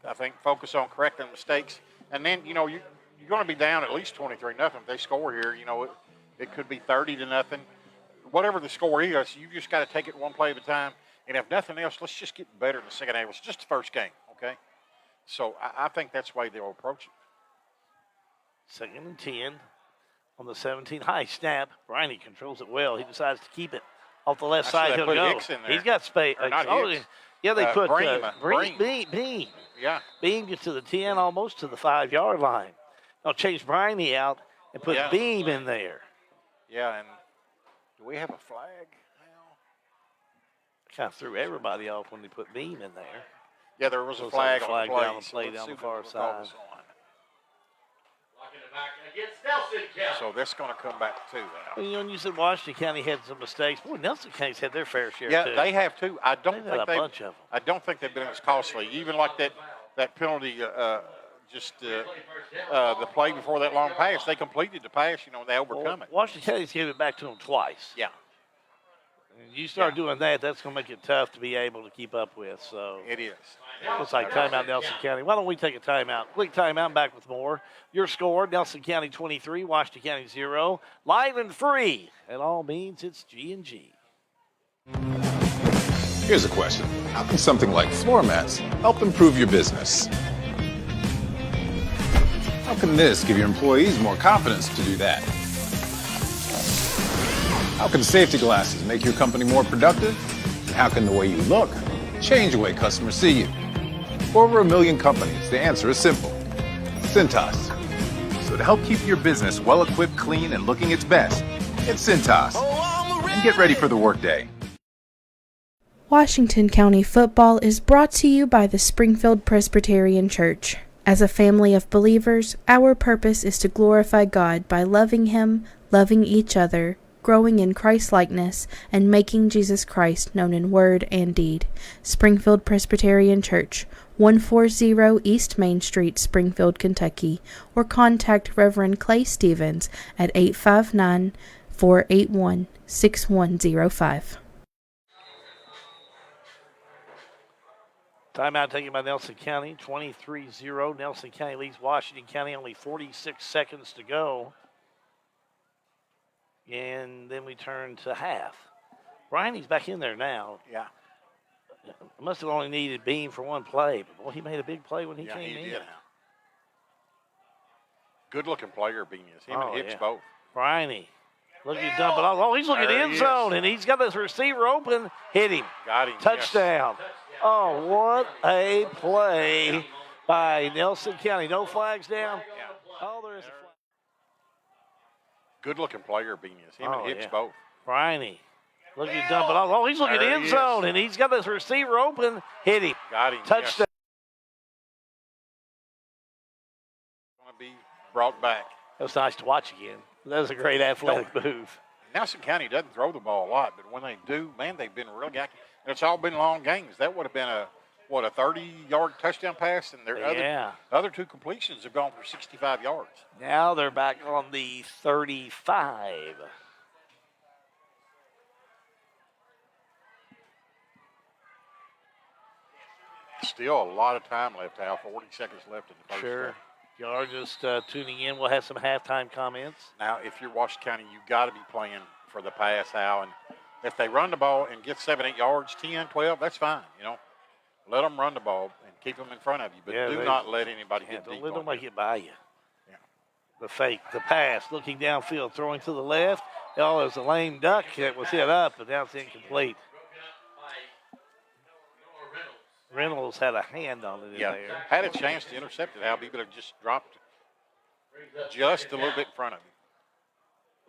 I think, focus on correcting mistakes. And then, you're going to be down at least 23-0. If they score here, it could be 30-0. Whatever the score is, you just got to take it one play at a time. And if nothing else, let's just get better in the second half. It's just the first game, okay? So I think that's the way they'll approach it. 2nd and 10 on the 17. High snap. Briney controls it well. He decides to keep it off the left side. He'll go. He's got space. Yeah, they put Beam. Yeah. Beam gets to the 10, almost to the 5-yard line. They'll change Briney out and put Beam in there. Yeah, and do we have a flag now? Kind of threw everybody off when they put Beam in there. Yeah, there was a flag on the play. Down the play down the far side. So that's going to come back too. Well, you said Washington County had some mistakes. Boy, Nelson County's had their fair share yeah, too. They have too. I don't think they've been as costly. Even like that penalty, the play before that long pass, they completed the pass. They overcome it. Washington County's gave it back to them twice. Yeah. And you start doing that, that's going to make it tough to be able to keep up with. So it is. Looks like timeout, Nelson County. Why don't we take a timeout? Quick timeout, back with more. Your score, Nelson County 23, Washington County 0. Live and free. It all means it's G&G. Here's a question. How can something like floor mats help improve your business? How can this give your employees more confidence to do that? How can safety glasses make your company more productive? And how can the way you look change the way customers see you? For over 1 million companies, the answer is simple. Cintas. So to help keep your business well-equipped, clean, and looking its best, get Cintas. And get ready for the workday. Washington County football is brought to you by the Springfield Presbyterian Church. As a family of believers, our purpose is to glorify God by loving Him, loving each other, growing in Christ-likeness, and making Jesus Christ known in word and deed. Springfield Presbyterian Church, 140 East Main Street, Springfield, Kentucky, or contact Reverend Clay Stevens at 859-481-6105. Timeout taken by Nelson County, 23-0. Nelson County leads Washington County, only 46 seconds to go. And then we turn to half. Briney's back in there now. Yeah. Must have only needed Beam for one play, but boy, he made a big play when he came in. Did. Good-looking player, Beam is. Him and Hicks both. Briney. Looking to dump it off. Oh, he's looking end zone, and he's got this receiver open. Hit him. Got him. Touchdown. Yes. Oh, what a play by Nelson County. No flags down. Yeah. Oh, there is a flag. Good-looking player, Beam is. Him and Hicks both. Briney. Looking to dump it off. Oh, he's looking end zone, and he's got this receiver open. Hit him. Got him. Touchdown. Going to be brought back. That was nice to watch again. That was a great athletic move. Nelson County doesn't throw the ball a lot, but when they do, man, they've been really active. And it's all been long games. That would have been a 30-yard touchdown pass, and their other two completions have gone for 65 yards. Now they're back on the 35. Still a lot of time left, Al. 40 seconds left in the first. Sure. If you are just tuning in, we'll have some halftime comments. Now, if you're Washington County, you've got to be playing for the pass, Al. And if they run the ball and get 7-8 yards, 10, 12, that's fine. Let them run the ball and keep them in front of you. But do not let anybody get deep. Don't let them get by you. Yeah. The fake, the pass, looking downfield, throwing to the left. Oh, there's a lame duck that was hit up, but now it's incomplete. Reynolds had a hand on it in there. Had a chance to intercept it, Al. He would have just dropped just a little bit in front of him.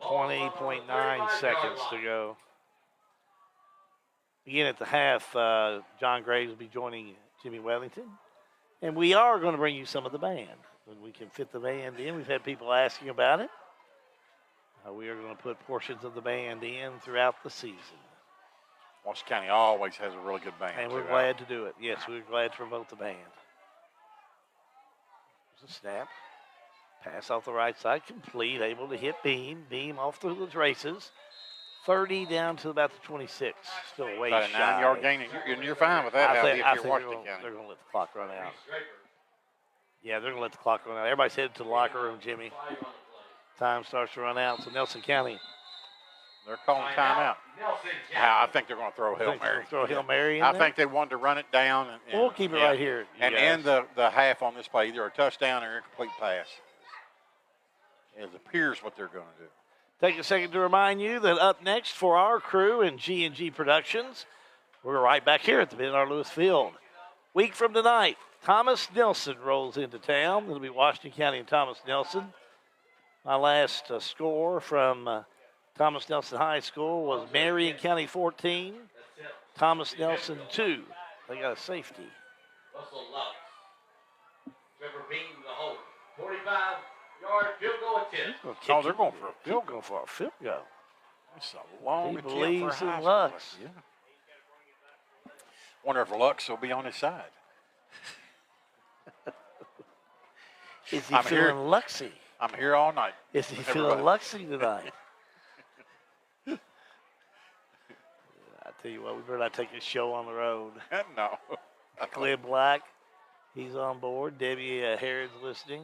20.9 seconds to go. Again, at the half, John Graves will be joining Jimmy Wellington. And we are going to bring you some of the band. When we can fit the band in, we've had people asking about it. We are going to put portions of the band in throughout the season. Washington County always has a really good band. And we're glad to do it. Yes, we're glad to promote the band. There's a snap. Pass off the right side, complete, able to hit Beam. Beam off through the races. 30 down to about the 26. Still way about shy. A 9-yard gain, and you're fine with that. I think Washington County. They're going to let the clock run out. Yeah, they're going to let the clock run out. Everybody's headed to the locker room, Jimmy. Time starts to run out, so Nelson County. They're calling timeout. I think they're going to throw a Hail Mary. Throw a Hail Mary in I there? think they wanted to run it down. And we'll keep it right here. And end the half on this play, either a touchdown or an incomplete pass. It appears what they're going to do. Take a second to remind you that up next for our crew in G&G Productions, we're right back here at the Bernard Lewis Field. Week from tonight, Thomas Nelson rolls into town. It'll be Washington County and Thomas Nelson. My last score from Thomas Nelson High School was Marion County 14, Thomas Nelson 2. They got a safety. Russell Lux. Trevor Bean, the hold. 45-yard field goal attempt. Oh, they're going for a field goal. Going for a field goal. It's a long He attempt believes for a high in schooler. Lux. Yeah. Wonder if Lux will be on his side. Is he I'm feeling here. Luxy? I'm here all night. Is he Everybody. feeling Luxy tonight? I tell you what, we better not take this show on the road. No. Cliff Black, he's on board. Debbie Harrod's listening.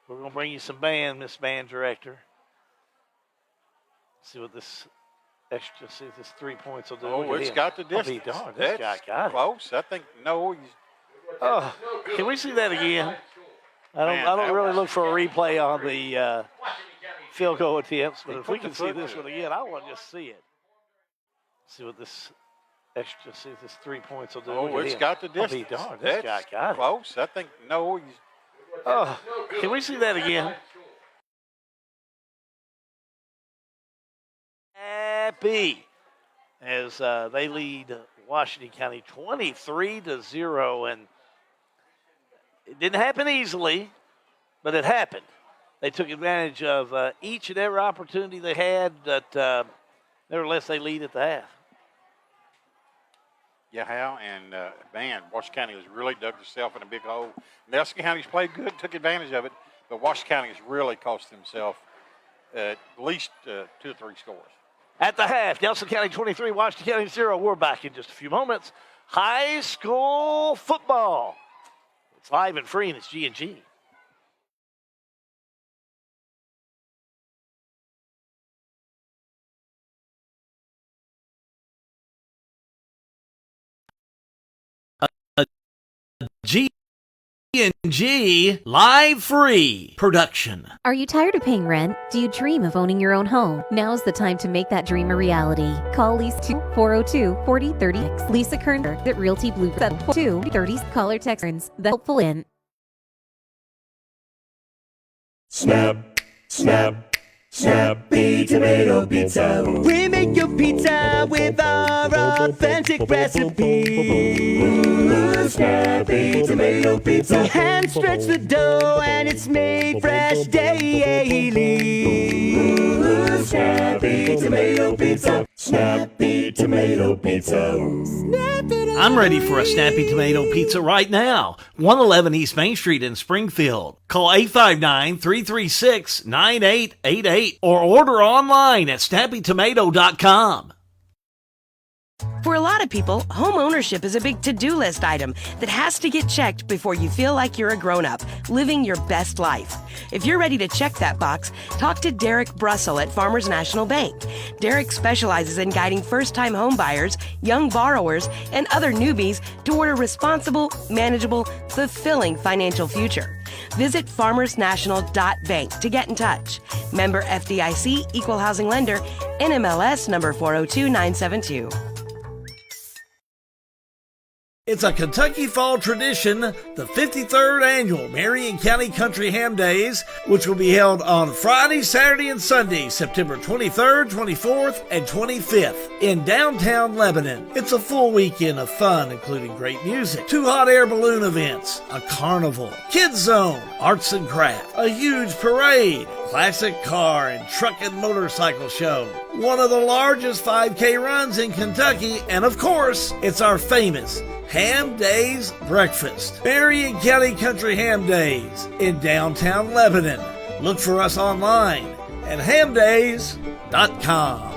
We're going to bring you some band, Miss Band Director. See what this extra, see if this 3 points will do. Oh, Look at it's him. got the I'll be distance. darned, this guy got it. Close. I think, no, he's. Oh, can we see that again? I don't really look for a replay on the field goal attempts, but if we can see this one again, I want to just see it. See what this extra, see if this 3 points will do. Oh, Look at it's him. got the I'll distance. be darned, this guy got it. Close. I think, no, he's. Oh, can we see that again? Happy as they lead Washington County 23-0, and it didn't happen easily, but it happened. They took advantage of each and every opportunity they had, but nevertheless they lead at the half. Yeah, Hal, and man, Washington County has really dug themselves in a big hole. Nelson County's played good, took advantage of it, but Washington County has really cost themselves at least 2 or 3 scores. At the half, Nelson County 23, Washington County 0. We're back in just a few moments. High school football. It's live and free, and it's G&G. G&G Live Free production. Are you tired of paying rent? Do you dream of owning your own home? Now's the time to make that dream a reality. Call Lisa 402-4036. Lisa Kerner at Realty Blueprint 230. Call or text the helpful in. Snap, snap, Snappy Tomato Pizza. We make your pizza with our authentic recipe. Snappy Tomato Pizza. Hand stretch the dough and it's made fresh daily. Snappy Tomato Pizza. Snappy Tomato Pizza. I'm ready for a Snappy Tomato Pizza right now. 111 East Main Street in Springfield. Call 859-336-9888 or order online at snappytomato.com. For a lot of people, home ownership is a big to-do list item that has to get checked before you feel like you're a grown-up, living your best life. If you're ready to check that box, talk to Derek Brussel at Farmers National Bank. Derek specializes in guiding first-time home buyers, young borrowers, and other newbies toward a responsible, manageable, fulfilling financial future. Visit farmersnational.bank to get in touch. Member FDIC, Equal Housing Lender, NMLS number 402972. It's a Kentucky fall tradition, the 53rd annual Marion County Country Ham Days, which will be held on Friday, Saturday, and Sunday, September 23rd, 24th, and 25th in downtown Lebanon. It's a full weekend of fun, including great music, 2 hot air balloon events, a carnival, kids zone, arts and crafts, a huge parade, classic car and truck and motorcycle show, one of the largest 5K runs in Kentucky, and of course, it's our famous Ham Days Breakfast. Marion County Country Ham Days in downtown Lebanon. Look for us online at hamdays.com.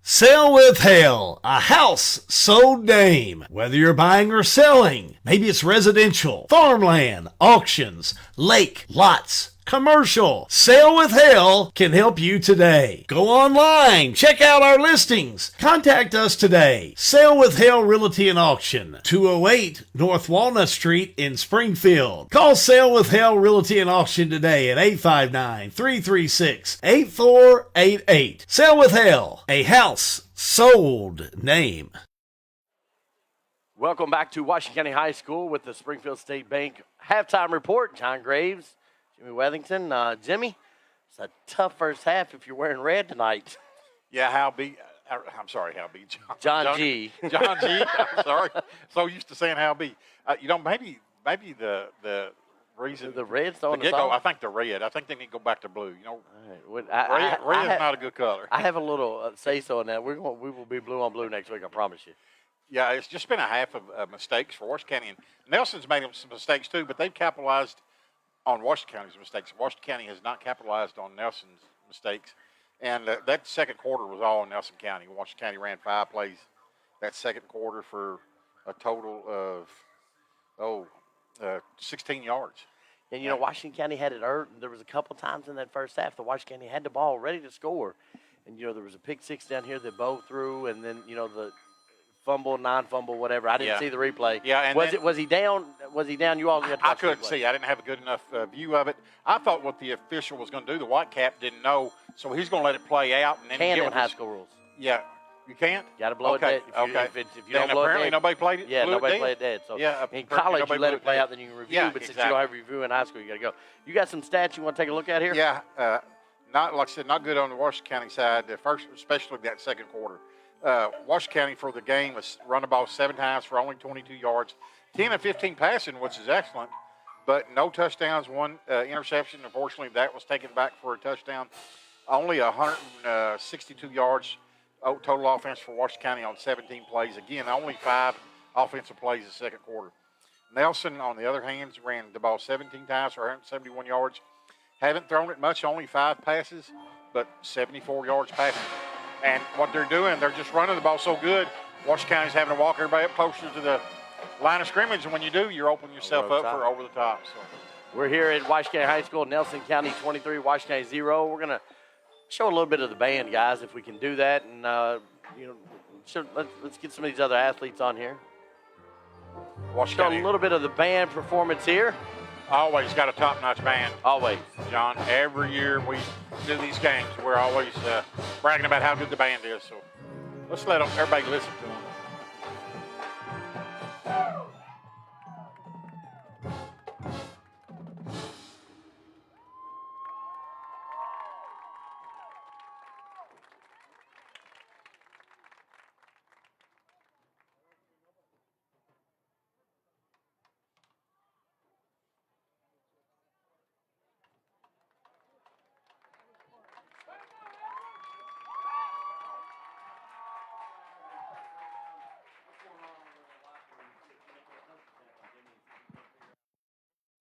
Sell with Hale, a house sold name. Whether you're buying or selling, maybe it's residential, farmland, auctions, lake, lots, commercial. Sale with Hale can help you today. Go online, check out our listings. Contact us today. Sale with Hale Realty and Auction, 208 North Walnut Street in Springfield. Call Sale with Hale Realty and Auction today at 859-336-8488. Sale with Hale, a house sold name. Welcome back to Washington County High School with the Springfield State Bank halftime report. John Graves, Jimmy Wethington. Jimmy, it's a tough first half if you're wearing red tonight. Yeah, Hal B. I'm sorry, Hal B. John G. John G. I'm sorry. So used to saying Hal B. Maybe the reason the red's on the I think the red. I think they need to go back to blue. Red is not a good color. I have a little say-so in that. We will be blue on blue next week, I promise you. Yeah, it's just been a half of mistakes for Washington County. And Nelson's made some mistakes too, but they've capitalized on Washington County's mistakes. Washington County has not capitalized on Nelson's mistakes. And that second quarter was all in Nelson County. Washington County ran 5 plays that second quarter for a total of 16 yards. And, Washington County had it earned. There was a couple times in that first half that Washington County had the ball ready to score. And, there was a pick six down here that Bo threw, and then, the fumble, non-fumble, whatever. I didn't see the replay. Yeah, and was he down? Was he down? You all got to I couldn't see. I didn't have a good enough view of it. I thought what the official was going to do, the white cap didn't know, so he's going to let it play out. And then can in high school rules. Yeah. You can't? Got to blow it dead. If you then don't blow apparently it dead, nobody played it. Yeah, nobody played it dead. So in college, you let it play out, then you can review. But since you don't have review in high school, you got to go. You got some stats you want to take a look at here? Yeah. Not like I said, not good on the Washington County side. The first, especially that second quarter. Washington County for the game was run the ball 7 times for only 22 yards, 10 of 15 passing, which is excellent, but no touchdowns, 1 interception. Unfortunately, that was taken back for a touchdown. Only 162 yards total offense for Washington County on 17 plays. Again, only 5 offensive plays in the second quarter. Nelson, on the other hand, ran the ball 17 times for 171 yards. Haven't thrown it much, only 5 passes, but 74 yards passing. And what they're doing, they're just running the ball so good, Washington County's having to walk everybody up closer to the line of scrimmage, and when you do, you're opening yourself up for over the top. So we're here at Washington County High School, Nelson County 23, Washington County 0. We're going to show a little bit of the band, guys, if we can do that. And, let's get some of these other athletes on here. Show a little bit of the band performance here. Always got a top-notch band. Always. John, every year we do these games, we're always bragging about how good the band is. So let's let everybody listen to them.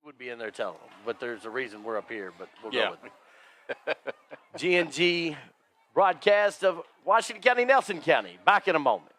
Would be in there telling them, but there's a reason we're up here, but we'll go with it. G&G broadcast of Washington County, Nelson County. Back in a moment.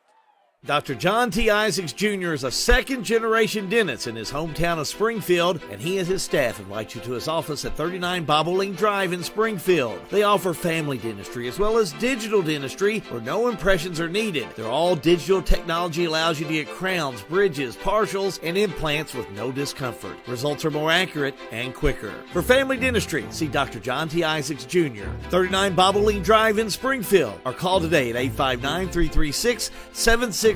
Dr. John T. Isaacs Jr. is a second-generation dentist in his hometown of Springfield, and he and his staff invite you to his office at 39 Bobolink Drive in Springfield. They offer family dentistry as well as digital dentistry where no impressions are needed. Their all-digital technology allows you to get crowns, bridges, partials, and implants with no discomfort. Results are more accurate and quicker. For family dentistry, see Dr. John T. Isaacs Jr., 39 Bobolink Drive in Springfield, or call today at 859-336-7680.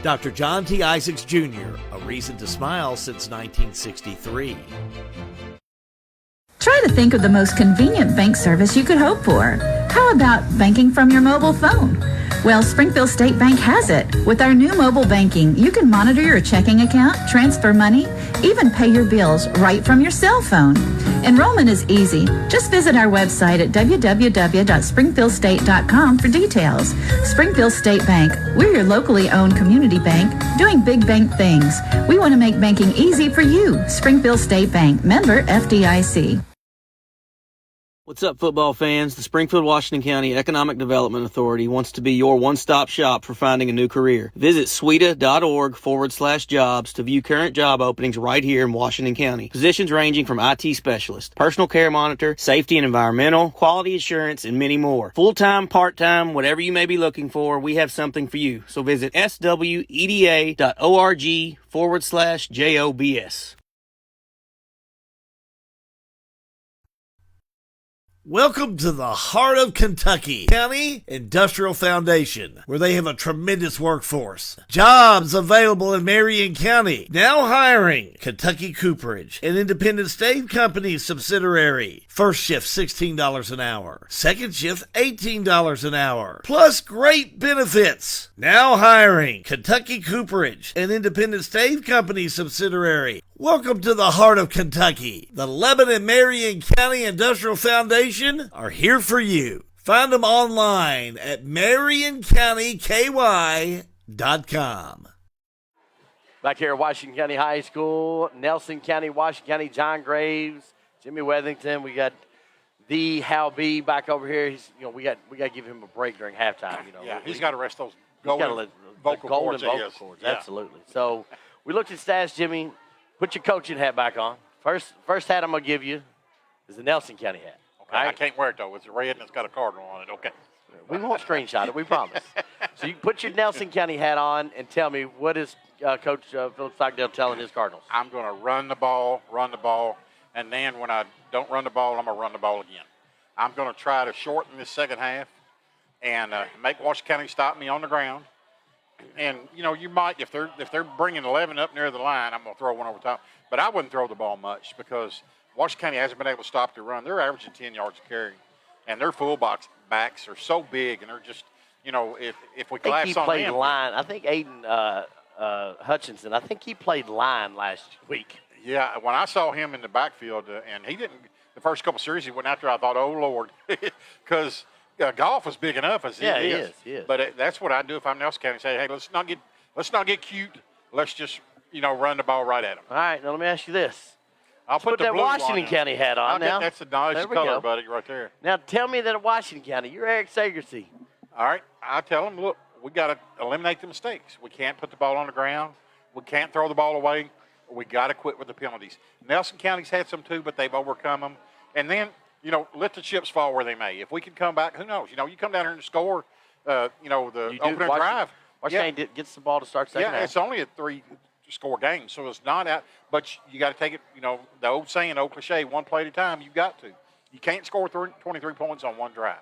Dr. John T. Isaacs Jr., a reason to smile since 1963. Try to think of the most convenient bank service you could hope for. How about banking from your mobile phone? Well, Springfield State Bank has it. With our new mobile banking, you can monitor your checking account, transfer money, even pay your bills right from your cell phone. Enrollment is easy. Just visit our website at www.springfieldstate.com for details. Springfield State Bank. We're your locally owned community bank doing big bank things. We want to make banking easy for you. Springfield State Bank. Member FDIC. What's up, football fans? The Springfield, Washington County Economic Development Authority wants to be your one-stop shop for finding a new career. Visit sweda.org/jobs to view current job openings right here in Washington County. Positions ranging from IT specialist, personal care monitor, safety and environmental, quality assurance, and many more. Full-time, part-time, whatever you may be looking for, we have something for you. So visit sweda.org/jobs. Welcome to the heart of Kentucky, County Industrial Foundation, where they have a tremendous workforce. Jobs available in Marion County. Now hiring. Kentucky Cooperage, an independent state company subsidiary. First shift, $16 an hour. Second shift, $18 an hour. Plus great benefits. Now hiring. Kentucky Cooperage, an independent state company subsidiary. Welcome to the heart of Kentucky. The Lebanon and Marion County Industrial Foundation are here for you. Find them online at MarionCountyKY.com. Back here at Washington County High School, Nelson County, Washington County, John Graves, Jimmy Wethington. We got the Hal B back over here. He's, we got to give him a break during halftime. Yeah, he's got to rest those golden vocal cords. Yeah. Absolutely. So we looked at stats, Jimmy. Put your coaching hat back on. First hat I'm going to give you is the Nelson County hat. Okay, right? I can't wear it, though. It's red and it's got a cardinal on it. Okay. We won't screenshot it, we promise. So you put your Nelson County hat on and tell me, what is Coach Philip Stockdale telling his Cardinals? I'm going to run the ball, and then when I don't run the ball, I'm going to run the ball again. I'm going to try to shorten this second half and make Washington County stop me on the ground. And, you might, if they're bringing 11 up near the line, I'm going to throw one over top. But I wouldn't throw the ball much because Washington County hasn't been able to stop the run. They're averaging 10 yards a carry. And their fullbacks backs are so big, and they're just, if we collapse on them. I think Aiden Hutchinson, I think he played line last week. Yeah, when I saw him in the backfield, and he didn't, the first couple series he went after, I thought, oh, Lord, because golf is big enough as he is. He is. But that's what I do if I'm Nelson County. Say, hey, let's not get cute. Let's just run the ball right at them. All right. Now let me ask you this. I'll put that Washington County hat on now. That's a nice color, buddy, right there. Now tell me that at Washington County, you're Eric Sagersey. All right. I tell them, look, we got to eliminate the mistakes. We can't put the ball on the ground. We can't throw the ball away. We got to quit with the penalties. Nelson County's had some too, but they've overcome them. And then, let the chips fall where they may. If we can come back, who knows? You come down here and score, the opening drive. Washington County gets the ball to start second half. Yeah, it's only a 3-score game, so it's not out. But you got to take it, the old saying, old cliche, one play at a time, you got to. You can't score 23 points on one drive.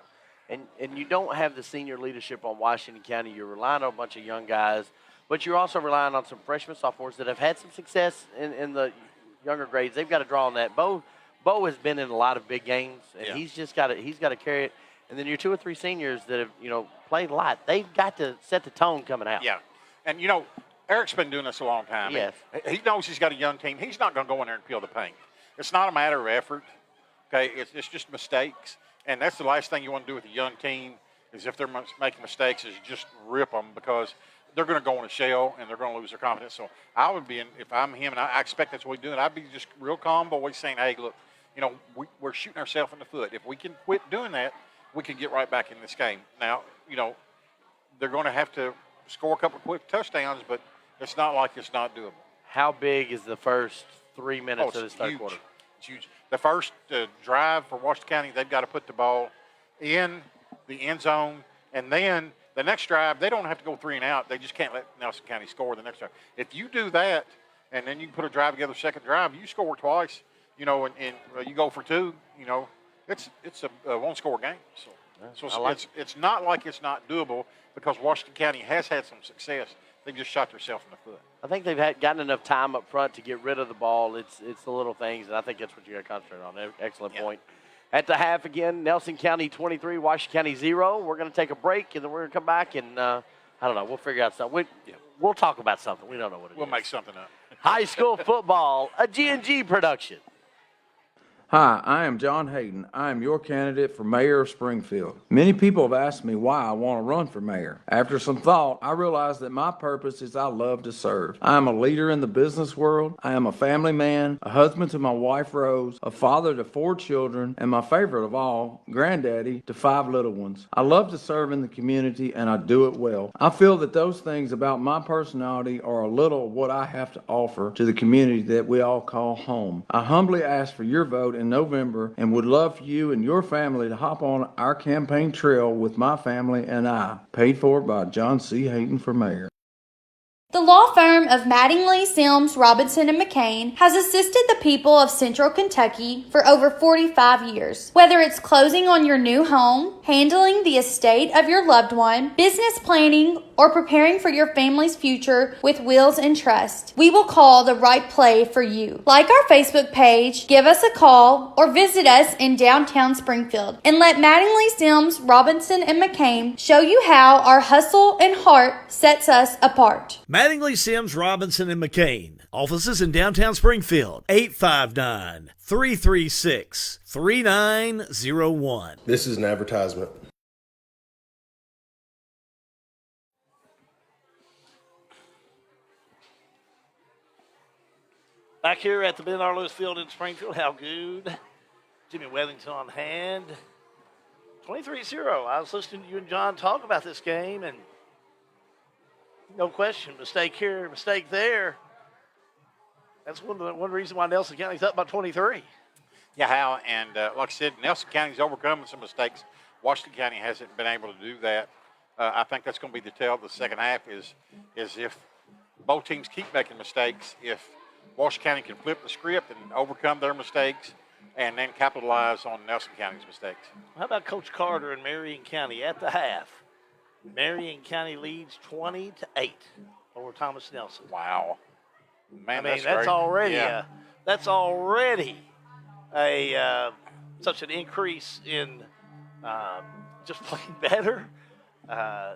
And you don't have the senior leadership on Washington County. You're relying on a bunch of young guys, but you're also relying on some freshmen, sophomores that have had some success in the younger grades. They've got to draw on that. Bo has been in a lot of big games, and he's got to carry it. And then your 2 or 3 seniors that have played a lot. They've got to set the tone coming out. Yeah, and Eric's been doing this a long time. Yes, he knows he's got a young team. He's not going to go in there and peel the paint. It's not a matter of effort. Okay, it's just mistakes, and that's the last thing you want to do with a young team is if they're making mistakes is just rip them because they're going to go in a shell and they're going to lose their confidence. So I would be, if I'm him, and I expect that's what he's doing, I'd be just real calm, but always saying, hey, look, we're shooting ourselves in the foot. If we can quit doing that, we can get right back in this game. Now, they're going to have to score a couple of quick touchdowns, but it's not like it's not doable. How big is the first 3 minutes of this third quarter? It's huge. The first drive for Washington County, they've got to put the ball in the end zone, and then the next drive, they don't have to go 3 and out. They just can't let Nelson County score the next drive. If you do that, and then you put a drive together, second drive, you score twice, and you go for 2, it's a one-score game. So it's not like it's not doable because Washington County has had some success. They just shot themselves in the foot. I think they've gotten enough time up front to get rid of the ball. It's the little things, and I think that's what you got to concentrate on. Excellent point. At the half again, Nelson County 23, Washington County 0. We're going to take a break, and then we're going to come back, and I don't know. We'll figure out something. We'll talk about something. We don't know what it is. We'll make something up. High school football, a G&G production. Hi, I am John Hayden. I am your candidate for mayor of Springfield. Many people have asked me why I want to run for mayor. After some thought, I realized that my purpose is I love to serve. I am a leader in the business world. I am a family man, a husband to my wife Rose, a father to 4 children, and my favorite of all, granddaddy to 5 little ones. I love to serve in the community, and I do it well. I feel that those things about my personality are a little of what I have to offer to the community that we all call home. I humbly ask for your vote in November and would love for you and your family to hop on our campaign trail with my family and I. Paid for by John C. Hayden for mayor. The law firm of Mattingly, Sims, Robinson, and McCain has assisted the people of Central Kentucky for over 45 years. Whether it's closing on your new home, handling the estate of your loved one, business planning, or preparing for your family's future with wills and trust, we will call the right play for you. Like our Facebook page, give us a call, or visit us in downtown Springfield, and let Mattingly, Sims, Robinson, and McCain show you how our hustle and heart sets us apart. Mattingly, Sims, Robinson, and McCain. Offices in downtown Springfield. 859-336-3901. This is an advertisement. Back here at the Ben R. Lewis Field in Springfield, Hal Good, Jimmy Wethington on hand. 23-0. I was listening to you and John talk about this game, and no question, mistake here, mistake there. That's one reason why Nelson County's up by 23. Yeah, Hal, and like I said, Nelson County's overcoming some mistakes. Washington County hasn't been able to do that. I think that's going to be the tell of the second half is if both teams keep making mistakes, if Washington County can flip the script and overcome their mistakes and then capitalize on Nelson County's mistakes. How about Coach Carter and Marion County at the half? Marion County leads 20-8 over Thomas Nelson. Wow. Man, I mean, that's already such an increase in just playing better,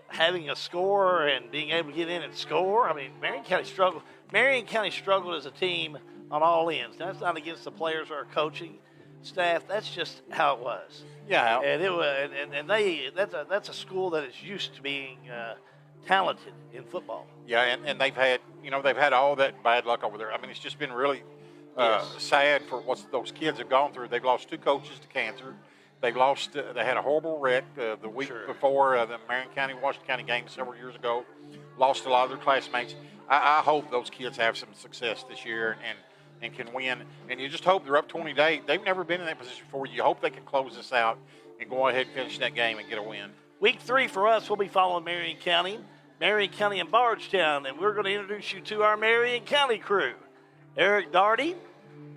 having a score and being able to get in and score. I mean, Marion County struggled. Marion County struggled as a team on all ends. That's not against the players or our coaching staff. That's just how it was. Yeah. And it was, that's a school that is used to being talented in football. Yeah, and they've had all that bad luck over there. I mean, it's just been really sad for what those kids have gone through. They've lost 2 coaches to cancer. They lost. They had a horrible wreck the week before the Marion County Washington County game several years ago. Lost a lot of their classmates. I hope those kids have some success this year and can win. And you just hope they're up 20-8. They've never been in that position before. You hope they can close this out and go ahead and finish that game and get a win. Week 3 for us, we'll be following Marion County and Bardstown, and we're going to introduce you to our Marion County crew. Eric Daugherty,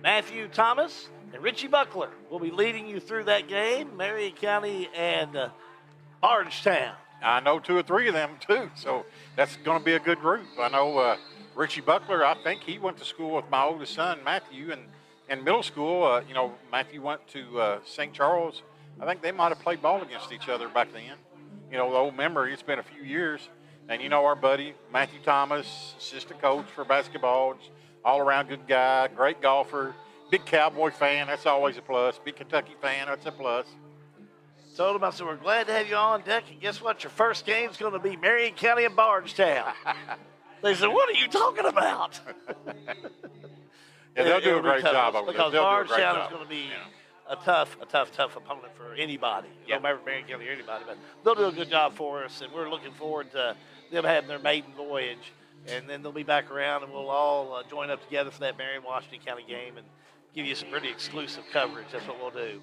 Matthew Thomas, and Richie Buckler will be leading you through that game, Marion County and Bardstown. I know 2 or 3 of them, too, so that's going to be a good group. I know Richie Buckler, I think he went to school with my oldest son, Matthew, and in middle school, Matthew went to St. Charles. I think they might have played ball against each other back then. The old memory, it's been a few years. And our buddy, Matthew Thomas, assistant coach for basketball, all-around good guy, great golfer, big Cowboy fan, that's always a plus. Big Kentucky fan, that's a plus. Told him, I said, we're glad to have you on deck, and guess what? Your first game's going to be Marion County and Bardstown. They said, what are you talking about? Yeah, they'll do a great job over there. Because Bardstown is going to be a tough opponent for anybody. No matter Marion County or anybody, but they'll do a good job for us, and we're looking forward to them having their maiden voyage, and then they'll be back around, and we'll all join up together for that Marion Washington County game and give you some pretty exclusive coverage. That's what we'll do.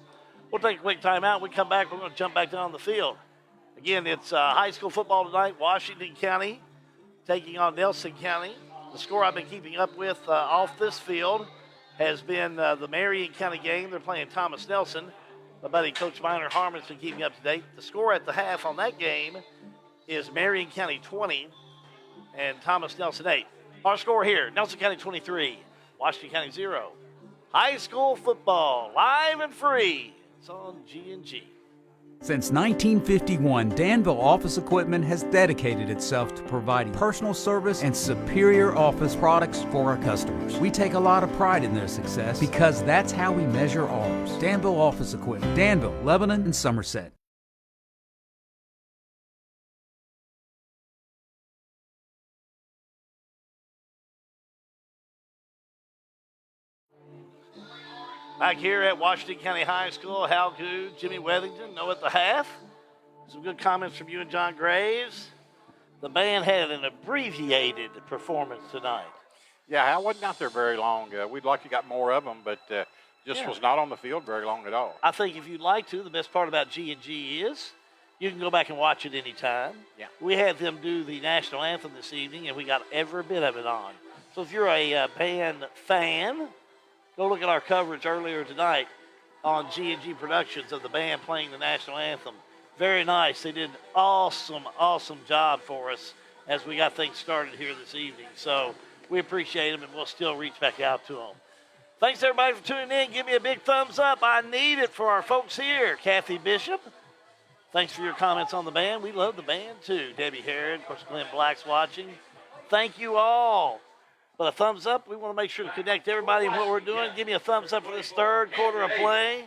We'll take a quick time out. When we come back, we're going to jump back down the field. Again, it's high school football tonight. Washington County taking on Nelson County. The score I've been keeping up with off this field has been the Marion County game. They're playing Thomas Nelson. My buddy Coach Minor Harmon's been keeping up to date. The score at the half on that game is Marion County 20 and Thomas Nelson 8. Our score here, Nelson County 23, Washington County 0. High school football, live and free. It's on G&G. Since 1951, Danville Office Equipment has dedicated itself to providing personal service and superior office products for our customers. We take a lot of pride in their success because that's how we measure ours. Danville Office Equipment, Danville, Lebanon, and Somerset. Back here at Washington County High School, Hal Good, Jimmy Wethington, no at the half. Some good comments from you and John Graves. The band had an abbreviated performance tonight. Yeah, Hal wasn't out there very long. We'd like to got more of them, but just was not on the field very long at all. I think if you'd like to, the best part about G&G is you can go back and watch it anytime. Yeah. We had them do the national anthem this evening, and we got every bit of it on. So if you're a band fan, go look at our coverage earlier tonight on G&G Productions of the band playing the national anthem. Very nice. They did an awesome job for us as we got things started here this evening. So we appreciate them, and we'll still reach back out to them. Thanks, everybody, for tuning in. Give me a big thumbs up. I need it for our folks here. Kathy Bishop, thanks for your comments on the band. We love the band, too. Debbie Herod, of course, Glenn Black's watching. Thank you all. But a thumbs up, we want to make sure to connect everybody in what we're doing. Give me a thumbs up for this third quarter of play.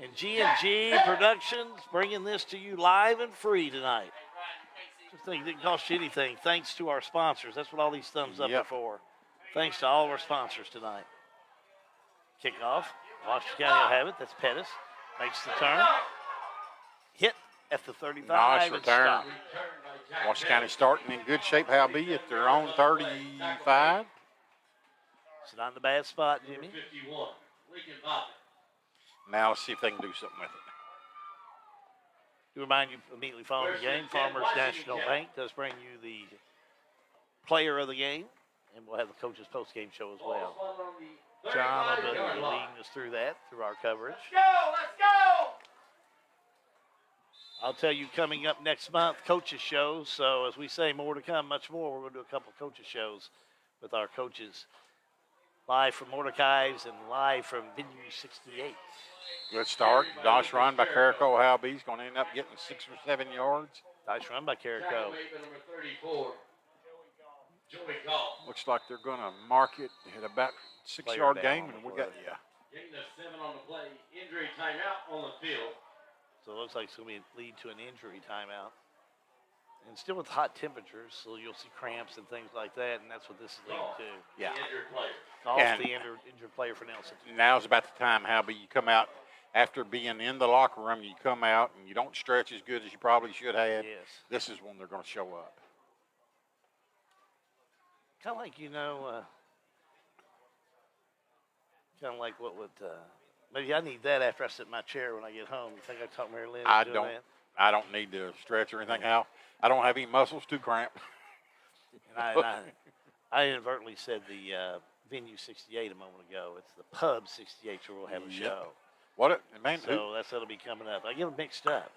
And G&G Productions bringing this to you live and free tonight. Just think it didn't cost you anything. Thanks to our sponsors. That's what all these thumbs up are for. Thanks to all of our sponsors tonight. Kickoff. Washington County will have it. That's Pettis. Makes the turn. Hit at the 35. Nice return. Washington County starting in good shape. Hal B at their own 35. It's not in a bad spot, Jimmy. 51, Lincoln Bobby. Now let's see if they can do something with it. To remind you, immediately following the game, Farmers National Bank does bring you the player of the game, and we'll have the coaches post-game show as well. John will be leading us through that, through our coverage. Let's go! I'll tell you coming up next month, coaches shows. So as we say, more to come, much more. We're going to do a couple of coaches shows with our coaches live from Mordecai's and live from Venue 68. Good start. Nice run by Carrico. Hal B's going to end up getting 6 or 7 yards. Nice run by Carrico. Number 34, Joey Gall. Looks like they're going to mark it at about 6-yard gain, and we got Getting a 7 on the play. Injury timeout on the field. So it looks like it's going to lead to an injury timeout. And still with hot temperatures, so you'll see cramps and things like that, and that's what this is leading to. Yeah. Injured player. Off And the injured player for Nelson. Now's about the time, Hal B, you come out after being in the locker room, you come out and you don't stretch as good as you probably should have. Yes. This is when they're going to show up. Kind of like, kind of like what would, maybe I need that after I sit in my chair when I get home. You think I taught Mary Lynn I to do that? I don't need to stretch or anything, Hal. I don't have any muscles to cramp. And I inadvertently said the Venue 68 a moment ago. It's the Pub 68 where we'll have a show. Man, so that'll be coming up. I get them mixed up.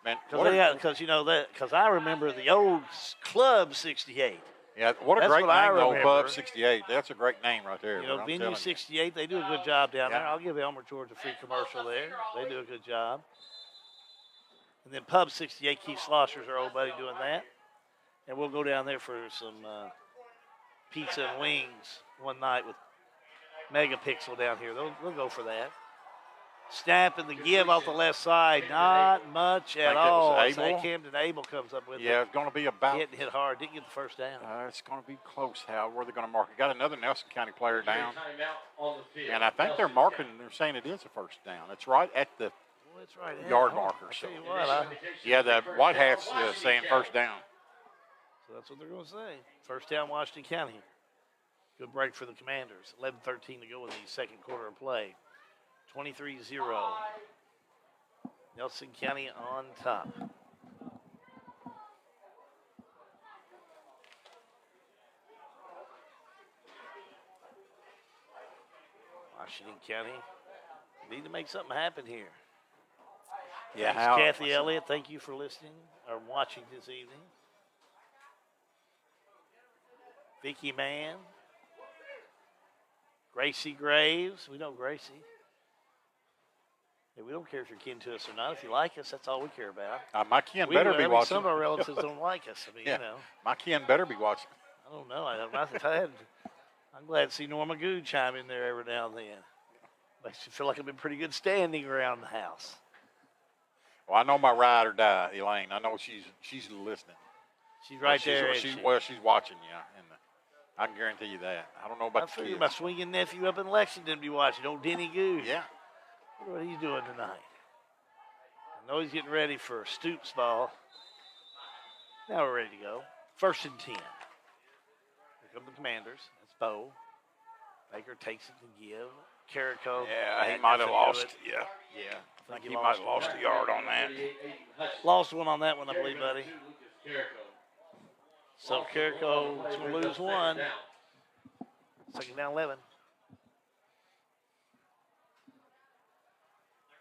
Man, because I remember the old Club 68. Yeah, what a That's great what I name, the old remember. Pub 68. That's a great name right there. I'm Venue telling 68, they do a good job down there. I'll give Elmer George a free commercial there. They do a good job. And then Pub 68, Keith Schlosser's our old buddy doing that. And we'll go down there for some pizza and wings one night with Megapixel down here. We'll go for that. Snap and the give off the left side. Not much at all. Abel. Camden Abel comes up with it. Yeah, it's going to be about. Hit hard. Didn't get the first down. It's going to be close, Hal. Where they're going to mark it. Got another Nelson County player down. Timeout on the field. And I think they're marking, they're saying it is a first down. It's right at the It's right yard marker. So. Tell you what, Yeah, the White Hats saying first down. So that's what they're going to say. First down, Washington County. Good break for the Commanders. 11:13 to go in the second quarter of play. 23-0. Nelson County on top. Washington County need to make something happen here. Yeah, Thanks, Kathy Elliott. Thank you for listening or watching this evening. Vicky Mann. Gracie Graves. We know Gracie. Hey, we don't care if you're kin to us or not. If you like us, that's all we care about. My kin We better do. be I mean, watching. Some of our relatives don't like us. I mean, Yeah. you know. My kin better be watching. I don't know. I'm glad to see Norma Good chime in there every now and then. Makes you feel like I've been pretty good standing around the house. Well, I know my ride or die, Elaine. I know she's listening. She's right there. Well, she's watching you, and I can guarantee you that. I don't know I about the figured kids. my swinging nephew up in Lexington be watching. Old Denny Good. Yeah. I wonder what he's doing tonight. I know he's getting ready for Stoops ball. Now we're ready to go. 1st and 10. Here come the Commanders. That's Bo. Baker takes it to give. Carrico. Yeah, he might have lost. Yeah. Yeah. I think he might have lost a yard on that. Lost one on that one, I believe, buddy. So Carrico will lose one. 2nd down 11.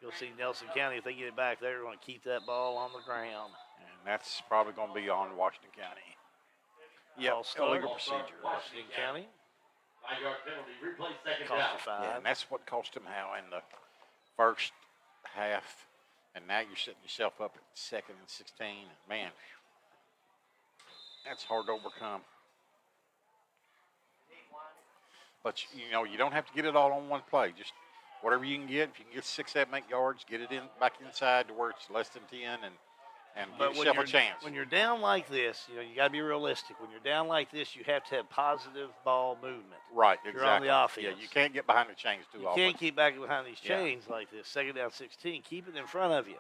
You'll see Nelson County, if they get it back, they're going to keep that ball on the ground. And that's probably going to be on Washington County. Yeah, illegal procedure. Washington County. 5-yard penalty, replay 2nd Cost down. you 5. Yeah, and that's what cost him how in the first half. And now you're setting yourself up at 2nd and 16. Man, that's hard to overcome. But, you don't have to get it all on one play. Just whatever you can get. If you can get 6, 7, 8 yards, get it back inside to where it's less than 10 and give yourself a chance. When you're down like this, you got to be realistic. When you're down like this, you have to have positive ball movement. Right, You're exactly. on the offense. Yeah, you can't get behind the chains too You often. can't keep back behind these Yeah. chains like this. 2nd down 16. Keep it in front of you.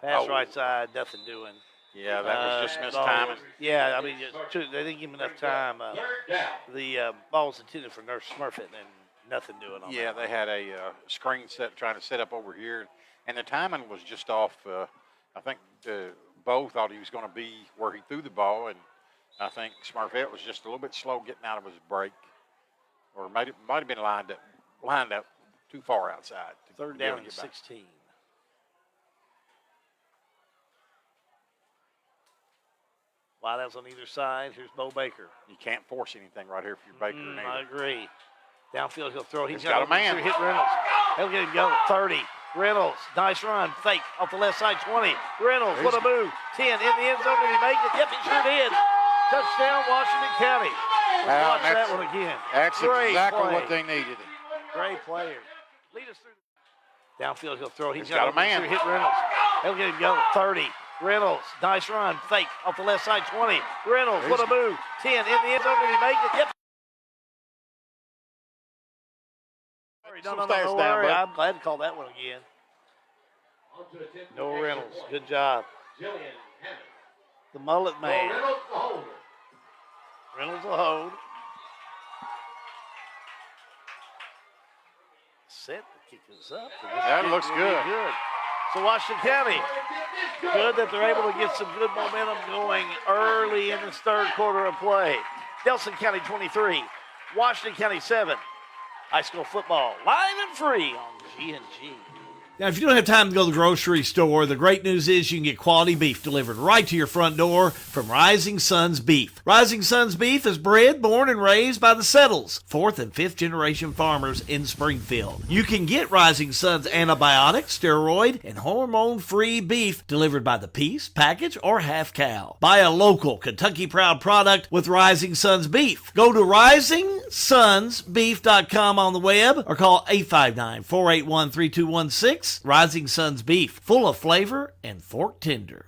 Pass right side, nothing doing. Yeah, that was just missed ball- timing. Yeah, I mean, they didn't give him enough time. The ball was intended for Nurse Smurfett and nothing doing on Yeah, that. they had a screen set trying to set up over here, and the timing was just off. I think Bo thought he was going to be where he threw the ball, and I think Smurfett was just a little bit slow getting out of his break, or might have been lined up too far outside. To 3rd be able down to and get back. 16. Wideouts on either side. Here's Bo Baker. You can't force anything right here for your Baker. I agree. Downfield, he'll throw. He's got a man. Hit Reynolds. He'll get him go. 30. Reynolds, nice run. Fake off the left side, 20. Reynolds, what a move. 10 in the end zone. Did he make it? Yep, he sure did. Touchdown, Washington County. Let's watch that one again. That's Great exactly play. what they needed. Great player. Lead us through. Downfield, he'll throw. He's got a man. Hit Reynolds. He'll get him go. 30. Reynolds, nice run. Fake off the left side, 20. Reynolds, what a move. 10 in the end zone. Did he make it? Yep. No, worry. I'm glad to call that one again. No Reynolds. Good job. The mullet man. Reynolds will hold. Set. The kick is up. That looks good. So Washington County, good that they're able to get some good momentum going early in this 3rd quarter of play. Nelson County 23, Washington County 7. High school football, live and free on G&G. Now, if you don't have time to go to the grocery store, the great news is you can get quality beef delivered right to your front door from Rising Sons Beef. Rising Sons Beef is bred, born, and raised by the Settles, 4th and 5th generation farmers in Springfield. You can get Rising Sons antibiotic, steroid, and hormone-free beef delivered by the piece, package, or half cow. Buy a local Kentucky Proud product with Rising Sons Beef. Go to risingsonsbeef.com on the web or call 859-481-3216. Rising Sons Beef, full of flavor and fork tender.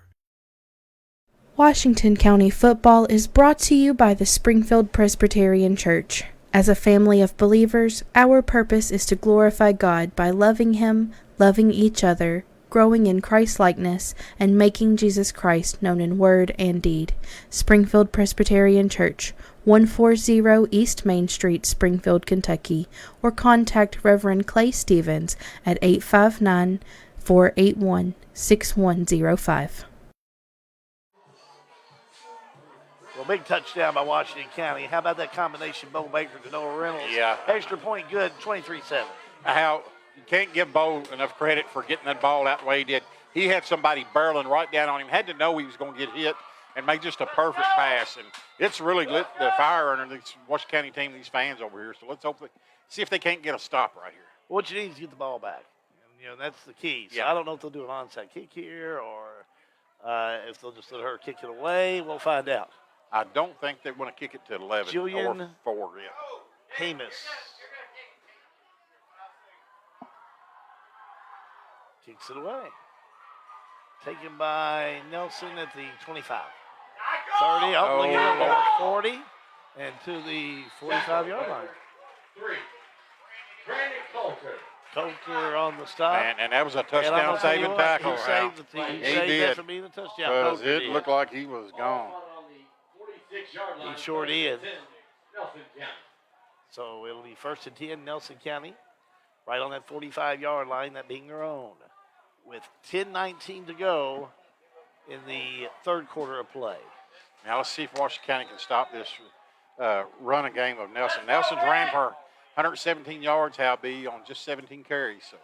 Washington County football is brought to you by the Springfield Presbyterian Church. As a family of believers, our purpose is to glorify God by loving Him, loving each other, growing in Christ-likeness, and making Jesus Christ known in word and deed. Springfield Presbyterian Church, 140 East Main Street, Springfield, Kentucky, or contact Reverend Clay Stevens at 859-481-6105. Well, big touchdown by Washington County. How about that combination, Bo Baker to Noah Reynolds? Yeah. Extra point good, 23-7. How you can't give Bo enough credit for getting that ball that way he did. He had somebody barreling right down on him, had to know he was going to get hit, and made just a perfect pass. And it's really lit the fire under this Washington County team, these fans over here. So let's see if they can't get a stop right here. What you need is get the ball back. You know, that's the key. So Yeah. I don't know if they'll do an onside kick here or if they'll just let her kick it away. We'll find out. I don't think they want to kick it to 11 Julian or 4. Yeah. Hamus kicks it away. Taken by Nelson at the 25. 30, Oh, look at Lord. it, 40, and to the 45-yard line. 3. Brandon Coulter. Coulter on the stop. And that was a And I'm touchdown gonna tell you saving what, tackle. He saved, he He saved that did. from being a touchdown. Because Coulter it did. looked like he was gone. On the 46-yard line. He sure did. Nelson County. So it'll be 1st and 10, Nelson County, right on that 45-yard line, that being their own, with 10:19 to go in the third quarter of play. Now let's see if Washington County can stop this running game of Nelson. Nelson's ran for 117 yards, Hal B, on just 17 carries. So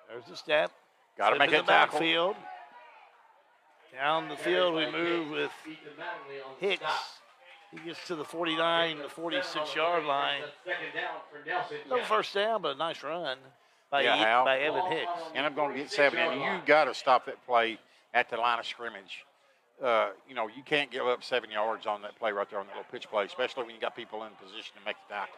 there's the snap. got to Flip make in that the tackle. backfield. Down the field, we move with Hicks. He gets to the 49, the 46-yard line. Second down for Nelson No County. first down, but a nice run by, Hal. by Evan Hicks. And I'm going to get 7. And you got to stop that play at the line of scrimmage. You know, you can't give up 7 yards on that play right there on that little pitch play, especially when you got people in position to make the tackle.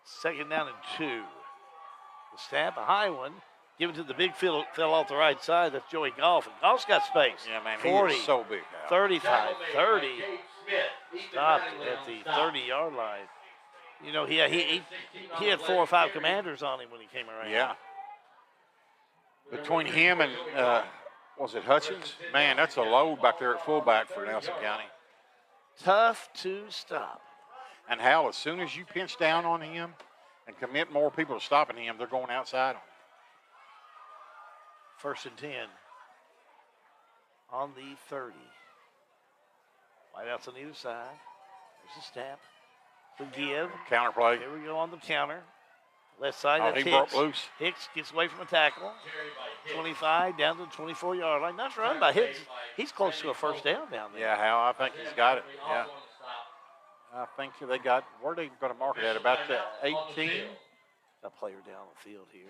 Second down and 2. The snap, a high one. Give it to the big field, fell off the right side. That's Joey Goff. And Goff's got space. Yeah, man, 40, he is so big, Hal. 35, 30. Smith. Stopped at the 30-yard line. You know, he had 4 or 5 commanders on him when he came around. Yeah. Between him and, was it Hutchins? Man, that's a load back there at fullback for Nelson County. Tough to stop. And Hal, as soon as you pinch down on him and commit more people to stopping him, they're going outside on him. 1st and 10 on the 30. Wideouts on either side. There's a snap. The give. Counter play. Here we go on the counter. Left side, Oh, that's he Hicks. broke loose. Hicks gets away from a tackle. 25 down to the 24-yard line. Nice run by Hicks. He's close to a first down down there. Yeah, Hal, I think he's got it. Yeah. I think they got, where are they going to mark it at? About the 18? A player down the field here.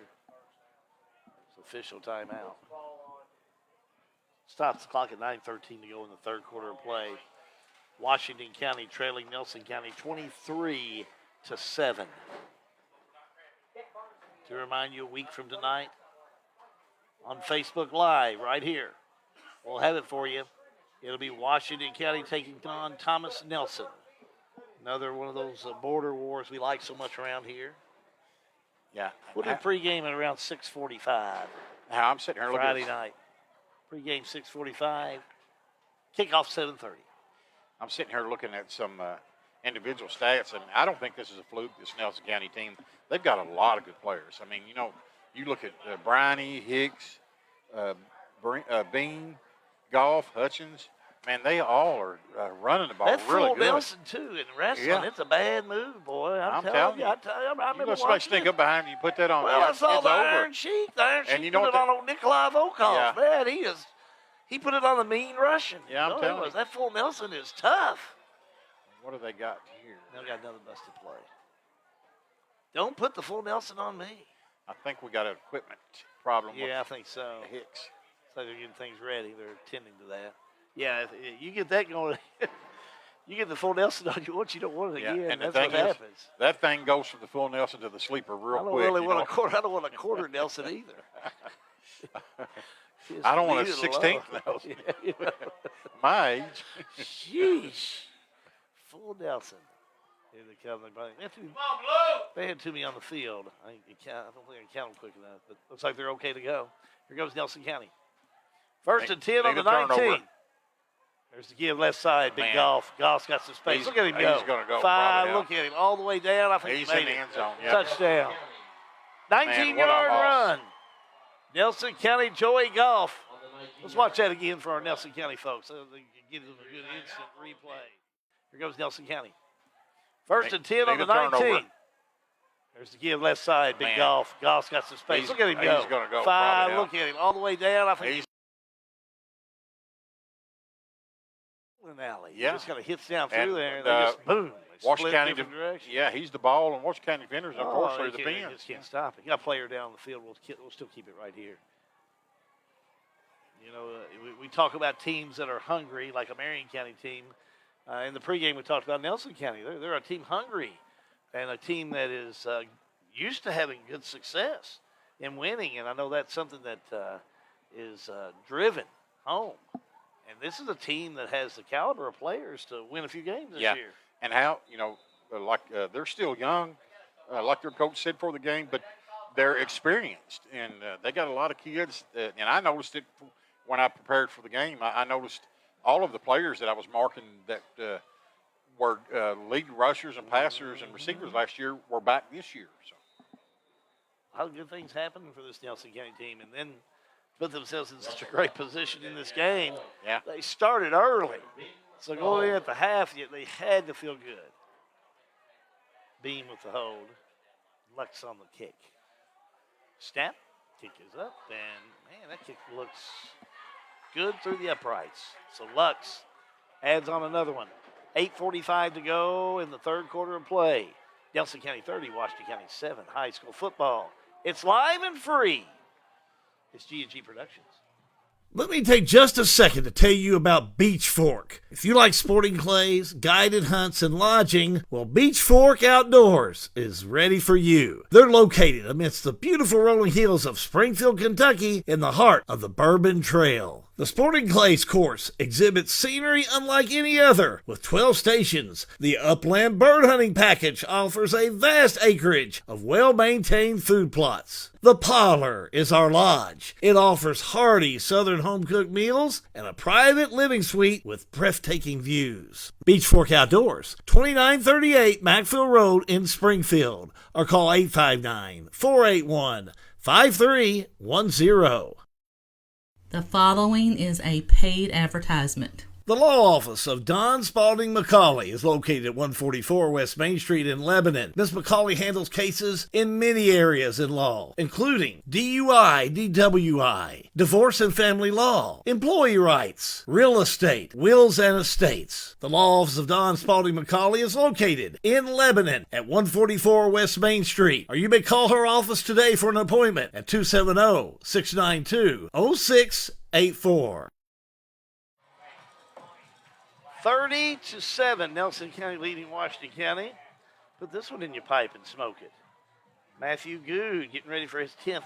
It's official timeout. Stops the clock at 9:13 to go in the third quarter of play. Washington County trailing Nelson County 23-7. To remind you, a week from tonight on Facebook Live right here, we'll have it for you. It'll be Washington County taking on Thomas Nelson. Another one of those border wars we like so much around here. Yeah. We'll do pregame at around 6:45. Now I'm sitting here looking Friday at, night. Pregame 6:45. Kickoff 7:30. I'm sitting here looking at some individual stats, and I don't think this is a fluke, this Nelson County team. They've got a lot of good players. I mean, you know, you look at Briney, Hicks, Bean, Goff, Hutchins. Man, they all are running the ball That really full good. Nelson, too, in wrestling, Yeah. it's a bad move, boy. I'm telling you. I remember You let somebody watching sneak it. up behind you, you put that on. Well, I saw it's the over. Iron Sheik. The Iron Sheik you know put it what on old Nikolai Volkov. Yeah. Man, he put it on the mean Russian. Yeah, I'm No, he telling was. you. That full Nelson is tough. What have they got here? They've got another busted play. Don't put the full Nelson on me. I think we got an equipment problem Yeah, I with think so. Hicks. So they're getting things ready. They're attending to that. Yeah, if you get that going, you get the full Nelson on you once, you don't want it Yeah, again. and the That's what thing is, happens. that thing goes from the full Nelson to the sleeper real I don't quick. really you want know? a quarter. I don't want a quarter Nelson either. I don't want a Leave it 16th alone. Nelson. Yeah, you know. My age. Sheesh. Full Nelson. Here they come. They had too many on the field. I don't think I can count them quick enough, but looks like they're okay to go. Here goes Nelson County. First and 10 on the Make a 19. turnover. There's the give left side. Big Man. Goff. Goff's got some space. He's- Look at him he's go. gonna go 5. probably, yeah. Look at him all the way down. I think He's he made in the it. end zone, yeah. Touchdown. Man, what a 19-yard loss. run. Nelson County, Joey Goff. Let's watch that again for our Nelson County folks so they can get them a good instant replay. Here goes Nelson County. First and 10 on the Make a 19. turnover. There's the give left side. Big Man. Goff. Goff's got some space. He's- Look at him he's go. gonna go 5. probably, yeah. Look at him all the way down. I think He's an alley. Yeah. He just kind of hits down And, through there and they just boom. Washington split County, different directions. yeah, he's the ball, and Washington County defenders, of course, are the You pins. just can't stop it. You got a player down the field. We'll still keep it right here. You know, we talk about teams that are hungry, like a Marion County team. In the pregame, we talked about Nelson County. They're a team hungry and a team that is used to having good success in winning. And I know that's something that is driven home. And this is a team that has the caliber of players to win a few games this year. And how, they're still young, like their coach said for the game, but they're experienced. And they got a lot of kids. And I noticed it when I prepared for the game. I noticed all of the players that I was marking that were lead rushers and passers and receivers last year were back this year. So a lot of good things happening for this Nelson County team, and then put themselves in such a great position in this game. Yeah. They started early, so going in at the half, they had to feel good. Beam with the hold. Lux on the kick. Snap. Kick is up, and, man, that kick looks good through the uprights. So Lux adds on another one. 8:45 to go in the third quarter of play. Nelson County 30, Washington County 7, high school football. It's live and free. It's G&G Productions. Let me take just a second to tell you about Beach Fork. If you like sporting clays, guided hunts, and lodging, well, Beach Fork Outdoors is ready for you. They're located amidst the beautiful rolling hills of Springfield, Kentucky, in the heart of the Bourbon Trail. The Sporting Clays course exhibits scenery unlike any other. With 12 stations, the Upland Bird Hunting Package offers a vast acreage of well-maintained food plots. The Parlor is our lodge. It offers hearty southern home-cooked meals and a private living suite with breathtaking views. Beach Fork Outdoors, 2938 Macville Road in Springfield, or call 859-481-5310. The following is a paid advertisement. The law office of Don Spalding McCauley is located at 144 West Main Street in Lebanon. Ms. McCauley handles cases in many areas in law, including DUI, DWI, divorce and family law, employee rights, real estate, wills and estates. The law office of Don Spalding McCauley is located in Lebanon at 144 West Main Street. Or you may call her office today for an appointment at 270-692-0684. 30-7, Nelson County leading Washington County. Put this one in your pipe and smoke it. Matthew Good getting ready for his 10th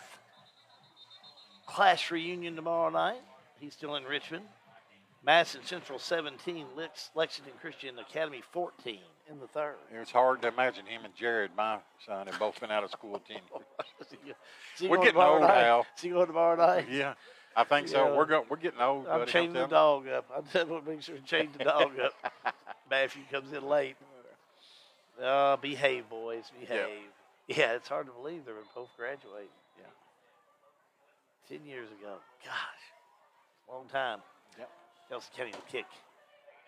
class reunion tomorrow night. He's still in Richmond. Madison Central 17, Lexington Christian Academy 14 in the third. It's hard to imagine him and Jared, my son, have both been out of school 10 years. We're getting old, Al. Is he going tomorrow night? Yeah. I think so. Yeah. We're getting old. I'm changing the dog up. I'm going to make sure to change the dog up. Matthew comes in late. Behave, boys. Behave. Yeah, it's hard to believe they were both graduating. Yeah. 10 years ago. Gosh. Long time. Yep. Nelson County will kick.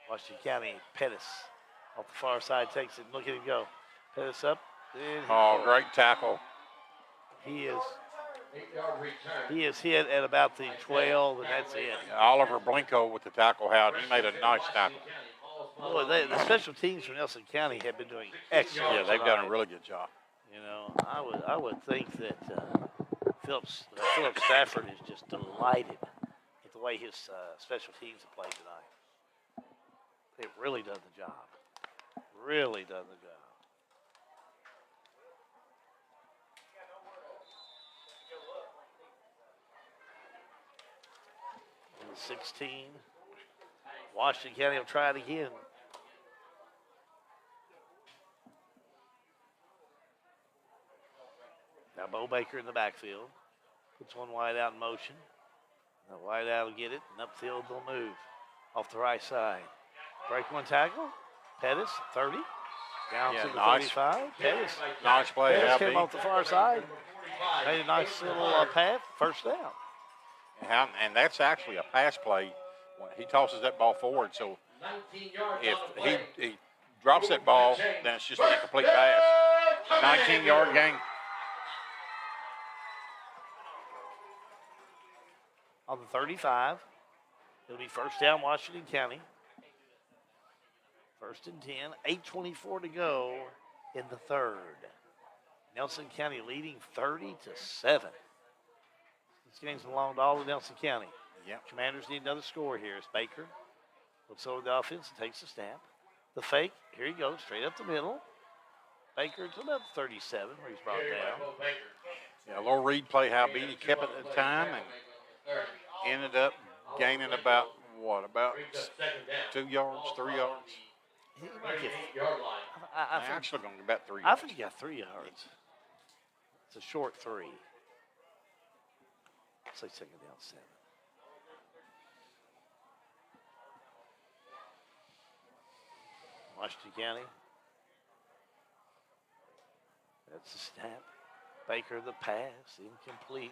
Washington County, Pettis off the far side takes it. Look at him go. Pettis up. Great tackle. He is hit at about the 12, and that's it. Oliver Blinko with the tackle out. He made a nice tackle. Boy, the special teams from Nelson County have been doing excellent. Yeah, they've done a really good job. You know, I would think that Philip Stafford is just delighted at the way his special teams have played tonight. They've really done the job. Really done the job. 16. Washington County will try it again. Now Bo Baker in the backfield. Puts one wide out in motion. The wide out will get it, and upfield they'll move. Off the right side. Break one tackle. Pettis, 30. Down to the 35. Pettis. Nice play. Pettis came off the far side. Made a nice little path. First down. And that's actually a pass play when he tosses that ball forward. So if he drops that ball, then it's just an incomplete pass. 19-yard gain. On the 35, it'll be first down Washington County. First and 10, 8:24 to go in the third. Nelson County leading 30-7. This game's belonged all to Nelson County. Yep. Commanders need another score here. It's Baker. Looks over the offense and takes a snap. The fake. Here he goes, straight up the middle. Baker to about 37, where he's brought down. Yeah, a little read play, how beat. He kept it at the time and ended up gaining about 2 yards, 3 yards? He might get, I actually going to get about 3 I yards. think he got 3 yards. It's a short 3. Say second down 7. Washington County. That's the snap. Baker the pass, incomplete.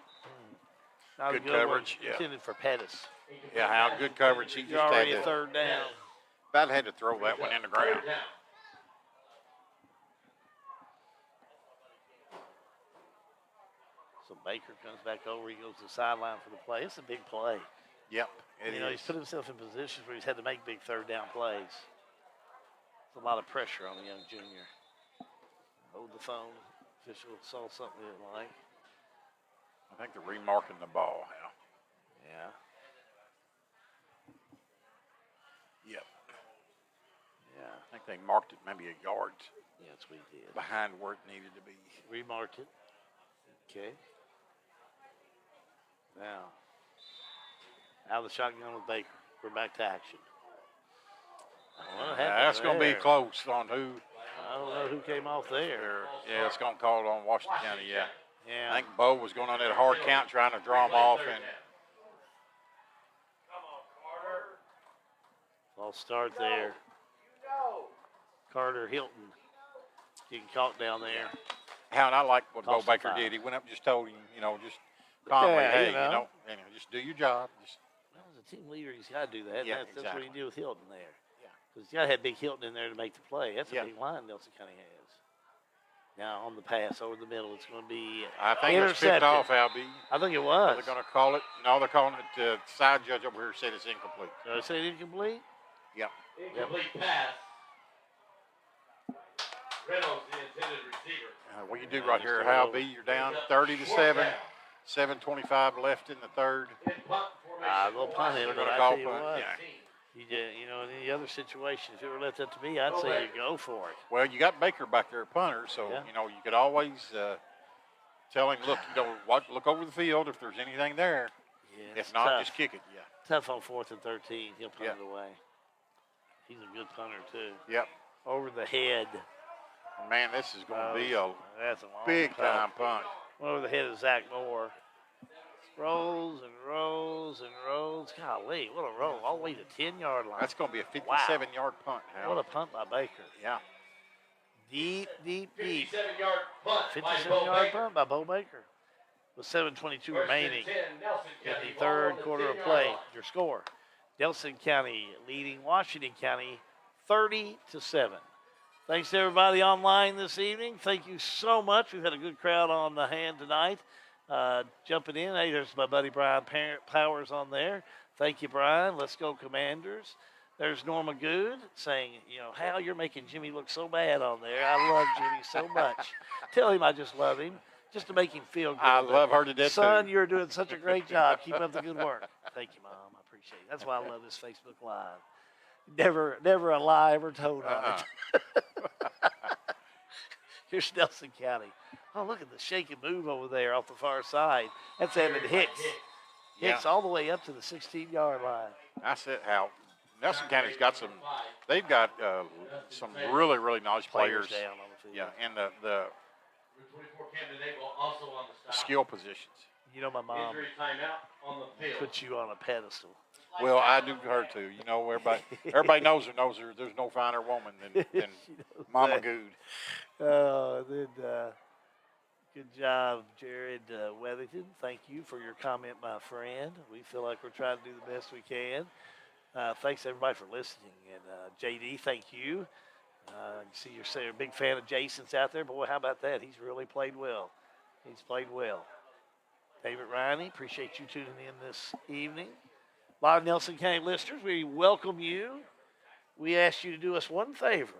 Not Good a good coverage, one. yeah. Intended for Pettis. Yeah, how good coverage. He just You're already had a to, third down. about had to throw that one in the ground. So Baker comes back over. He goes to the sideline for the play. It's a big play. Yep, it You know, he's is. put himself in positions where he's had to make big third down plays. It's a lot of pressure on the young junior. Hold the phone. Official saw something he didn't like. I think they're remarking the ball now. Yeah. Yep. Yeah. I think they marked it maybe a yard Yeah, that's what he did. behind where it needed to be. Remarked it. Okay. Now, out of the shotgun with Baker. We're back to action. What happened That's going to be there? close on who. I don't know who came off there. Yeah, it's going to call it on Washington County, yeah. Yeah. I think Bo was going on that hard count trying to draw him off. And False start there. Carter Hilton getting caught down there. Howard, I like what Bo Cost him Baker 5. did. He went up and just told him, just calmly, Yeah, hey, you know. just do your job. Just, Well, as a team leader, he's got to do that. Yeah, That's what exactly. he did with Hilton there. Because you got to have big Hilton in there to make the play. That's a Yeah. big line Nelson County has. Now on the pass over the middle, it's going to be I think it was picked intercepted. off, Albie. I think it Are was. they going to call it? No, they're calling it. The side judge over here said it's incomplete. Did I say incomplete? Yep. Incomplete pass. Reynolds, the intended receiver. What you do right here, Hal B, you're down 30-7. 7:25 left in the third. They'll punt it, They're but gonna I call tell you punt, what, yeah. in any other situation, if it were left up to me, I'd say you go for it. Well, you got Baker back there, punter, so Yeah. you could always tell him, look, look over the field if there's anything there. Yeah, If it's not, tough. just kick it. Yeah. Tough on 4th and 13. He'll punt Yeah. it away. He's a good punter too. Yep. Over the head. Man, this is going to be a That's a long big time punt. Over the head of Zach Moore. Rolls and rolls and rolls. Golly, what a roll. All the way to 10-yard line. That's going to be a 57-yard punt, Hal. What a punt by Baker. Yeah. Deep, deep, deep. 57-yard punt by Bo 57-yard Baker. punt by Bo Baker. With 7:22 remaining 10, Nelson in County, the ball third on the quarter of 10-yard play. line. Your score. Nelson County leading Washington County 30-7. Thanks to everybody online this evening. Thank you so much. We've had a good crowd on the hand tonight. Jumping in. Hey, there's my buddy Brian Powers on there. Thank you, Brian. Let's go, Commanders. There's Norma Good saying, Hal, you're making Jimmy look so bad on there. I love Jimmy so much. Tell him I just love him, just to make him feel good. I love her to death, Son, too. you're doing such a great job. Keep up the good work. Thank you, Mom. I appreciate it. That's why I love this Facebook Live. Never a lie ever told on it. Here's Nelson County. Oh, look at the shake and move over there off the far side. That's Evan Hicks. Hicks all the way up to the 16-yard line. That's it, Hal. Nelson County's got they've got some really, really nice players. Down on the field. Yeah, and the 24 Camden Naval also on the stop. skill positions. You know my mom Injury timeout on the field. put you on a pedestal. Well, I do her too. Everybody knows her. There's no finer woman than Mama that. Good. Then good job, Jared Weathington. Thank you for your comment, my friend. We feel like we're trying to do the best we can. Thanks everybody for listening. And JD, thank you. See, you're a big fan of Jason's out there. Boy, how about that? He's really played well. He's played well. David Riney, appreciate you tuning in this evening. A lot of Nelson County listeners, we welcome you. we ask you to do us one favor.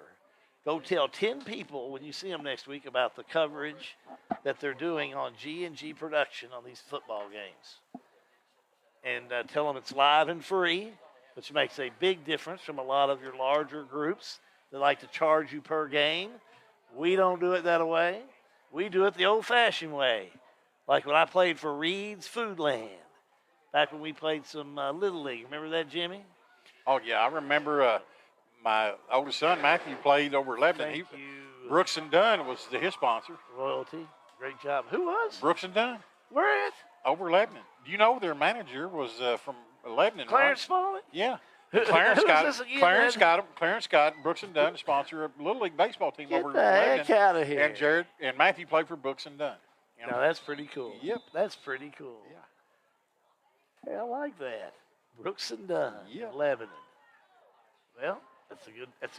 Go tell 10 people when you see them next week about the coverage that they're doing on G&G Production on these football games. And tell them it's live and free, which makes a big difference from a lot of your larger groups that like to charge you per game. We don't do it that way. We do it the old-fashioned way, like when I played for Reed's Foodland, back when we played some Little League. Remember that, Jimmy? Oh, yeah, I remember my oldest son, Matthew, played over Lebanon. Thank you. Brooks and Dunn was his sponsor. Royalty. Great job. Who was? Brooks and Dunn. Where at? Over Lebanon. Do you know their manager was from Lebanon, Clarence right? Smollett? Yeah. Who- Clarence who's got this it. again, Clarence man? got him. Clarence got Brooks and Dunn to sponsor a Little League baseball team Get over the in Lebanon. heck outta here. And Jared and Matthew played for Brooks and Dunn. You know? Now, that's pretty cool. Yep. That's pretty cool. Yeah. Hey, I like that. Brooks and Dunn, Yep. Lebanon. Well, that's a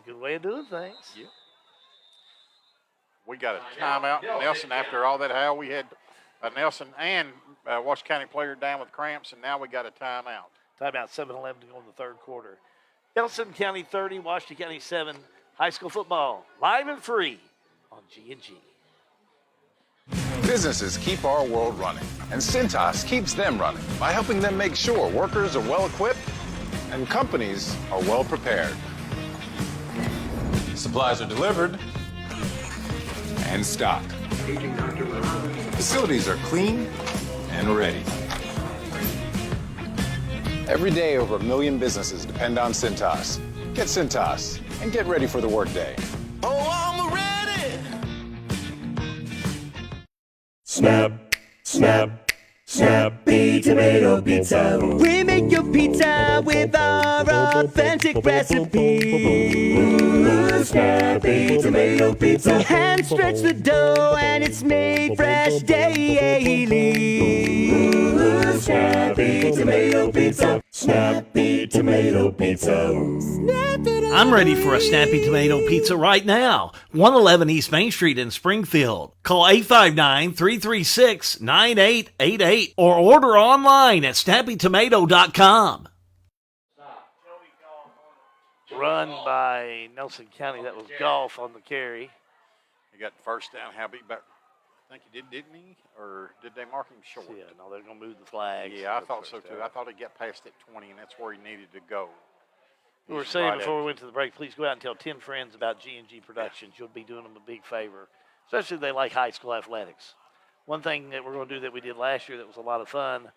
good way of doing things. Yep. We got a timeout. Nelson, after all that, Hal, we had Nelson and Washington County player down with cramps, and now we got a timeout. Timeout, 7-11 to go in the third quarter. Nelson County 30, Washington County 7. High school football, live and free on G&G. Businesses keep our world running, and Cintas keeps them running by helping them make sure workers are well equipped and companies are well prepared. Supplies are delivered and stocked. Facilities are clean and ready. Every day, over 1 million businesses depend on Cintas. Get Cintas and get ready for the workday. Snap, snap, Snappy Tomato Pizza. We make your pizza with our authentic recipe. Snappy Tomato Pizza. Hand stretch the dough and it's made fresh daily. Snappy Tomato Pizza. Snappy Tomato Pizza. I'm ready for a Snappy Tomato Pizza right now. 111 East Main Street in Springfield. Call 859-336-9888 or order online at snappytomato.com. Run by Nelson County. That was golf on the carry. He got the first down. How beat back? I think he didn't he? Or did they mark him short? Yeah, no, they're going to move the flags. Yeah, I thought so too. I thought he'd get past that 20, and that's where he needed to go. We were saying before we went to the break, please go out and tell 10 friends about G&G Productions. You'll be doing them a big favor, especially if they like high school athletics. One thing that we're going to do that we did last year that was a lot of fun,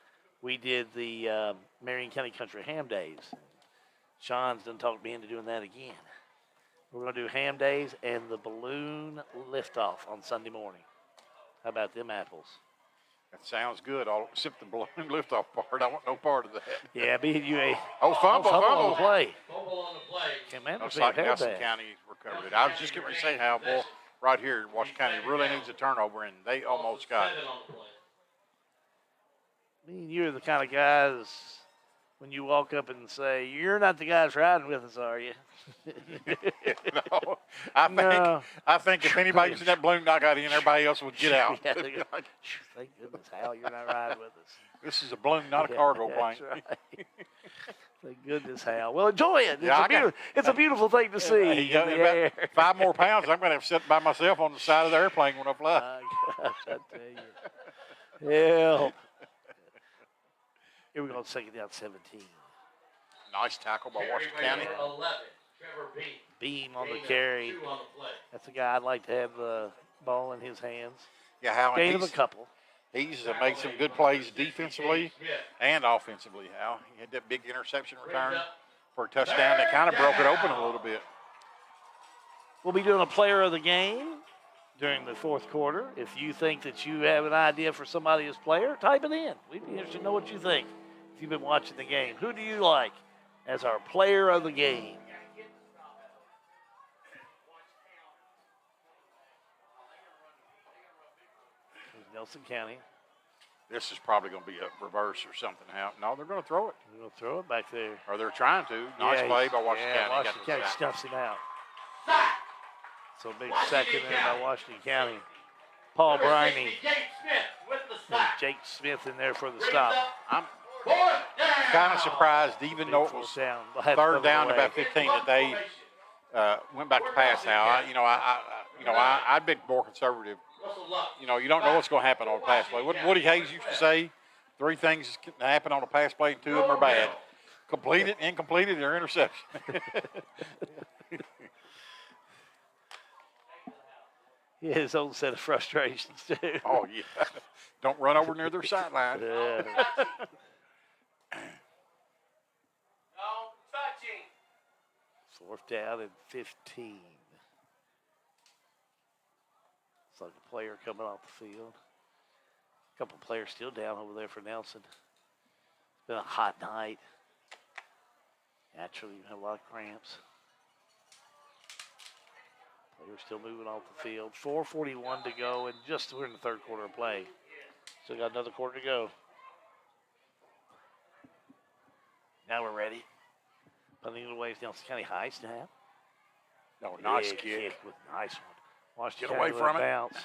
we did the Marion County Country Ham Days. Sean's done talked me into doing that again. We're going to do Ham Days and the balloon liftoff on Sunday morning. How about them apples? That sounds good, all except the balloon liftoff part. I want no part of that. Yeah, BUA. Oh, fumble. on the play. Fumble on the play. Can't man, Looks like Nelson County recovered it. I was just getting ready to say how, boy, right here, Washington County really needs a turnover, and they almost got it. I mean, you're the kind of guys when you walk up and say, "You're not the guys riding with us, are you?" No, I think if anybody was in that balloon knock out in, everybody else would get out. Yeah, thank goodness, Hal, you're not riding with us. This is a balloon, not a cargo plane. That's right. Thank goodness, Hal. Well, enjoy it. Yeah, it's a beautiful thing to see in the air. 5 more pounds, I'm going to have to sit by myself on the side of the airplane when I fly. Gosh, I tell you. Help. Here we go, second down, 17. Nice tackle by Washington County. 11, Trevor Beam. Beam on the carry. 2 on the play. That's a guy I'd like to have the ball in his hands. Yeah, Hal. Gain of a couple. He's made some good plays defensively and offensively, Hal. He had that big interception return for a touchdown that kind of broke it open a little bit. We'll be doing a player of the game during the fourth quarter. If you think that you have an idea for somebody as player, type it in. We'd be interested to know what you think if you've been watching the game. Who do you like as our player of the game? Nelson County. This is probably going to be a reverse or something. No, they're going to throw it. They're going to throw it back there. Or they're trying to. Nice play by Washington County. Washington County stuffs him out. So big sack in there by Washington County. Paul Briney. Jake Smith with the stop. Jake Smith in there for the stop. Kind of surprised, even though it was third down to about 15, that they went back to pass. Now, I've been more conservative. You don't know what's going to happen on a pass play. What Woody Hayes used to say, 3 things can happen on a pass play, and 2 of them are bad. Completed, incompleted, or interception. He had his own set of frustrations, too. Oh, yeah. Don't run over near their sideline. Yeah. Fourth down and 15. It's like a player coming off the field. A couple players still down over there for Nelson. It's been a hot night. Naturally, you have a lot of cramps. Players still moving off the field. 4:41 to go, and we're in the third quarter of play. Still got another quarter to go. Now we're ready. Punting it away, Nelson County high snap. No, nice Big kick. With nice one. Washington Get away County from with a it. bounce.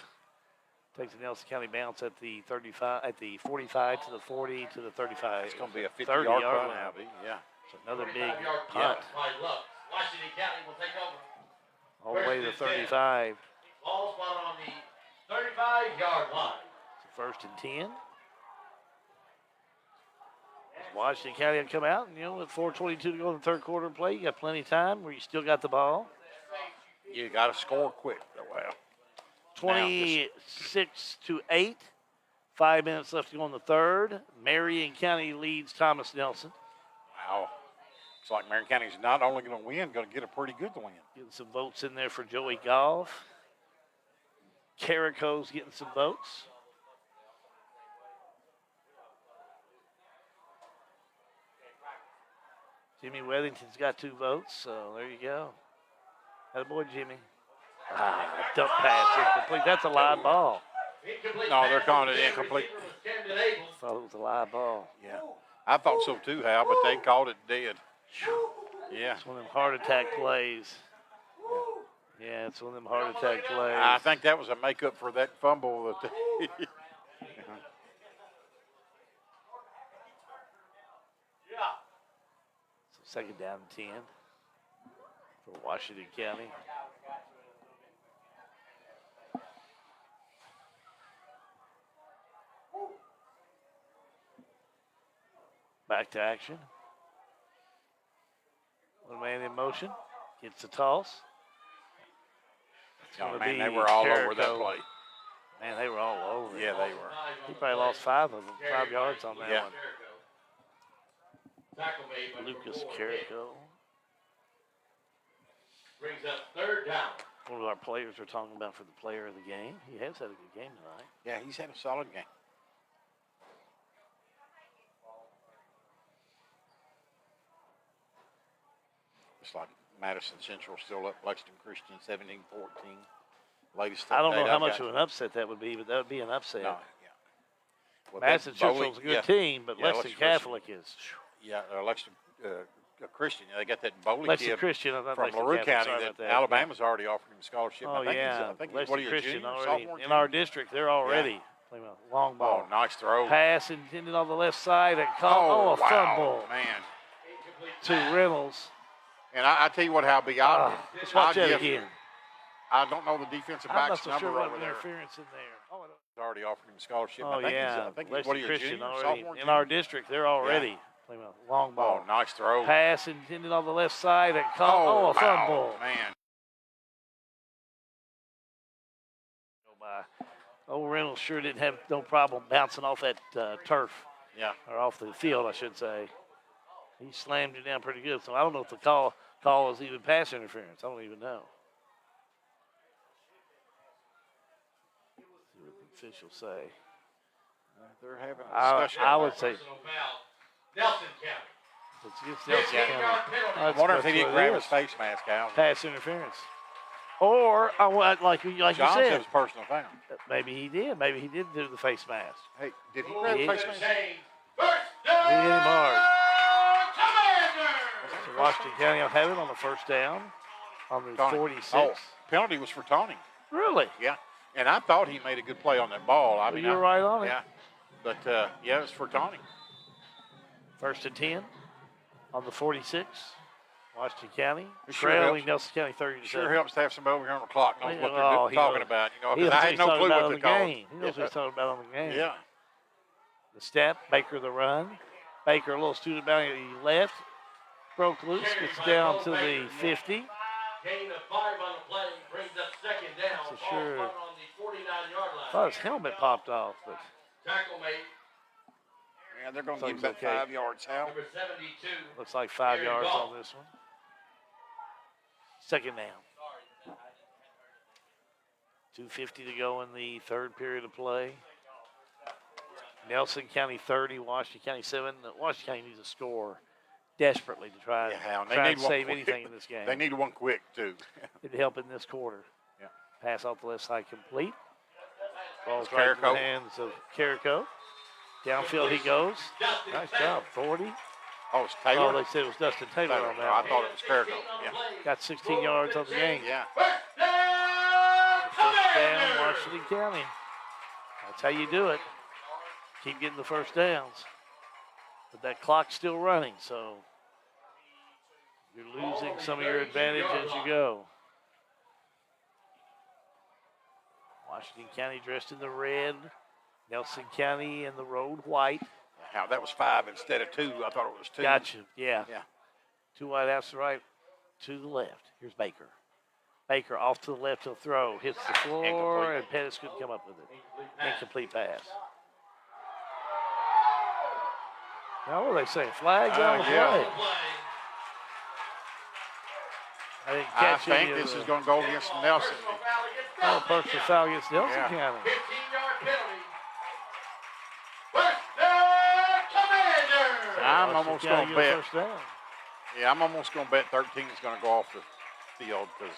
Takes the Nelson County bounce at the 35, at the 45 to the 40 to the 35. It's going to be a 30 50-yard yard punt line. now, yeah. It's another big punt. Washington County will take over. All the way to the 35. Ball spot on the 35-yard line. So first and 10. Washington County will come out, and with 4:22 to go in the third quarter of play, you got plenty of time where you still got the ball. You got to score quick. Well, 26-8. 5 minutes left to go in the third. Marion County leads Thomas Nelson. Wow. It's like Marion County's not only going to win, going to get a pretty good win. Getting some votes in there for Joey Goff. Carico's getting some votes. Jimmy Weathington's got 2 votes, so there you go. Attaboy, Jimmy. Dump pass incomplete. That's a live ball. No, they're calling it incomplete. Thought it was a live ball. Yeah. I thought so too, Hal, but they called it dead. Yeah. It's one of them heart attack plays. Yeah, it's one of them heart attack plays. I think that was a makeup for that fumble. That So second down and 10 for Washington County. Back to action. One man in motion. Gets the toss. Oh, man, they were all over that play. Man, they were all over it. Yeah, they were. He probably lost 5 of them, 5 yards on that Yeah. one. Lucas Carrico. Brings up third down. One of our players are talking about for the player of the game. He has had a good game tonight. Yeah, he's had a solid game. It's like Madison Central still up Lexington Christian 17-14. Latest I don't know update how I've much got. of an upset that would be, but that would be an upset. No, yeah. Well, Madison that Bowie- Central's a good yeah. team, but Yeah, Lexington Catholic is. Yeah, Lexington Christian. They got that Bowley Lexington kid Christian, not from Lexington LaRue Catholic, County sorry that about that. Alabama's already offered him a scholarship. Oh, I think yeah. I think Lexington what are you, Christian junior, already. sophomore, In our junior? district, they're already playing a long ball. Oh, nice throw. Pass intended on the left side. And a wow, fumble man. to Reynolds. And I tell you what, Hal B. Let's watch that again. I don't know the defensive I'm not back's so number sure what over there. interference in there. Oh, Already offered him a scholarship. oh I think yeah. I think Lexington what are you, a Christian junior, already. sophomore, In our junior? district, they're already playing a long ball. Oh, nice throw. Pass intended on the left side. And a wow, fumble. man. Old Reynolds sure didn't have no problem bouncing off that turf. Yeah. Or off the field, I should say. He slammed it down pretty good. So I don't know if the call was even pass interference. I don't even know. See what the officials say. They're having a discussion. I would say Nelson County. it's against Nelson County. I wonder if he didn't grab his face mask out. Pass interference. Or, like you John said, said it was personal foul. maybe he did. Maybe he did do the face mask. Hey, did he grab the face mask? He hit him hard. So Washington County will have it on the first down on the Taunting. 46. Oh, penalty was for taunting. Really? Yeah. And I thought he made a good play on that ball. I mean, you were right on it. Yeah. But, yeah, it was for taunting. First and 10 on the 46. Washington County It sure trailing helps. Nelson County 30 to 7. Sure helps to have somebody over here on the clock knows what Oh, they're he talking knows. about. You know, He 'cause knows I what had he's no talking clue about what on they the called. game. He knows what he's talking about on the game. Yeah. The step, Baker the run. Baker, a little student bounty left. Broke loose, gets down to the 50. Gain of 5 on the play, brings up second down. So Ball sure. front on the 49-yard line. Thought his helmet popped off, but Tackle made. Yeah, they're going to So give he's that okay. 5 yards, Hal. Number 72. looks like 5 Aaron yards Ball. on this one. Second down. 2:50 to go in the third period of play. Nelson County 30, Washington County 7. Washington County needs a score desperately to try, Hal, and they try need and one save quick. anything in this game. They need one quick, too. It'd help in this quarter. Yeah. Pass off the left side complete. Ball's It's right in the Carrico. hands of Carrico. Downfield he goes. Nice job, 40. Oh, it's Taylor? Oh, they said it was Dustin Taylor on that. I one. thought it was Carrico. Yeah. Got 16 yards on the game. Yeah. First down, Washington County. That's how you do it. Keep getting the first downs. But that clock's still running, so you're losing some of your advantage as you go. Washington County dressed in the red. Nelson County in the road white. Hal, that was 5 instead of 2. I thought it was 2. Gotcha, yeah. Yeah. 2 wide outs to the right, to the left. Here's Baker. Baker off to the left to throw. Hits the floor, Incomplete. and Pettis couldn't come up with it. Incomplete pass. Now, what are they saying? Flags on the yeah. play. I didn't I catch think any this of is the- going to go against Nelson. Oh, personal foul against Nelson Yeah. County. 15-yard penalty. First down, Commander. I'm Washington almost County going to gets a bet. first down. Yeah, I'm almost going to bet 13 is going to go off the field because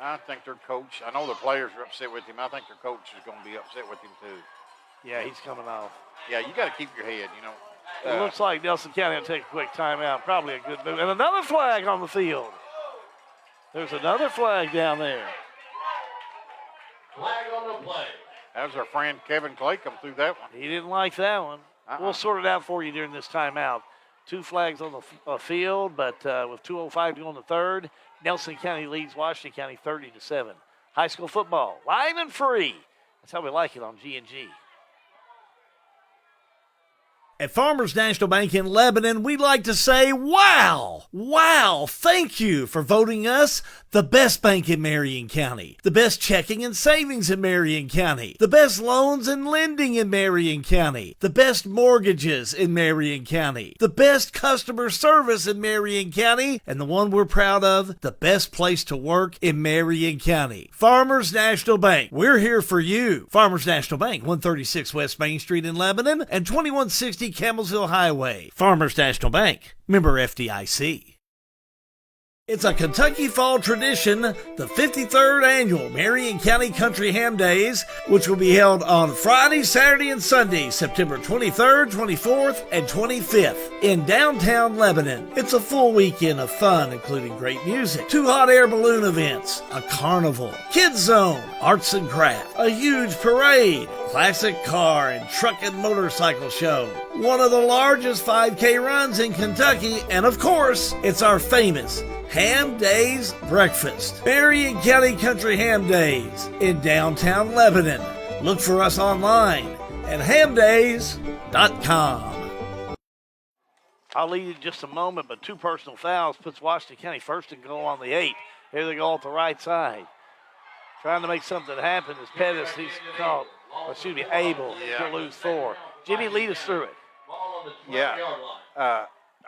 I think their coach, I know the players are upset with him. I think their coach is going to be upset with him too. Yeah, he's coming off. Yeah, you got to keep your head, you know. It looks like Nelson County will take a quick timeout. Probably a good move. And another flag on the field. There's another flag down there. Flag on the play. That was our friend Kevin Clay come through that one. He didn't like that one. We'll sort it out for you during this timeout. 2 flags on the field, but with 2:05 to go in the third, Nelson County leads Washington County 30-7. High school football, live and free. That's how we like it on G&G. At Farmers National Bank in Lebanon, we'd like to say, wow! Wow! Thank you for voting us the best bank in Marion County, the best checking and savings in Marion County, the best loans and lending in Marion County, the best mortgages in Marion County, the best customer service in Marion County, and the one we're proud of, the best place to work in Marion County. Farmers National Bank, we're here for you. Farmers National Bank, 136 West Main Street in Lebanon and 2160 Campbellsville Highway. Farmers National Bank, member FDIC. It's a Kentucky fall tradition, the 53rd annual Marion County Country Ham Days, which will be held on Friday, Saturday, and Sunday, September 23rd, 24th, and 25th in downtown Lebanon. It's a full weekend of fun, including great music, 2 hot air balloon events, a carnival, kids zone, arts and craft, a huge parade, classic car and truck and motorcycle show, one of the largest 5K runs in Kentucky, and of course, it's our famous Ham Days Breakfast. Marion County Country Ham Days in downtown Lebanon. Look for us online at hamdays.com. I'll lead you in just a moment, but 2 personal fouls puts Washington County first and goal on the 8. Here they go off the right side. Trying to make something happen is Pettis. He's caught, able to lose 4. Jimmy, lead us through it. Yeah.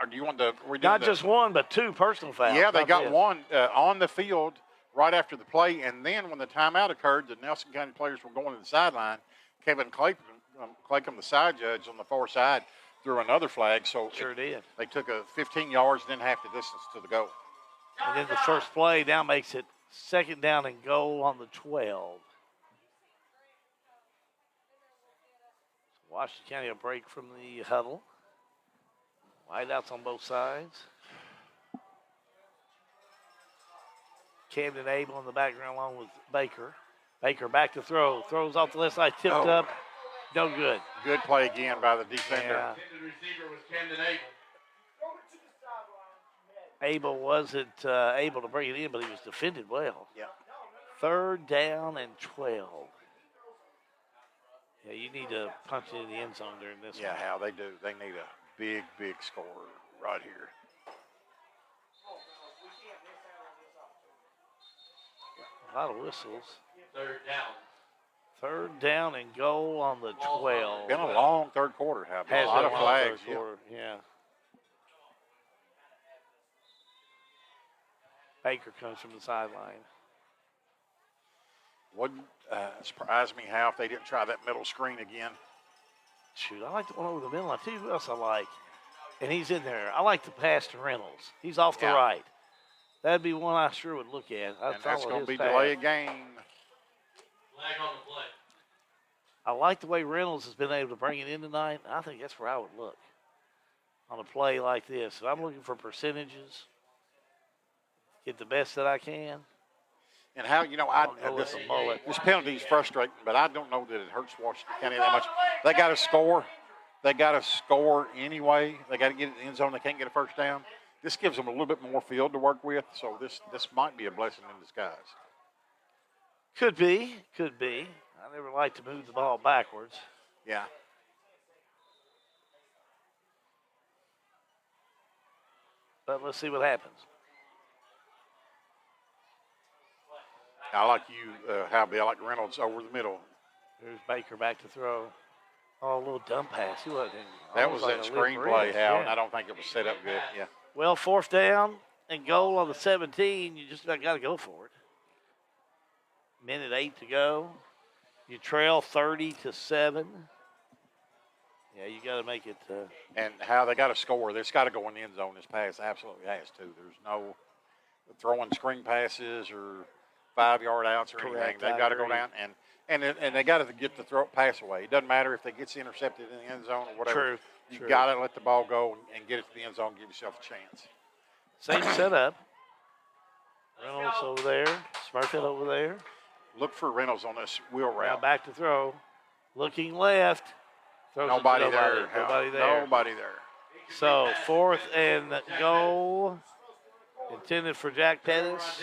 Or do you want to? Not just 1, but 2 personal fouls. Yeah, they Not got this. one on the field right after the play, and then when the timeout occurred, the Nelson County players were going to the sideline. Kevin Claycomb, the side judge on the far side, threw another flag. So did. They took a 15 yards, then half the distance to the goal. And then the first play now makes it 2nd down and goal on the 12. Washington County a break from the huddle. Wideouts on both sides. Camden Abel in the background along with Baker. Baker back to throw. Throws off the left side, tipped up. No good. Good play again by the defender. Yeah. Intended receiver was Camden Abel. Abel wasn't able to bring it in, but he was defended well. Yeah. 3rd down and 12. Yeah, you need to punch it in the end zone during this Yeah, one. how they do. They need a big, big score right here. A lot of whistles. 3rd down. 3rd down and goal on the 12. Been a long third quarter. Have a Has lot been of a long flags. third Yeah. quarter, yeah. Baker comes from the sideline. Wouldn't surprise me how if they didn't try that middle screen again. Shoot, I like the one over the middle. I tell you who else I like. And he's in there. I like the pass to Reynolds. He's off the Yeah. right. That'd be one I sure would look at. I'd And that's follow going his to be pass. delay a game. Flag on the play. I like the way Reynolds has been able to bring it in tonight. I think that's where I would look on a play like this. If I'm looking for percentages, get the best that I can. And how, you know, go with a mullet. this penalty is frustrating, but I don't know that it hurts Washington County that much. They got to score. They got to score anyway. They got to get it in the end zone. They can't get a first down. This gives them a little bit more field to work with, so this might be a blessing in disguise. Could be. I never like to move the ball backwards. Yeah. But let's see what happens. I like you, Halby. I like Reynolds over the middle. There's Baker back to throw. Oh, a little dump pass. He wasn't. That was that like a screen lip play, wrist, Hal, yeah. and I don't think it was set up good. Yeah. Well, 4th down and goal on the 17. You just got to go for it. Minute 8 to go. You trail 30-7. Yeah, you got to make it. And how they got to score. It's got to go in the end zone. This pass absolutely has to. There's no throwing screen passes or 5-yard outs or anything. Correct, They've I got to go agree. down and they got to get the pass away. It doesn't matter if they gets intercepted in the end zone or whatever. True. You got to let the ball go and get it to the end zone. Give yourself a chance. Same setup. Reynolds over there. Smurfett over there. Look for Reynolds on this wheel Now route. back to throw. Looking left. Throws it to Nobody there. Hal. Nobody there. Nobody there. So 4th and goal. Intended for Jack Pettis.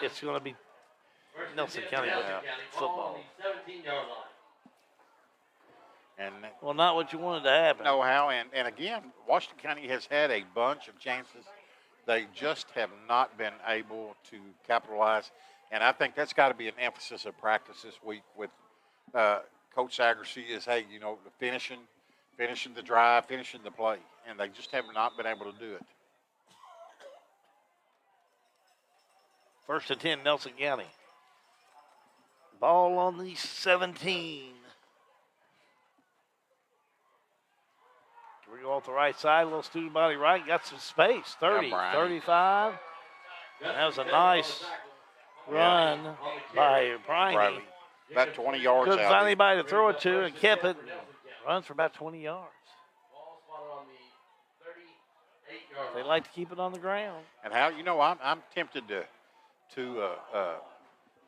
It's going to be Nelson County football. 17-yard line. And Well, not what you wanted to happen. no, Hal, and again, Washington County has had a bunch of chances. They just have not been able to capitalize. And I think that's got to be an emphasis of practice this week with Coach Sagerson is, hey, you know, finishing the drive, finishing the play. And they just have not been able to do it. 1st and 10, Nelson County. Ball on the 17. We go off the right side, a little student body right, got some space. 30, Brian. 35. That was a nice run by Briney. Riley. About 20 yards Couldn't out. find anybody to throw it to and kept it. Runs for about 20 yards. Ball spotted on the 38-yard They line. like to keep it on the ground. And Hal, you know, I'm tempted to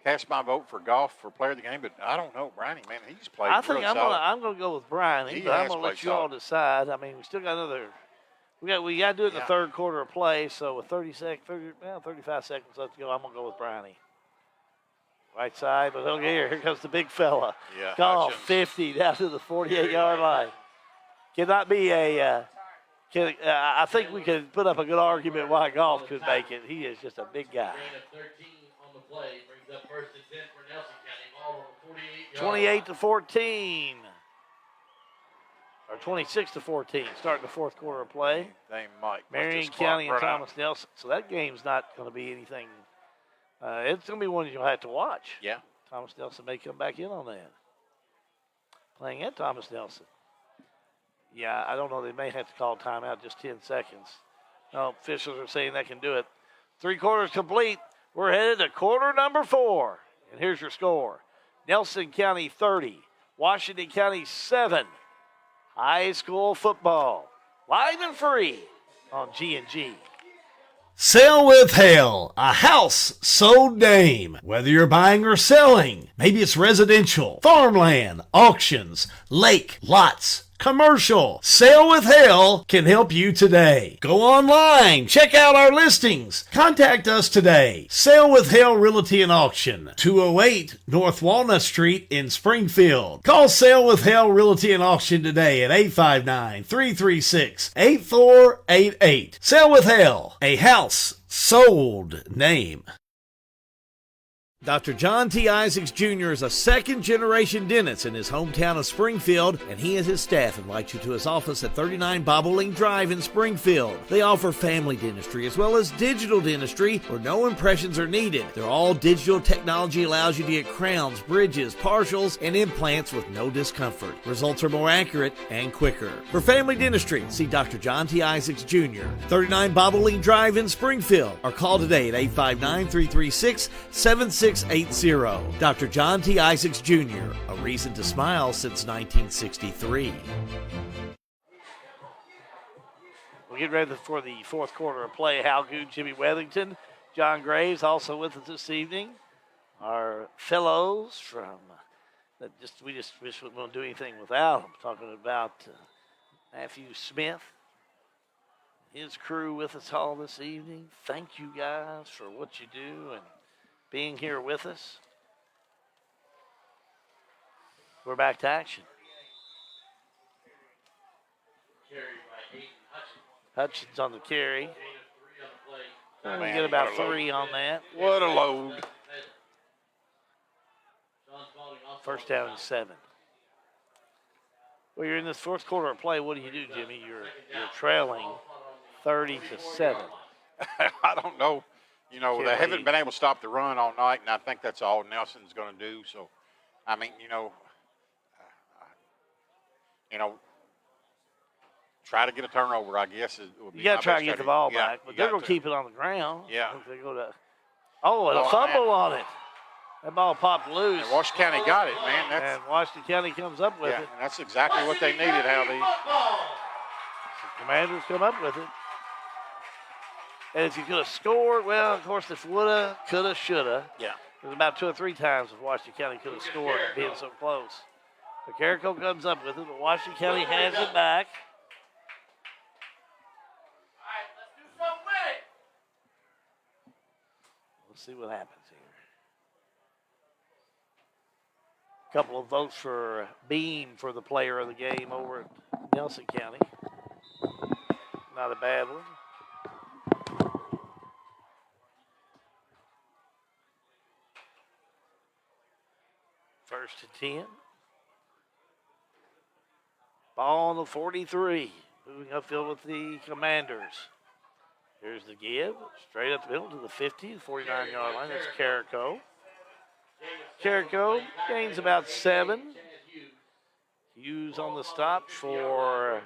cast my vote for Goff for player of the game, but I don't know. Brownie, man, he's played I think really I'm solid. gonna go with Briney, He but I'm has gonna let played you all solid. decide. I mean, we still got another. We got to do it in the Yeah. 3rd quarter of play. So with 35 seconds left to go, I'm gonna go with Briney. Right side, but here comes the big fella. Yeah, Goff, Hutchins. 50 down to the 48-yard line. Cannot be a. I think we could put up a good argument why Goff could make it. He is just a big guy. Gain of 13 on the play brings up 1st and 10 for Nelson County. Ball on the 48-yard 28 to 14. Or 26 to 14, starting the 4th quarter of play. They might. Marion Just County and run out. Thomas Nelson. So that game's not going to be anything. It's going to be one you'll have to watch. Yeah. Thomas Nelson may come back in on that. Playing at Thomas Nelson. Yeah, I don't know. They may have to call timeout just 10 seconds. No, officials are saying they can do it. 3 quarters complete. We're headed to quarter number 4. And here's your score. Nelson County 30. Washington County 7. High school football. Live and free on G&G. Sale with Hale, a house sold name. Whether you're buying or selling, maybe it's residential, farmland, auctions, lake, lots, commercial. Sale with Hale can help you today. Go online, check out our listings. Contact us today. Sale with Hale Realty and Auction, 208 North Walnut Street in Springfield. Call Sale with Hale Realty and Auction today at 859-336-8488. Sale with Hale, a house sold name. Dr. John T. Isaacs Jr. is a second-generation dentist in his hometown of Springfield, and he and his staff invite you to his office at 39 Bobolink Drive in Springfield. They offer family dentistry as well as digital dentistry where no impressions are needed. Their all-digital technology allows you to get crowns, bridges, partials, and implants with no discomfort. Results are more accurate and quicker. For family dentistry, see Dr. John T. Isaacs Jr., 39 Bobolink Drive in Springfield, or call today at 859-336-7680. Dr. John T. Isaacs Jr., a reason to smile since 1963. We'll get ready for the fourth quarter of play. Hal Good, Jimmy Wethington, John Graves also with us this evening. Our fellows from we just won't do anything without them. Talking about Matthew Smith, his crew with us all this evening. Thank you guys for what you do and being here with us. We're back to action. Hutchins on the carry. We're going to get about 3 on that. What a load. First down and 7. Well, you're in this fourth quarter of play. What do you do, Jimmy? You're trailing 30-7. I don't know. You know, they haven't been able to stop the run all night, and I think that's all Nelson's going to do. So, I mean, try to get a turnover, I guess. You got to try to get the ball back, but they're going to keep it on the ground. Yeah. They go to, and a fumble on it. That ball popped loose. And Washington County got it, man. And Washington County comes up with it. And that's exactly what they needed, Hal. The Commanders come up with it. And if you could have scored, well, of course, if woulda, coulda, shoulda. Yeah. There's about 2 or 3 times if Washington County could have scored being so close. But Carrico comes up with it, but Washington County has it back. Let's see what happens here. A couple of votes for Beam for the player of the game over at Nelson County. Not a bad one. First and 10. Ball on the 43. Moving upfield with the Commanders. Here's the give. Straight up the middle to the 50, the 49-yard line. That's Carrico. Carrico gains about 7. Hughes on the stop for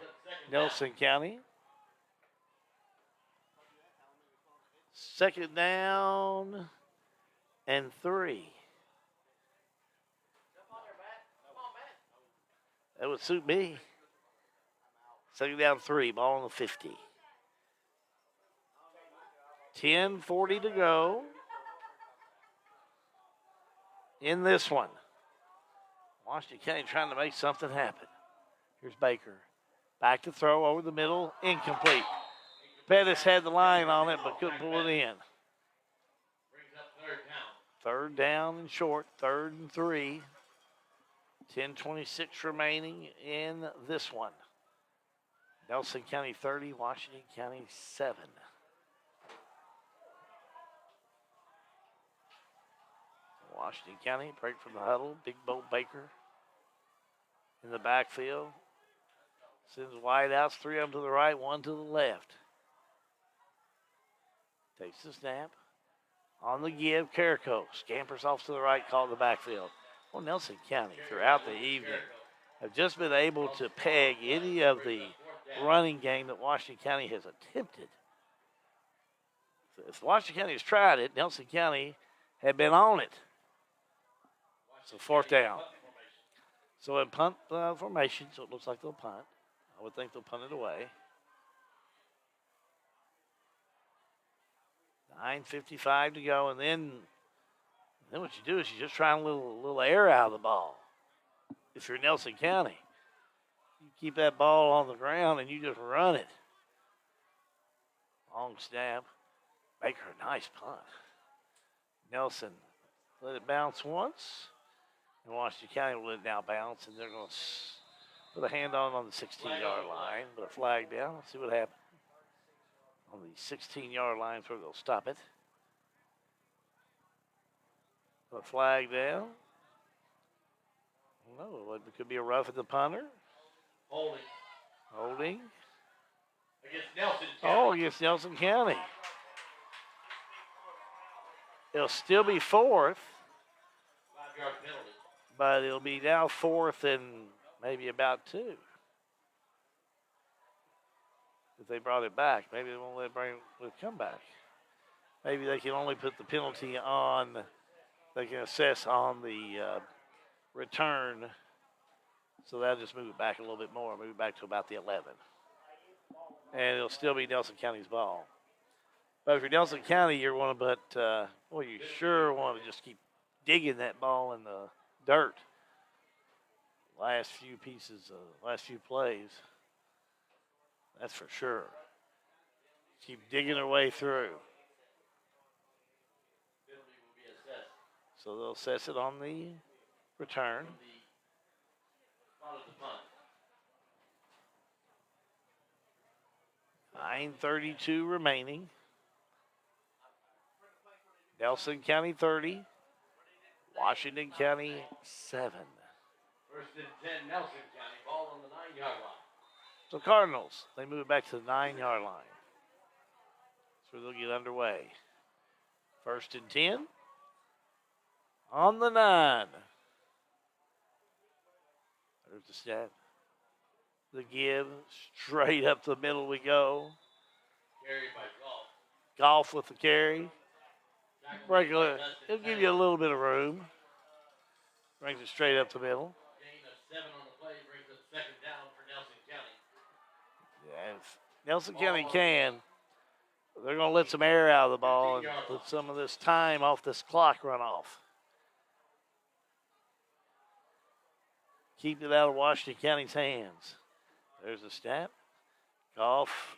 Nelson County. Second down and 3. That would suit me. Second down 3, ball on the 50. 10:40 to go in this one. Washington County trying to make something happen. Here's Baker. Back to throw over the middle, incomplete. Pettis had the line on it, but couldn't pull it in. Third down and short, 3rd and 3. 10:26 remaining in this one. Nelson County 30, Washington County 7. Washington County, break from the huddle. Big Bo Baker in the backfield. Sends wide outs, 3 of them to the right, 1 to the left. Takes the snap. On the give, Carrico scampers off to the right, called the backfield. Well, Nelson County throughout the evening have just been able to peg any of the running game that Washington County has attempted. If Washington County has tried it, Nelson County had been on it. So 4th down. So in punt formation, so it looks like they'll punt. I would think they'll punt it away. 9:55 to go, and then what you do is you just try a little air out of the ball. If you're Nelson County, you keep that ball on the ground and you just run it. Long snap. Baker, nice punt. Nelson let it bounce once, and Washington County will let it now bounce, and they're going to put a hand on the 16-yard line, put a flag down. Let's see what happens. On the 16-yard line is where they'll stop it. Put a flag down. No, it could be a rough at the punter. Holding. Against Nelson County. Oh, against Nelson County. It'll still be 4th. 5-yard penalty. But it'll be now 4th and maybe about 2. If they brought it back, maybe they won't let it come back. Maybe they can only put the penalty on, they can assess on the return. So that'll just move it back a little bit more, move it back to about the 11. And it'll still be Nelson County's ball. But if you're Nelson County, you're one of, you sure want to just keep digging that ball in the dirt. Last few plays. That's for sure. Keep digging their way through. So they'll assess it on the return. 9:32 remaining. Nelson County 30. Washington County 7. First and 10, Nelson County. Ball on the 9-yard line. So Cardinals, they move it back to the 9-yard line. So they'll get underway. First and 10. On the 9. There's the snap. The give. Straight up the middle we go. Carried by Golf. Golf with the carry. It'll give you a little bit of room. Brings it straight up the middle. Gain of 7 on the play brings up second down for Nelson County. Yeah, if Nelson County can, they're going to let some air out of the ball and let some of this time off this clock run off. Keep it out of Washington County's hands. There's the snap. Golf.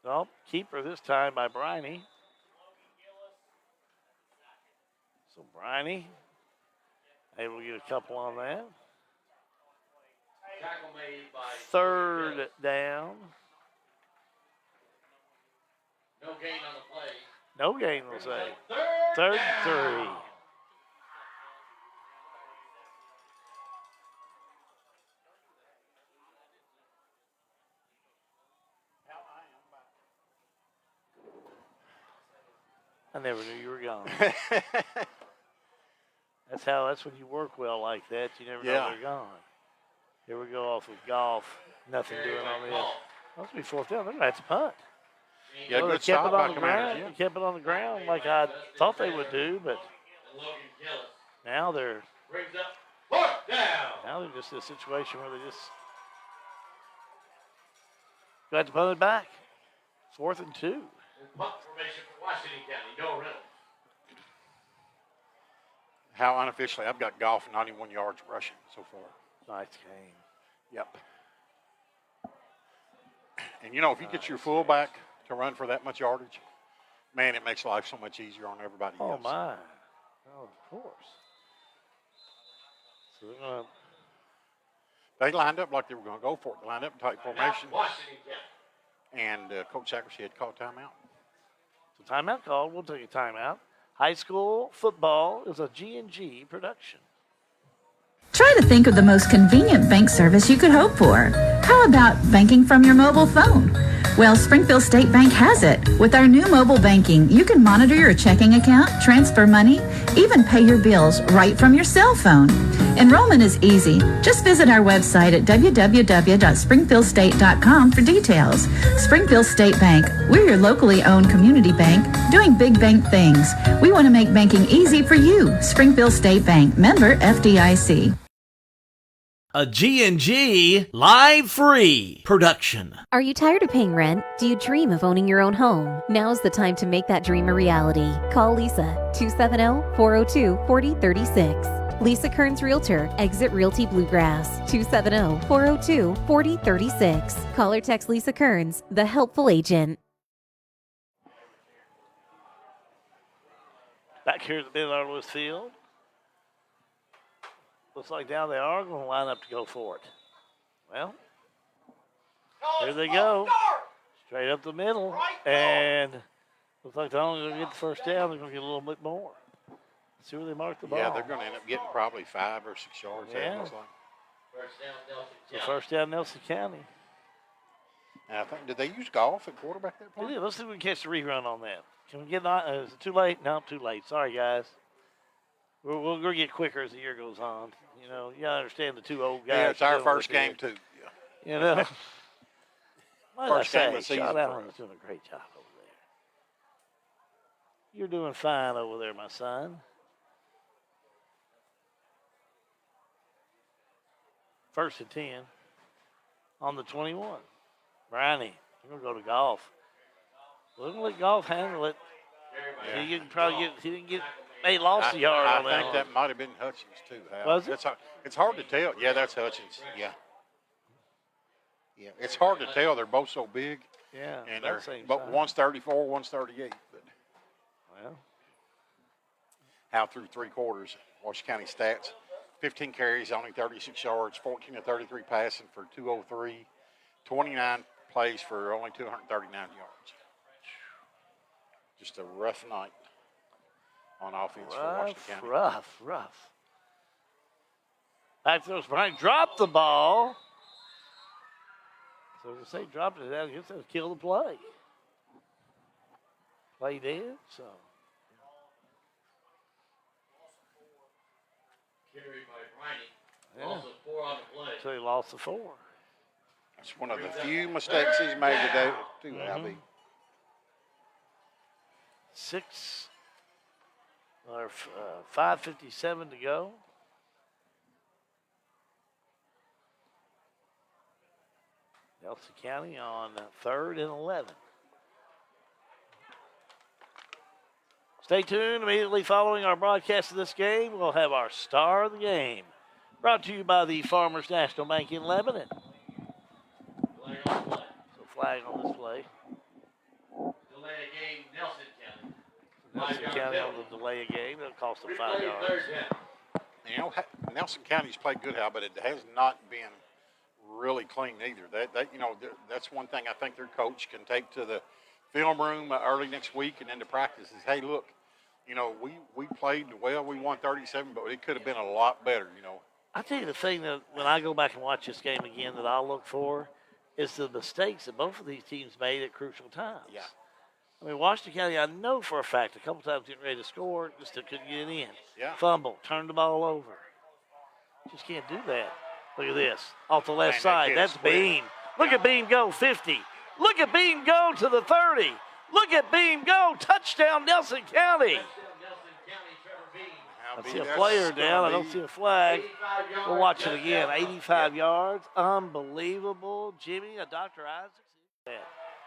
Nope. Keeper this time by Briney. So Briney able to get a couple on that. Tackle made by 3rd down. No gain on the play. No gain, we'll say. 3rd and 3. I never knew you were gone. That's when you work well like that. You never know they're gone. Here we go off with Golf. Nothing doing on this. Must be 4th down. They're going to have to punt. Yeah, well, good they kept stop it on by the ground. Commanders, They kept it on the ground like I thought they would do, but now they're brings up 4th down. now they're just in a situation where they just got to punt it back. 4th and 2. Punt formation for Washington County. No rental. How unofficially, I've got Golf 91 yards rushing so far. Nice game. Yep. And, if you get your fullback to run for that much yardage, man, it makes life so much easier on everybody else. Oh, my. Oh, of course. So they're going to. They lined up like they were going to go for it. They lined up in tight formation. Washington County. And Coach Sackerson had called timeout. So timeout called. We'll take a timeout. High school football is a G&G production. Try to think of the most convenient bank service you could hope for. How about banking from your mobile phone? Well, Springfield State Bank has it. With our new mobile banking, you can monitor your checking account, transfer money, even pay your bills right from your cell phone. Enrollment is easy. Just visit our website at www.springfieldstate.com for details. Springfield State Bank. We're your locally owned community bank doing big bank things. We want to make banking easy for you. Springfield State Bank. Member FDIC. A G&G live free production. Are you tired of paying rent? Do you dream of owning your own home? Now's the time to make that dream a reality. Call Lisa, 270-402-4036. Lisa Kearns Realtor, Exit Realty Bluegrass, 270-402-4036. Call or text Lisa Kearns, the helpful agent. Back here at the Bid Lewis Field. Looks like now they are going to line up to go for it. Well, here they go. Straight up the middle. And looks like they're only going to get the first down. They're going to get a little bit more. See where they mark the ball. Yeah, they're going to end up getting probably 5 or 6 yards. Yeah. Looks like. The first down, Nelson County. And I think, did they use golf at quarterback that play? Yeah, let's see if we can catch the rerun on that. Can we get is it too late? No, too late. Sorry, guys. We'll get quicker as the year goes on. You know, you gotta understand the two old guys. Yeah, it's our first game, too. Yeah. You know? What did I First game of say? the season Sean for Allen's us. doing a great job over there. You're doing fine over there, my son. First and 10 on the 21. Briney, we're going to go to golf. We're going to let golf handle it. Yeah. He didn't get a lost a yard on that. I think that might have been Hutchins, too. Hal. Was it? It's hard to tell. Yeah, that's Hutchins. Yeah. Yeah, it's hard to tell. They're both so big. Yeah, And that they're same but size. one's 34, one's 38. But Well, Hal through 3 quarters. Washington County stats: 15 carries, only 36 yards, 14 of 33 passing for 203, 29 plays for only 239 yards. Just a rough night on offense for Washington County. rough. Back throws Brian dropped the ball. So to say dropped it, I guess that kill the play. Play dead, so. Carried by Briney. Yeah. Also 4 on the play. So he lost the 4. That's one of the few mistakes he's made today, too, Albie. 5:57 to go. Nelson County on 3rd and 11. Stay tuned. Immediately following our broadcast of this game, we'll have our star of the game. Brought to you by the Farmers National Bank in Lebanon. So flag on this play. Delay a game, Nelson County. Nelson County on the delay a game. It'll cost them 5 yards. You know, Nelson County's played good, Hal, but it has not been really clean either. That's one thing I think their coach can take to the film room early next week and into practice is, hey, look, we played well. We won 37, but it could have been a lot better, I tell you the thing that when I go back and watch this game again that I'll look for is the mistakes that both of these teams made at crucial times. Yeah. I mean, Washington County, I know for a fact, a couple times getting ready to score, just couldn't get it in. Yeah. Fumble, turned the ball over. Just can't do that. Look at this. Off the left Man, that side. kid's That's quick. Beam. Look at Beam go 50. Look at Beam go to the 30. Look at Beam go. Touchdown, Nelson County. I see a player down. I don't see a flag. We'll watch it again. 85 yards. Unbelievable. Jimmy, Dr. Isaacs.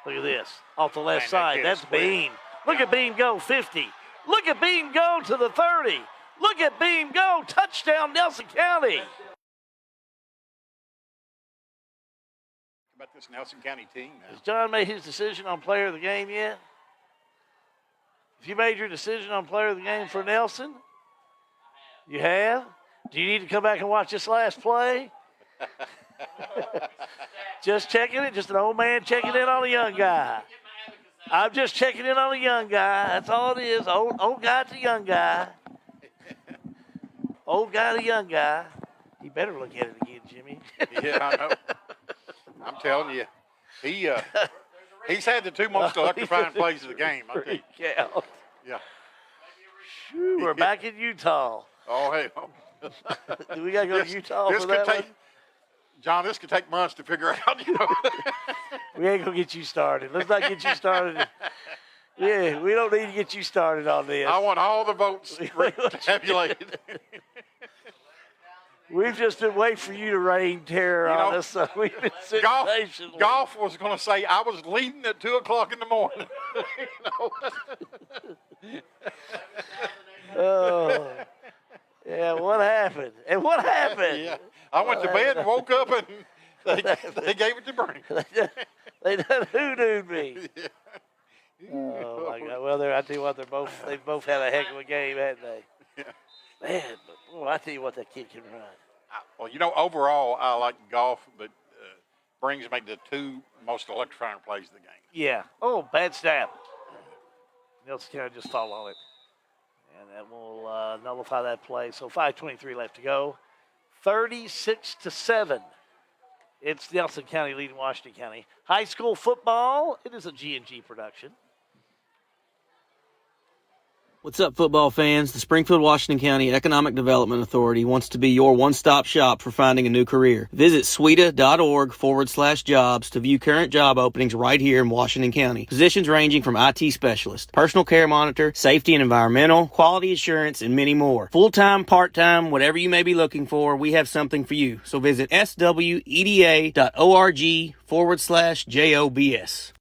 Look at this. Off the left Man, that side. kid's That's quick. Beam. Look at Beam go 50. Look at Beam go to the 30. Look at Beam go. Touchdown, Nelson County. About this Nelson County team now. Has John made his decision on player of the game yet? If you made your decision on player of the game for Nelson, you have? Do you need to come back and watch this last play? Just checking it, just an old man checking in on a young guy. I'm just checking in on a young guy. That's all it is. Old guy to young guy. Old guy to young guy. You better look at it again, Jimmy. Yeah, I know. I'm telling you, he's had the 2 most electrifying plays of the game. I think. Count. Yeah. Shoo, we're back in Utah. Oh, hey. Do we got to go to Utah this for could that take, one? John, this could take months to figure out, We ain't going to get you started. Let's not get you started. Yeah, we don't need to get you started on this. I want all the votes tabulated. We've just been waiting for you to rain terror on us, so we've been sitting patiently. Golf was going to say I was leading at 2 o'clock in the morning. Oh, yeah. What happened? And what happened? Yeah, I went to bed and woke up and they gave it to Bernie. They done hoodooed me. Oh my God! Well, I tell you what, they both had a heck of a game, hadn't they? Yeah. Man, but boy, I tell you what, that kid can run. Well, overall, I like golf, but brings me the 2 most electrifying plays of the game. Yeah. Oh, bad snap. Nelson County just fall on it. And that will nullify that play. So 5:23 left to go. 36-7. It's Nelson County leading Washington County. High school football, it is a G&G production. What's up, football fans? The Springfield, Washington County Economic Development Authority wants to be your one-stop shop for finding a new career. Visit sweda.org/jobs to view current job openings right here in Washington County. Positions ranging from IT specialist, personal care monitor, safety and environmental, quality assurance, and many more. Full-time, part-time, whatever you may be looking for, we have something for you. So visit sweda.org/jobs.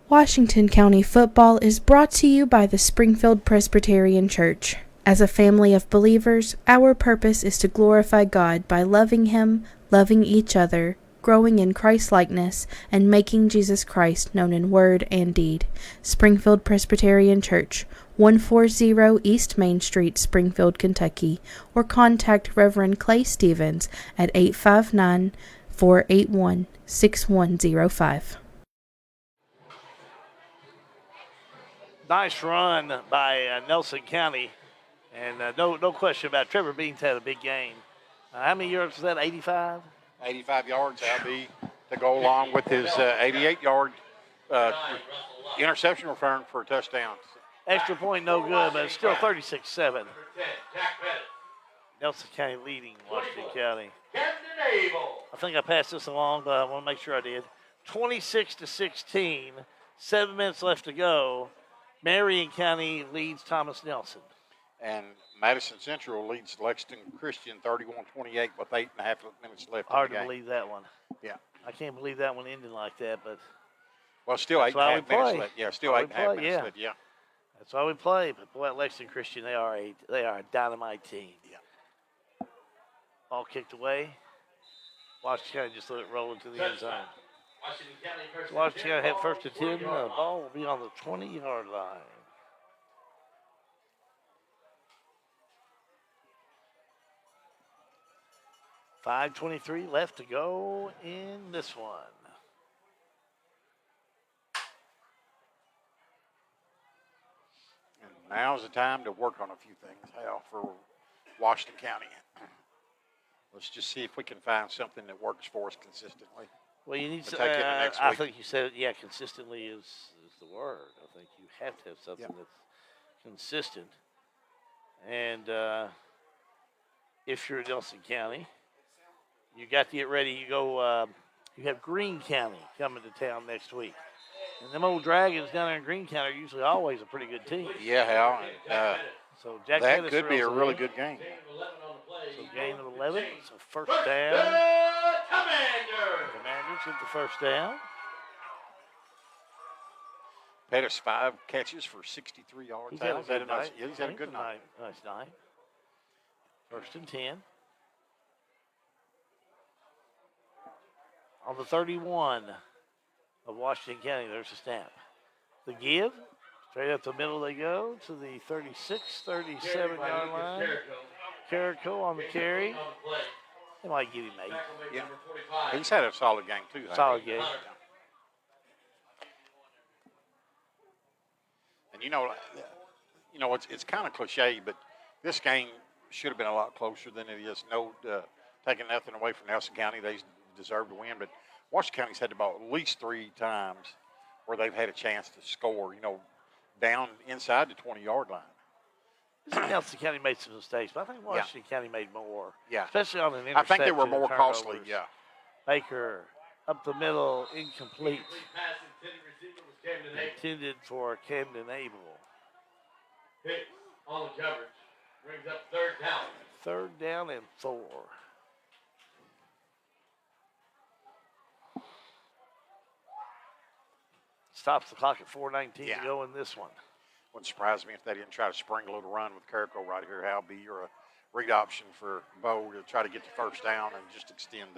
Washington County football is brought to you by the Springfield Presbyterian Church. As a family of believers, our purpose is to glorify God by loving Him, loving each other, growing in Christ-likeness, and making Jesus Christ known in word and deed. Springfield Presbyterian Church, 140 East Main Street, Springfield, Kentucky, or contact Reverend Clay Stevens at 859-481-6105. Nice run by Nelson County. And no question about it. Trevor Beans had a big game. How many yards was that, 85? 85 yards, that'll be to go along with his 88-yard interception return for a touchdown. Extra point, no good, but it's still 36-7. Nelson County leading Washington County. I think I passed this along, but I want to make sure I did. 26-16, 7 minutes left to go. Marion County leads Thomas Nelson. And Madison Central leads Lexington Christian 31-28 with 8.5 minutes left Hard in the game. to believe that one. Yeah. I can't believe that one ended like that, but. Well, still 8.5 minutes left. Yeah, still 8.5 minutes left. Yeah. That's why we play. But boy, at Lexington Christian, they are a dynamite team. Yeah. Ball kicked away. Washington County just let it roll into the end zone. Washington County had first and 10. The ball will be on the 20-yard line. $5:23 left to go in this one. And now's the time to work on a few things, Hal, for Washington County. Let's just see if we can find something that works for us consistently. Well, you need. I think you said, consistently is the word. I think you have to have something that's consistent. And if you're in Nelson County, you got to get ready. You go. You have Greene County coming to town next week, and them old Dragons down there in Greene County are usually always a pretty good team. Yeah, Hal. So Jack that Pettis could be a really good game. So gain of 11. So first down. Commanders get the first down. Pettis 5 catches for 63 yards. He's had a good night. He's had a good night. Nice night. First and 10. On the 31 of Washington County, there's a snap. The give. Straight up the middle they go to the 36, 37-yard line. Carrico on the carry. They might give him 8. Yeah. He's had a solid game, too. Solid game. And, it's kind of cliche, but this game should have been a lot closer than it is. No, taking nothing away from Nelson County. They deserve to win. But Washington County's had the ball at least 3 times where they've had a chance to score, down inside the 20-yard line. Nelson County made some mistakes, but I think Washington County made more. Yeah. Especially on an interception. I think they were more costly, yeah. Baker up the middle, incomplete. Intended for Camden Abel. Hicks on the coverage. Brings up third down. third down and 4. Stops the clock at 4:19 to go in this one. Wouldn't surprise me if they didn't try to spring a little run with Carrico right here, Halby, or a read option for Bo to try to get the first down and just extend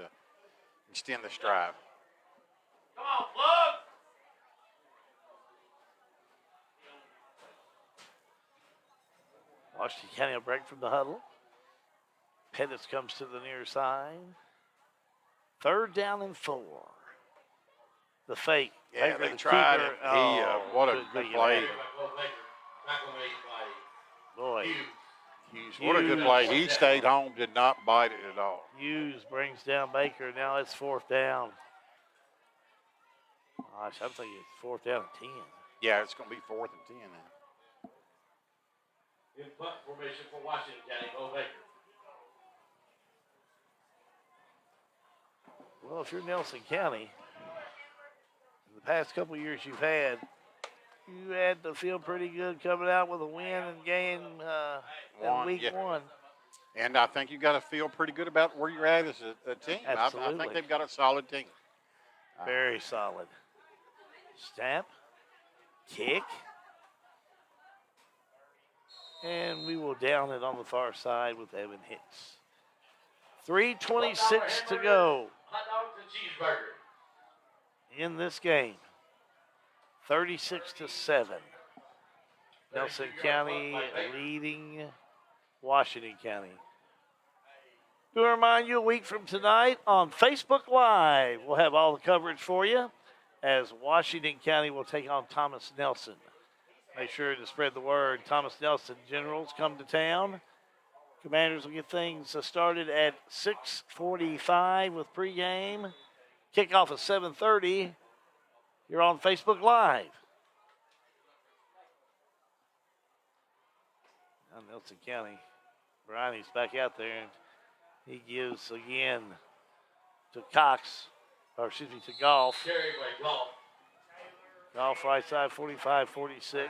this drive. Come on, plug! Washington County will break from the huddle. Pettis comes to the near side. Third down and 4. The fake. Yeah, Baker, they the tried keeper. it. What a good play. Boy. Hughes, what a good play. He stayed home, did not bite it at all. Hughes brings down Baker. Now it's 4th down. Gosh, I'm thinking it's 4th down and 10. Yeah, it's going to be 4th and 10 now. In punt formation for Washington County, Bo Baker. Well, if you're Nelson County, in the past couple of years you had to feel pretty good coming out with a win and game in week 1. And I think you got to feel pretty good about where you're at as a team. I think they've got a solid team. Very solid. Snap, kick, and we will down it on the far side with Evan Hicks. 3:26 to go Hot dogs and cheeseburger. in this game. 36-7. Nelson County leading Washington County. To remind you, a week from tonight on Facebook Live, we'll have all the coverage for you as Washington County will take on Thomas Nelson. Make sure to spread the word. Thomas Nelson Generals come to town. Commanders will get things started at 6:45 with pregame. Kickoff at 7:30. You're on Facebook Live. Now Nelson County, Briney's back out there, and he gives again to Cox, or excuse me, to Golf. Carried by Golf. Golf right side, 45-46.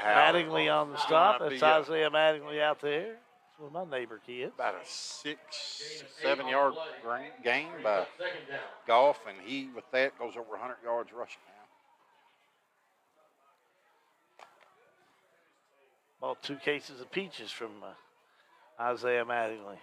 Mattingly on the stop. That's Isaiah Mattingly out there. That's one of my neighbor kids. About a 6-7 yard gain by Golf, and he, with that, goes over 100 yards rushing now. Bought 2 cases of peaches from Isaiah Mattingly.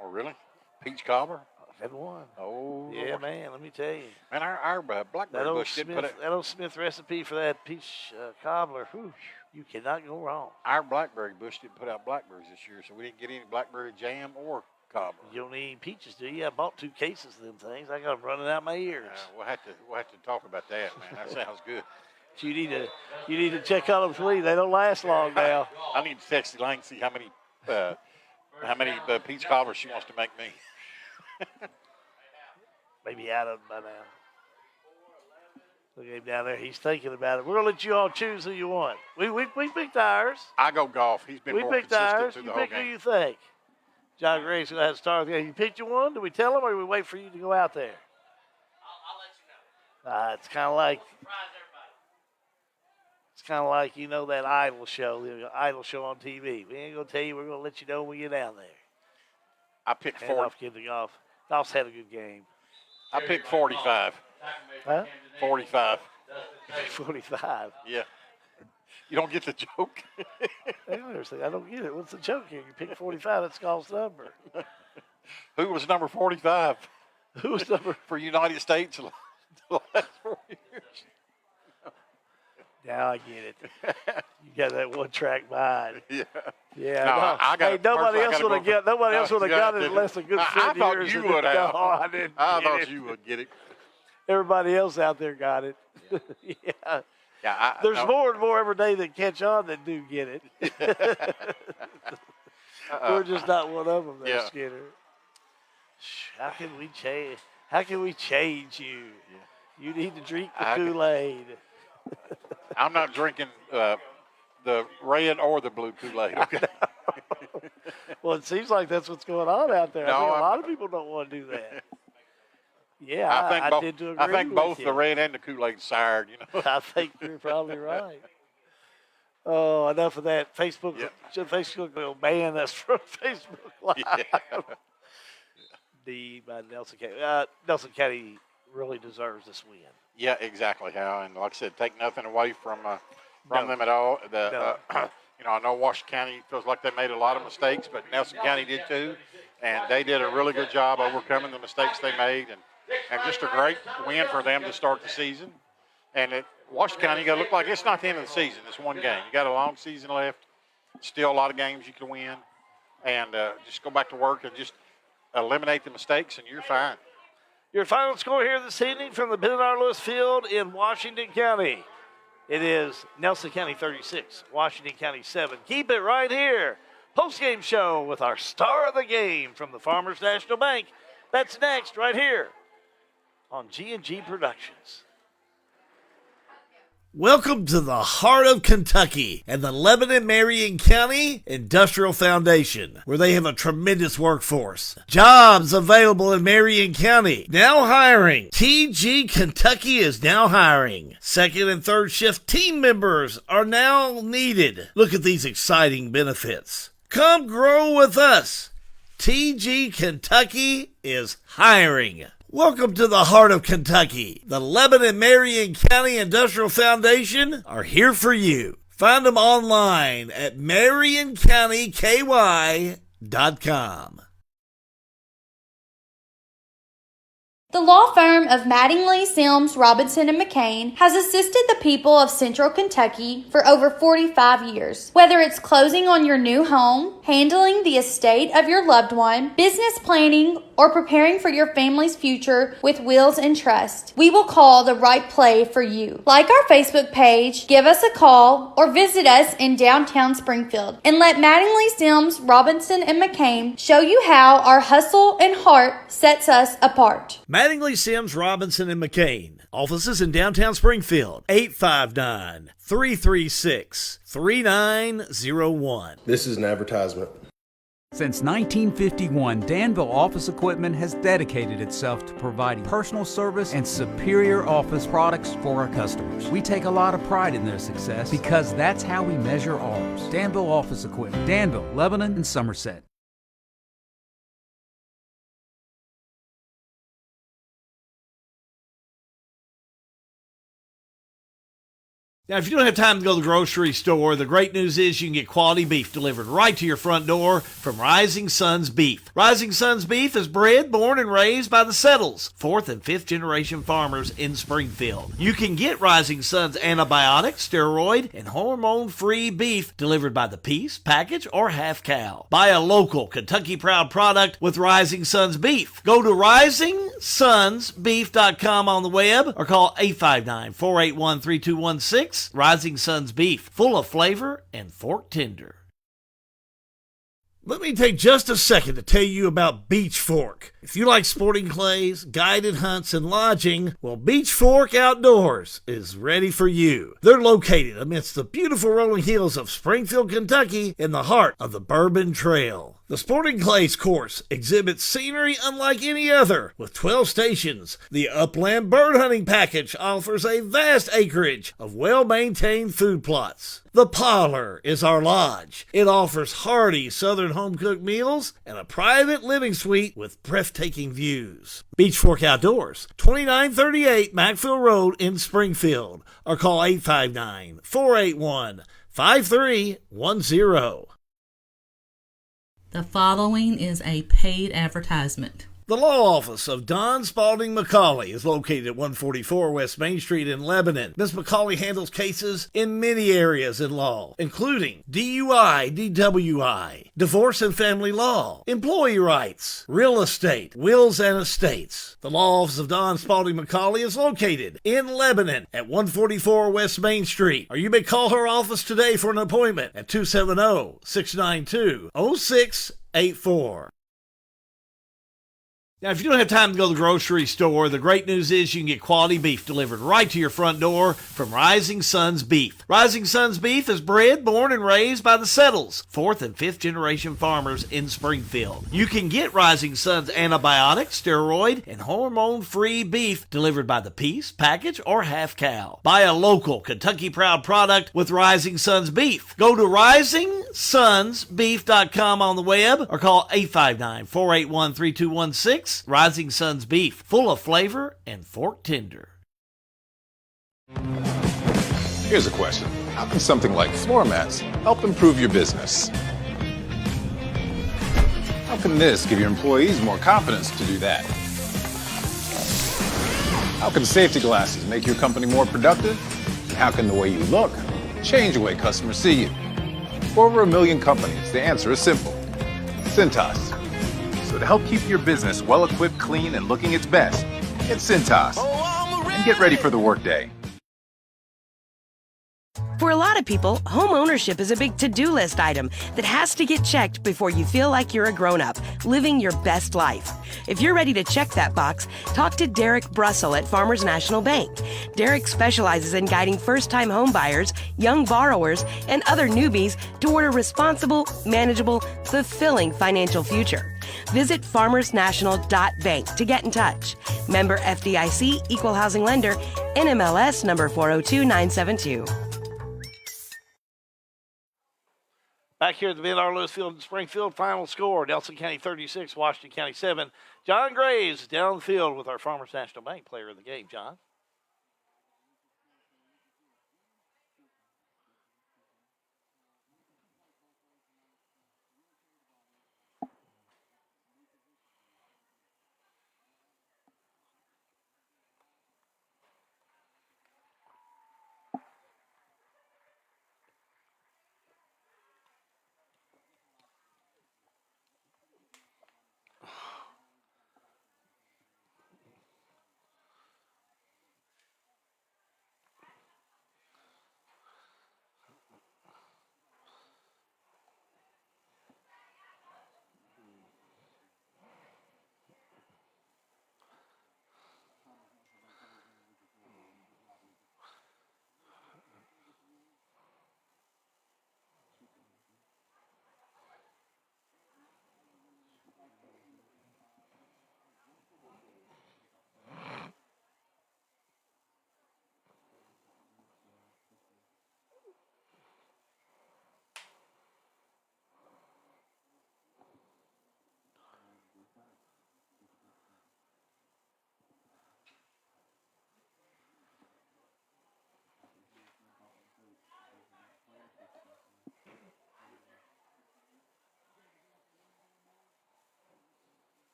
Oh, really? Peach cobbler? Had one. Oh, yeah, Lord. man. Let me tell you. Man, our blackberry bush didn't put it. That old Smith recipe for that peach cobbler. Whew, you cannot go wrong. Our blackberry bush didn't put out blackberries this year, so we didn't get any blackberry jam or cobbler. You don't need any peaches, do you? I bought 2 cases of them things. I got them running out my ears. We'll have to talk about that, man. That sounds good. You need to check on them, please. They don't last long now. I need to text Elaine and see how many peach cobblers she wants to make me. Maybe out of them by now. Look at him down there. He's thinking about it. We're going to let you all choose who you want. We picked ours. I go Golf. He's been more consistent through the whole game. You pick who you think. John Gray's going to have to start with you. You picked your one? Do we tell him or do we wait for you to go out there? I'll let you know. It's kind of like, you know, that Idol show, the Idol show on TV. We ain't going to tell you. We're going to let you know when we get down there. I picked 40. Off kid to Golf. Golf's had a good game. I picked 45. Huh? 45. 45. Yeah. You don't get the joke? I don't get it. What's the joke here? You pick 45, that's Golf's number. Who was number 45? Who was number? For United States the last 4 years. Now I get it. You got that one track behind. Yeah. Yeah. No, I got it. Nobody else would have got it unless a good friend I thought years you would have. No, I didn't. I thought you would get it. Everybody else out there got it. Yeah. Yeah. There's more and more every day that catch on that do get it. We're just not one of them, there, Skinner. How can we change you? Yeah. You need to drink the Kool-Aid. I'm not drinking the red or the blue Kool-Aid. Okay. Well, it seems like that's what's going on out there. No, I think a lot of people don't want to do that. Yeah, I did to agree I think with both you. the red and the Kool-Aid sired, you know. I think you're probably right. Oh, enough of that. Facebook will ban us from Facebook Live. Yeah. D by Nelson County. Nelson County really deserves this win. Yeah, exactly, Hal. And like I said, take nothing away from them at all. I know Washington County feels like they made a lot of mistakes, but Nelson County did too. And they did a really good job overcoming the mistakes they made. And just a great win for them to start the season. And Washington County, you got to look like it's not the end of the season. It's one game. You got a long season left. Still a lot of games you can win. And just go back to work and just eliminate the mistakes, and you're fine. Your final score here this evening from the Ben R. Lewis Field in Washington County. It is Nelson County 36, Washington County 7. Keep it right here. Post-game show with our star of the game from the Farmers National Bank. That's next right here on G&G Productions. Welcome to the heart of Kentucky and the Lebanon-Marion County Industrial Foundation, where they have a tremendous workforce. Jobs available in Marion County. Now hiring. TG Kentucky is now hiring. Second and third shift team members are now needed. Look at these exciting benefits. Come grow with us. TG Kentucky is hiring. Welcome to the heart of Kentucky. The Lebanon-Marion County Industrial Foundation are here for you. Find them online at MarionCountyKY.com. The law firm of Mattingly, Sims, Robinson, and McCain has assisted the people of Central Kentucky for over 45 years. Whether it's closing on your new home, handling the estate of your loved one, business planning, or preparing for your family's future with wills and trust, we will call the right play for you. Like our Facebook page, give us a call, or visit us in downtown Springfield, and let Mattingly, Sims, Robinson, and McCain show you how our hustle and heart sets us apart. Mattingly, Sims, Robinson, and McCain. Offices in downtown Springfield. 859-336-3901. This is an advertisement. Since 1951, Danville Office Equipment has dedicated itself to providing personal service and superior office products for our customers. We take a lot of pride in their success because that's how we measure ours. Danville Office Equipment, Danville, Lebanon, and Somerset. Now, if you don't have time to go to the grocery store, the great news is you can get quality beef delivered right to your front door from Rising Sons Beef. Rising Sons Beef is bred, born, and raised by the Settles, 4th and 5th generation farmers in Springfield. You can get Rising Sons antibiotic, steroid, and hormone-free beef delivered by the piece, package, or half cow. Buy a local Kentucky Proud product with Rising Sons Beef. Go to RisingSonsBeef.com on the web or call 859-481-3216. Rising Sons Beef, full of flavor and fork tender. Let me take just a second to tell you about Beach Fork. If you like sporting clays, guided hunts, and lodging, well, Beach Fork Outdoors is ready for you. They're located amidst the beautiful rolling hills of Springfield, Kentucky, in the heart of the Bourbon Trail. The Sporting Clays course exhibits scenery unlike any other, with 12 stations. The Upland Bird Hunting Package offers a vast acreage of well-maintained food plots. The Parlor is our lodge. It offers hearty southern home-cooked meals and a private living suite with breathtaking views. Beach Fork Outdoors, 2938 Macville Road in Springfield, or call 859-481-5310. The following is a paid advertisement. The law office of Don Spalding McCauley is located at 144 West Main Street in Lebanon. Ms. McCauley handles cases in many areas in law, including DUI, DWI, divorce and family law, employee rights, real estate, wills and estates. The law office of Don Spalding McCauley is located in Lebanon at 144 West Main Street. Or you may call her office today for an appointment at 270-692-0684. Now, if you don't have time to go to the grocery store, the great news is you can get quality beef delivered right to your front door from Rising Sons Beef. Rising Sons Beef is bred, born, and raised by the Settles, 4th and 5th generation farmers in Springfield. You can get Rising Sons antibiotic, steroid, and hormone-free beef delivered by the piece, package, or half cow. Buy a local Kentucky Proud product with Rising Sons Beef. Go to risingsonsbeef.com on the web or call 859-481-3216. Rising Sons Beef, full of flavor and fork tender. Here's a question. How can something like floor mats help improve your business? How can this give your employees more confidence to do that? How can safety glasses make your company more productive? And how can the way you look change the way customers see you? For over 1 million companies, the answer is simple. Cintas. So to help keep your business well-equipped, clean, and looking its best, get Cintas. And get ready for the workday. For a lot of people, home ownership is a big to-do list item that has to get checked before you feel like you're a grown-up, living your best life. If you're ready to check that box, talk to Derek Brussel at Farmers National Bank. Derek specializes in guiding first-time home buyers, young borrowers, and other newbies toward a responsible, manageable, fulfilling financial future. Visit farmersnational.bank to get in touch. Member FDIC, Equal Housing Lender, NMLS number 402972. Back here at the Ben R. Lewis Field in Springfield, final score, Nelson County 36, Washington County 7. John Graves down the field with our Farmers National Bank player of the game. John?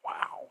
Wow.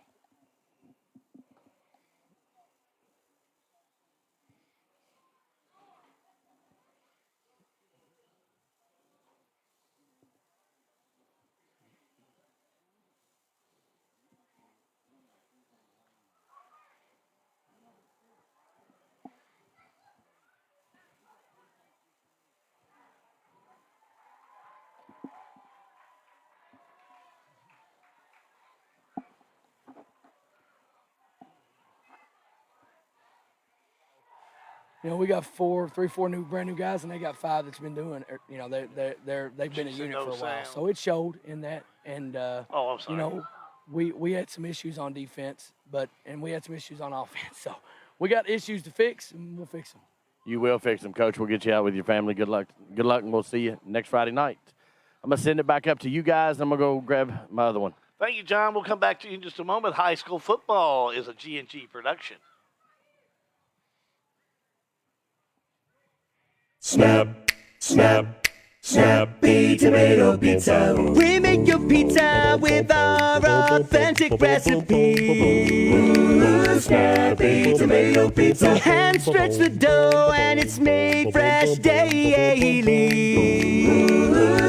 You know, we got four brand new guys, and they got 5 that's been doing it. You know, they've been a unit for a while, so it showed in that. And I'm sorry. you know, we had some issues on defense, and we had some issues on offense. So we got issues to fix, and we'll fix them. You will fix them, Coach. We'll get you out with your family. Good luck, and we'll see you next Friday night. I'm gonna send it back up to you guys. I'm gonna go grab my other one. Thank you, John. We'll come back to you in just a moment. High school football is a G&G production. Snap, snap, snappy tomato pizza. We make your pizza with our authentic recipe. Snappy tomato pizza. Hand stretch the dough and it's made fresh daily.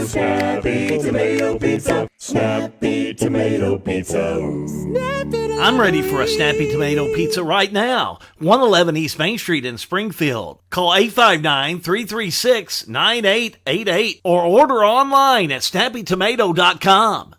Snappy tomato pizza. Snappy tomato pizza. Snap it I'm ready for a snappy tomato pizza right now. 111 East Main Street in Springfield. Call 859-336-9888 or order online at snappytomato.com.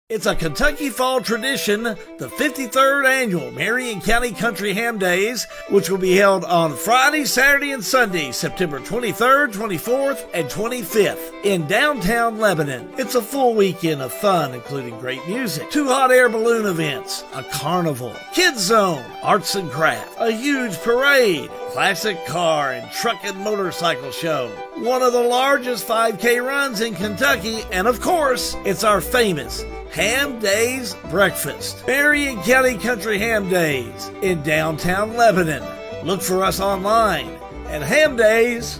It's a Kentucky fall tradition, the 53rd annual Marion County Country Ham Days, which will be held on Friday, Saturday, and Sunday, September 23rd, 24th, and 25th in downtown Lebanon. It's a full weekend of fun, including great music, 2 hot air balloon events, a carnival, kids zone, arts and craft, a huge parade, classic car and truck and motorcycle show, one of the largest 5K runs in Kentucky, and of course, it's our famous Ham Days Breakfast. Marion County Country Ham Days in downtown Lebanon. Look for us online at hamdays.com.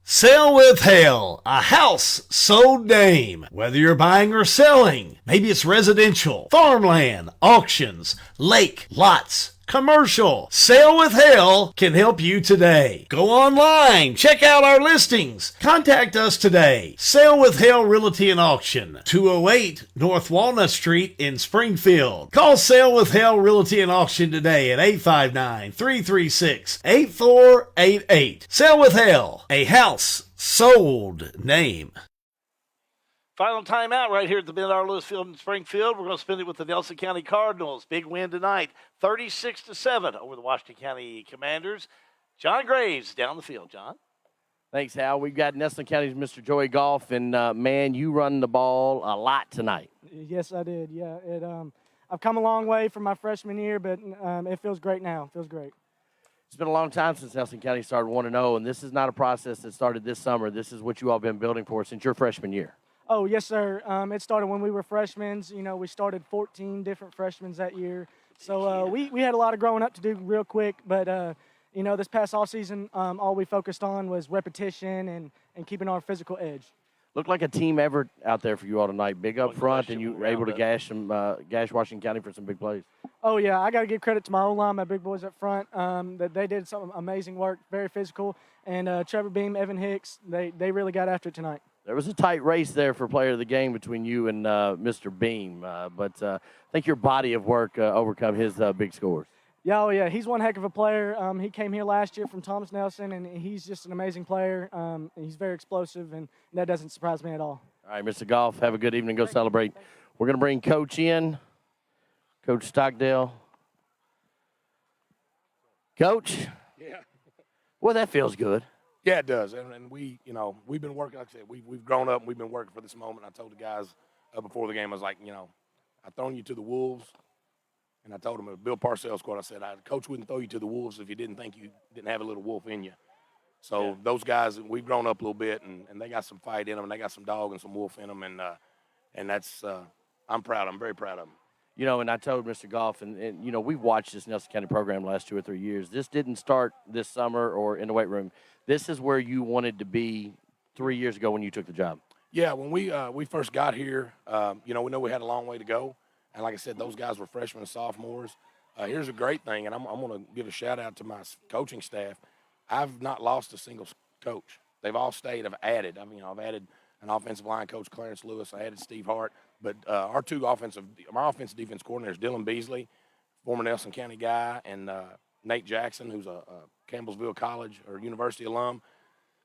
Sell with Hale, a house sold name. Whether you're buying or selling, maybe it's residential, farmland, auctions, lake, lots, commercial. Sale with Hale can help you today. Go online, check out our listings. Contact us today. Sale with Hale Realty and Auction, 208 North Walnut Street in Springfield. Call Sale with Hale Realty and Auction today at 859-336-8488. Sale with Hale, a house sold name. Final timeout right here at the Ben-R Lewis Field in Springfield. We're going to spend it with the Nelson County Cardinals. Big win tonight, 36-7 over the Washington County Commanders. John Graves down the field. John? Thanks, Hal. We've got Nelson County's Mr. Joey Goff, and, man, you run the ball a lot tonight. Yes, I did, yeah. I've come a long way from my freshman year, but it feels great now. It feels great. It's been a long time since Nelson County started 1-0, and this is not a process that started this summer. This is what you all been building for since your freshman year. Oh, yes, sir. It started when we were freshmen. You know, we started 14 different freshmen that year. So we had a lot of growing up to do real quick. But, you know, this past offseason, all we focused on was repetition and keeping our physical edge. Looked like a team effort out there for you all tonight. Big up front, and you were able to gash Washington County for some big plays. Oh, yeah. I got to give credit to my O-line, my big boys up front. That they did some amazing work, very physical. And Trevor Beam, Evan Hicks, they really got after it tonight. There was a tight race there for player of the game between you and Mr. Beam, but I think your body of work overcome his big scores. Yeah, oh yeah, he's one heck of a player. He came here last year from Thomas Nelson, and he's just an amazing player. He's very explosive, and that doesn't surprise me at all. All right, Mr. Goff, have a good evening. Go celebrate. We're going to bring Coach in, Coach Stockdale. Coach? Yeah. Well, that feels good. Yeah, it does. And we, you know, we've been working, like I said, we've grown up and we've been working for this moment. I told the guys before the game, I was like, you know, I've thrown you to the Wolves. And I told them, Bill Parcells squad, I said, Coach wouldn't throw you to the Wolves if you didn't think you didn't have a little wolf in you. So those guys, we've grown up a little bit, and they got some fight in them, and they got some dog and some wolf in them. And that's, I'm proud. I'm very proud of them. You know, and I told Mr. Goff, and you know, we've watched this Nelson County program the last 2 or 3 years. This didn't start this summer or in the weight room. This is where you wanted to be 3 years ago when you took the job. Yeah, when we first got here, you know we had a long way to go. And like I said, those guys were freshmen and sophomores. Here's a great thing, and I'm going to give a shout-out to my coaching staff. I've not lost a single coach. They've all stayed. I've added. I've added an offensive line coach, Clarence Lewis. I added Steve Hart. But our offensive defense coordinators, Dylan Beasley, former Nelson County guy, and Nate Jackson, who's a Campbellsville College or University alum.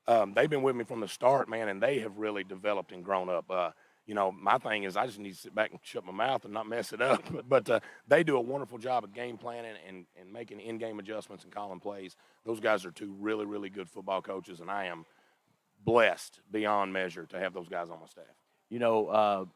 They've been with me from the start, man, and they have really developed and grown up. You know, my thing is I just need to sit back and shut my mouth and not mess it up. But they do a wonderful job of game planning and making in-game adjustments and calling plays. Those guys are two really, really good football coaches, and I am blessed beyond measure to have those guys on my staff. You know, a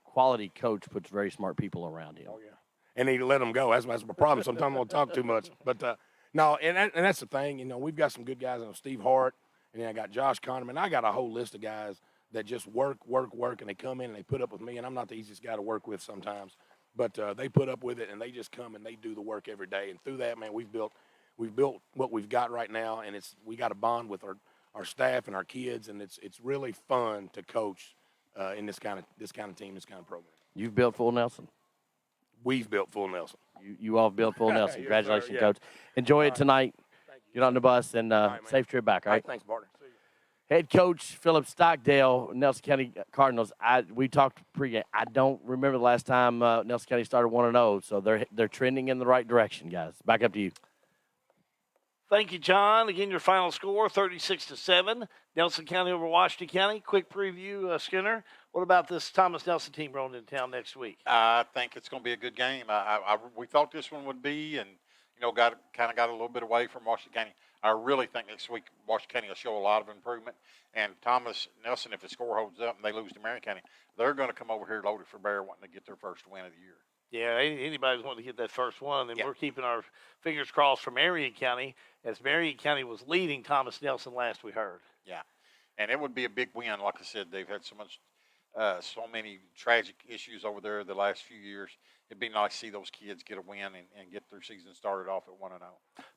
quality coach puts very smart people around him. Oh, yeah. And he let them go. That's my problem. Sometimes I don't talk too much. But, no, and that's the thing. You know, we've got some good guys. Steve Hart, and then I got Josh Connerman. I got a whole list of guys that just work, and they come in and they put up with me. And I'm not the easiest guy to work with sometimes. But they put up with it, and they just come and they do the work every day. And through that, man, we've built what we've got right now, and we got a bond with our staff and our kids, and it's really fun to coach in this kind of team, this kind of program. You've built Full Nelson. We've built Full Nelson. You all have built Full Nelson. Yes, Congratulations, sir. Yeah. Coach. Enjoy it tonight. Get on the bus and right, safe trip back, all right? Thanks, partner. Head coach Philip Stockdale, Nelson County Cardinals. We talked pregame. I don't remember the last time Nelson County started 1-0, so they're trending in the right direction, guys. Back up to you. Thank you, John. Again, your final score, 36-7. Nelson County over Washington County. Quick preview, Skinner. What about this Thomas Nelson team rolling into town next week? I think it's going to be a good game. We thought this one would be, and got a little bit away from Washington County. I really think next week Washington County will show a lot of improvement. And Thomas Nelson, if the score holds up and they lose to Marion County, they're going to come over here loaded for bear, wanting to get their first win of the year. Yeah, anybody's wanting to get that first one, and we're keeping our fingers crossed for Marion County, as Marion County was leading Thomas Nelson last we heard. Yeah, and it would be a big win. Like I said, they've had so many tragic issues over there the last few years. It'd be nice to see those kids get a win and get their season started off at 1-0.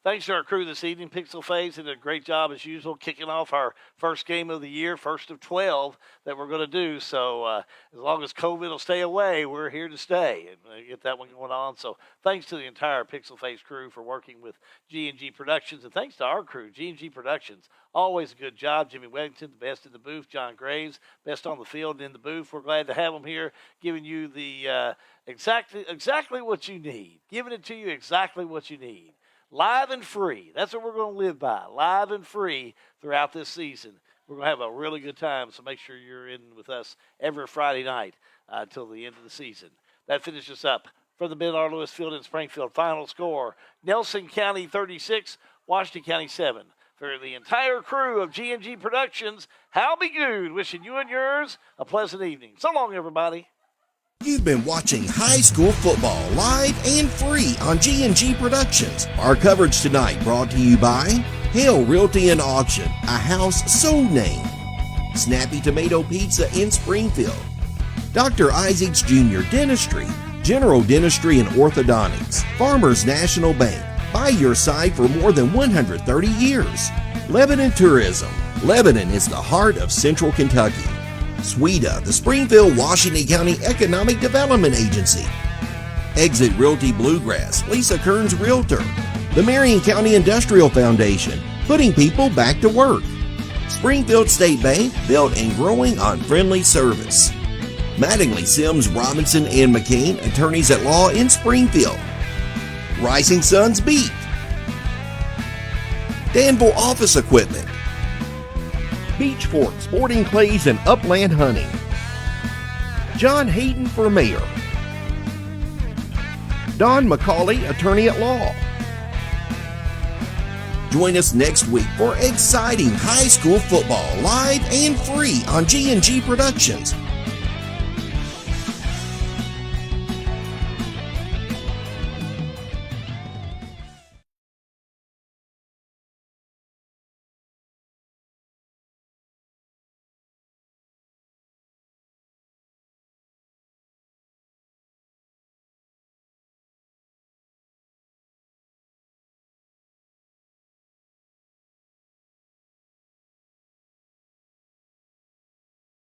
Thanks to our crew this evening. Pixel Phase did a great job, as usual, kicking off our first game of the year, first of 12 that we're going to do. So as long as COVID will stay away, we're here to stay and get that one going on. So thanks to the entire Pixel Phase crew for working with G&G Productions, and thanks to our crew, G&G Productions. Always a good job. Jimmy Weddington, the best in the booth. John Graves, best on the field and in the booth. We're glad to have them here, giving you the exactly what you need. Giving it to you exactly what you need. Live and free. That's what we're going to live by. Live and free throughout this season. We're going to have a really good time, so make sure you're in with us every Friday night until the end of the season. That finishes up for the Ben R. Lewis Field in Springfield. Final score, Nelson County 36, Washington County 7. For the entire crew of G&G Productions, Hal Good wishing you and yours a pleasant evening. So long, everybody. You've been watching high school football live and free on G&G Productions. Our coverage tonight brought to you by Hale Realty and Auction, a house so named. Snappy Tomato Pizza in Springfield. Dr. Isaacs Jr. Dentistry, General Dentistry and Orthodontics. Farmers National Bank, by your side for more than 130 years. Lebanon Tourism. Lebanon is the heart of Central Kentucky. SWEDA, the Springfield, Washington County Economic Development Agency. Exit Realty Bluegrass, Lisa Kearns Realtor. The Marion County Industrial Foundation, putting people back to work. Springfield State Bank, built and growing on friendly service. Mattingly, Sims, Robinson, and McCain, attorneys at law in Springfield. Rising Suns Beef. Danville Office Equipment. Beach Fort Sporting Clays and Upland Hunting. John Hayden for Mayor. Don McCauley, Attorney at Law. Join us next week for exciting high school football live and free on G&G Productions.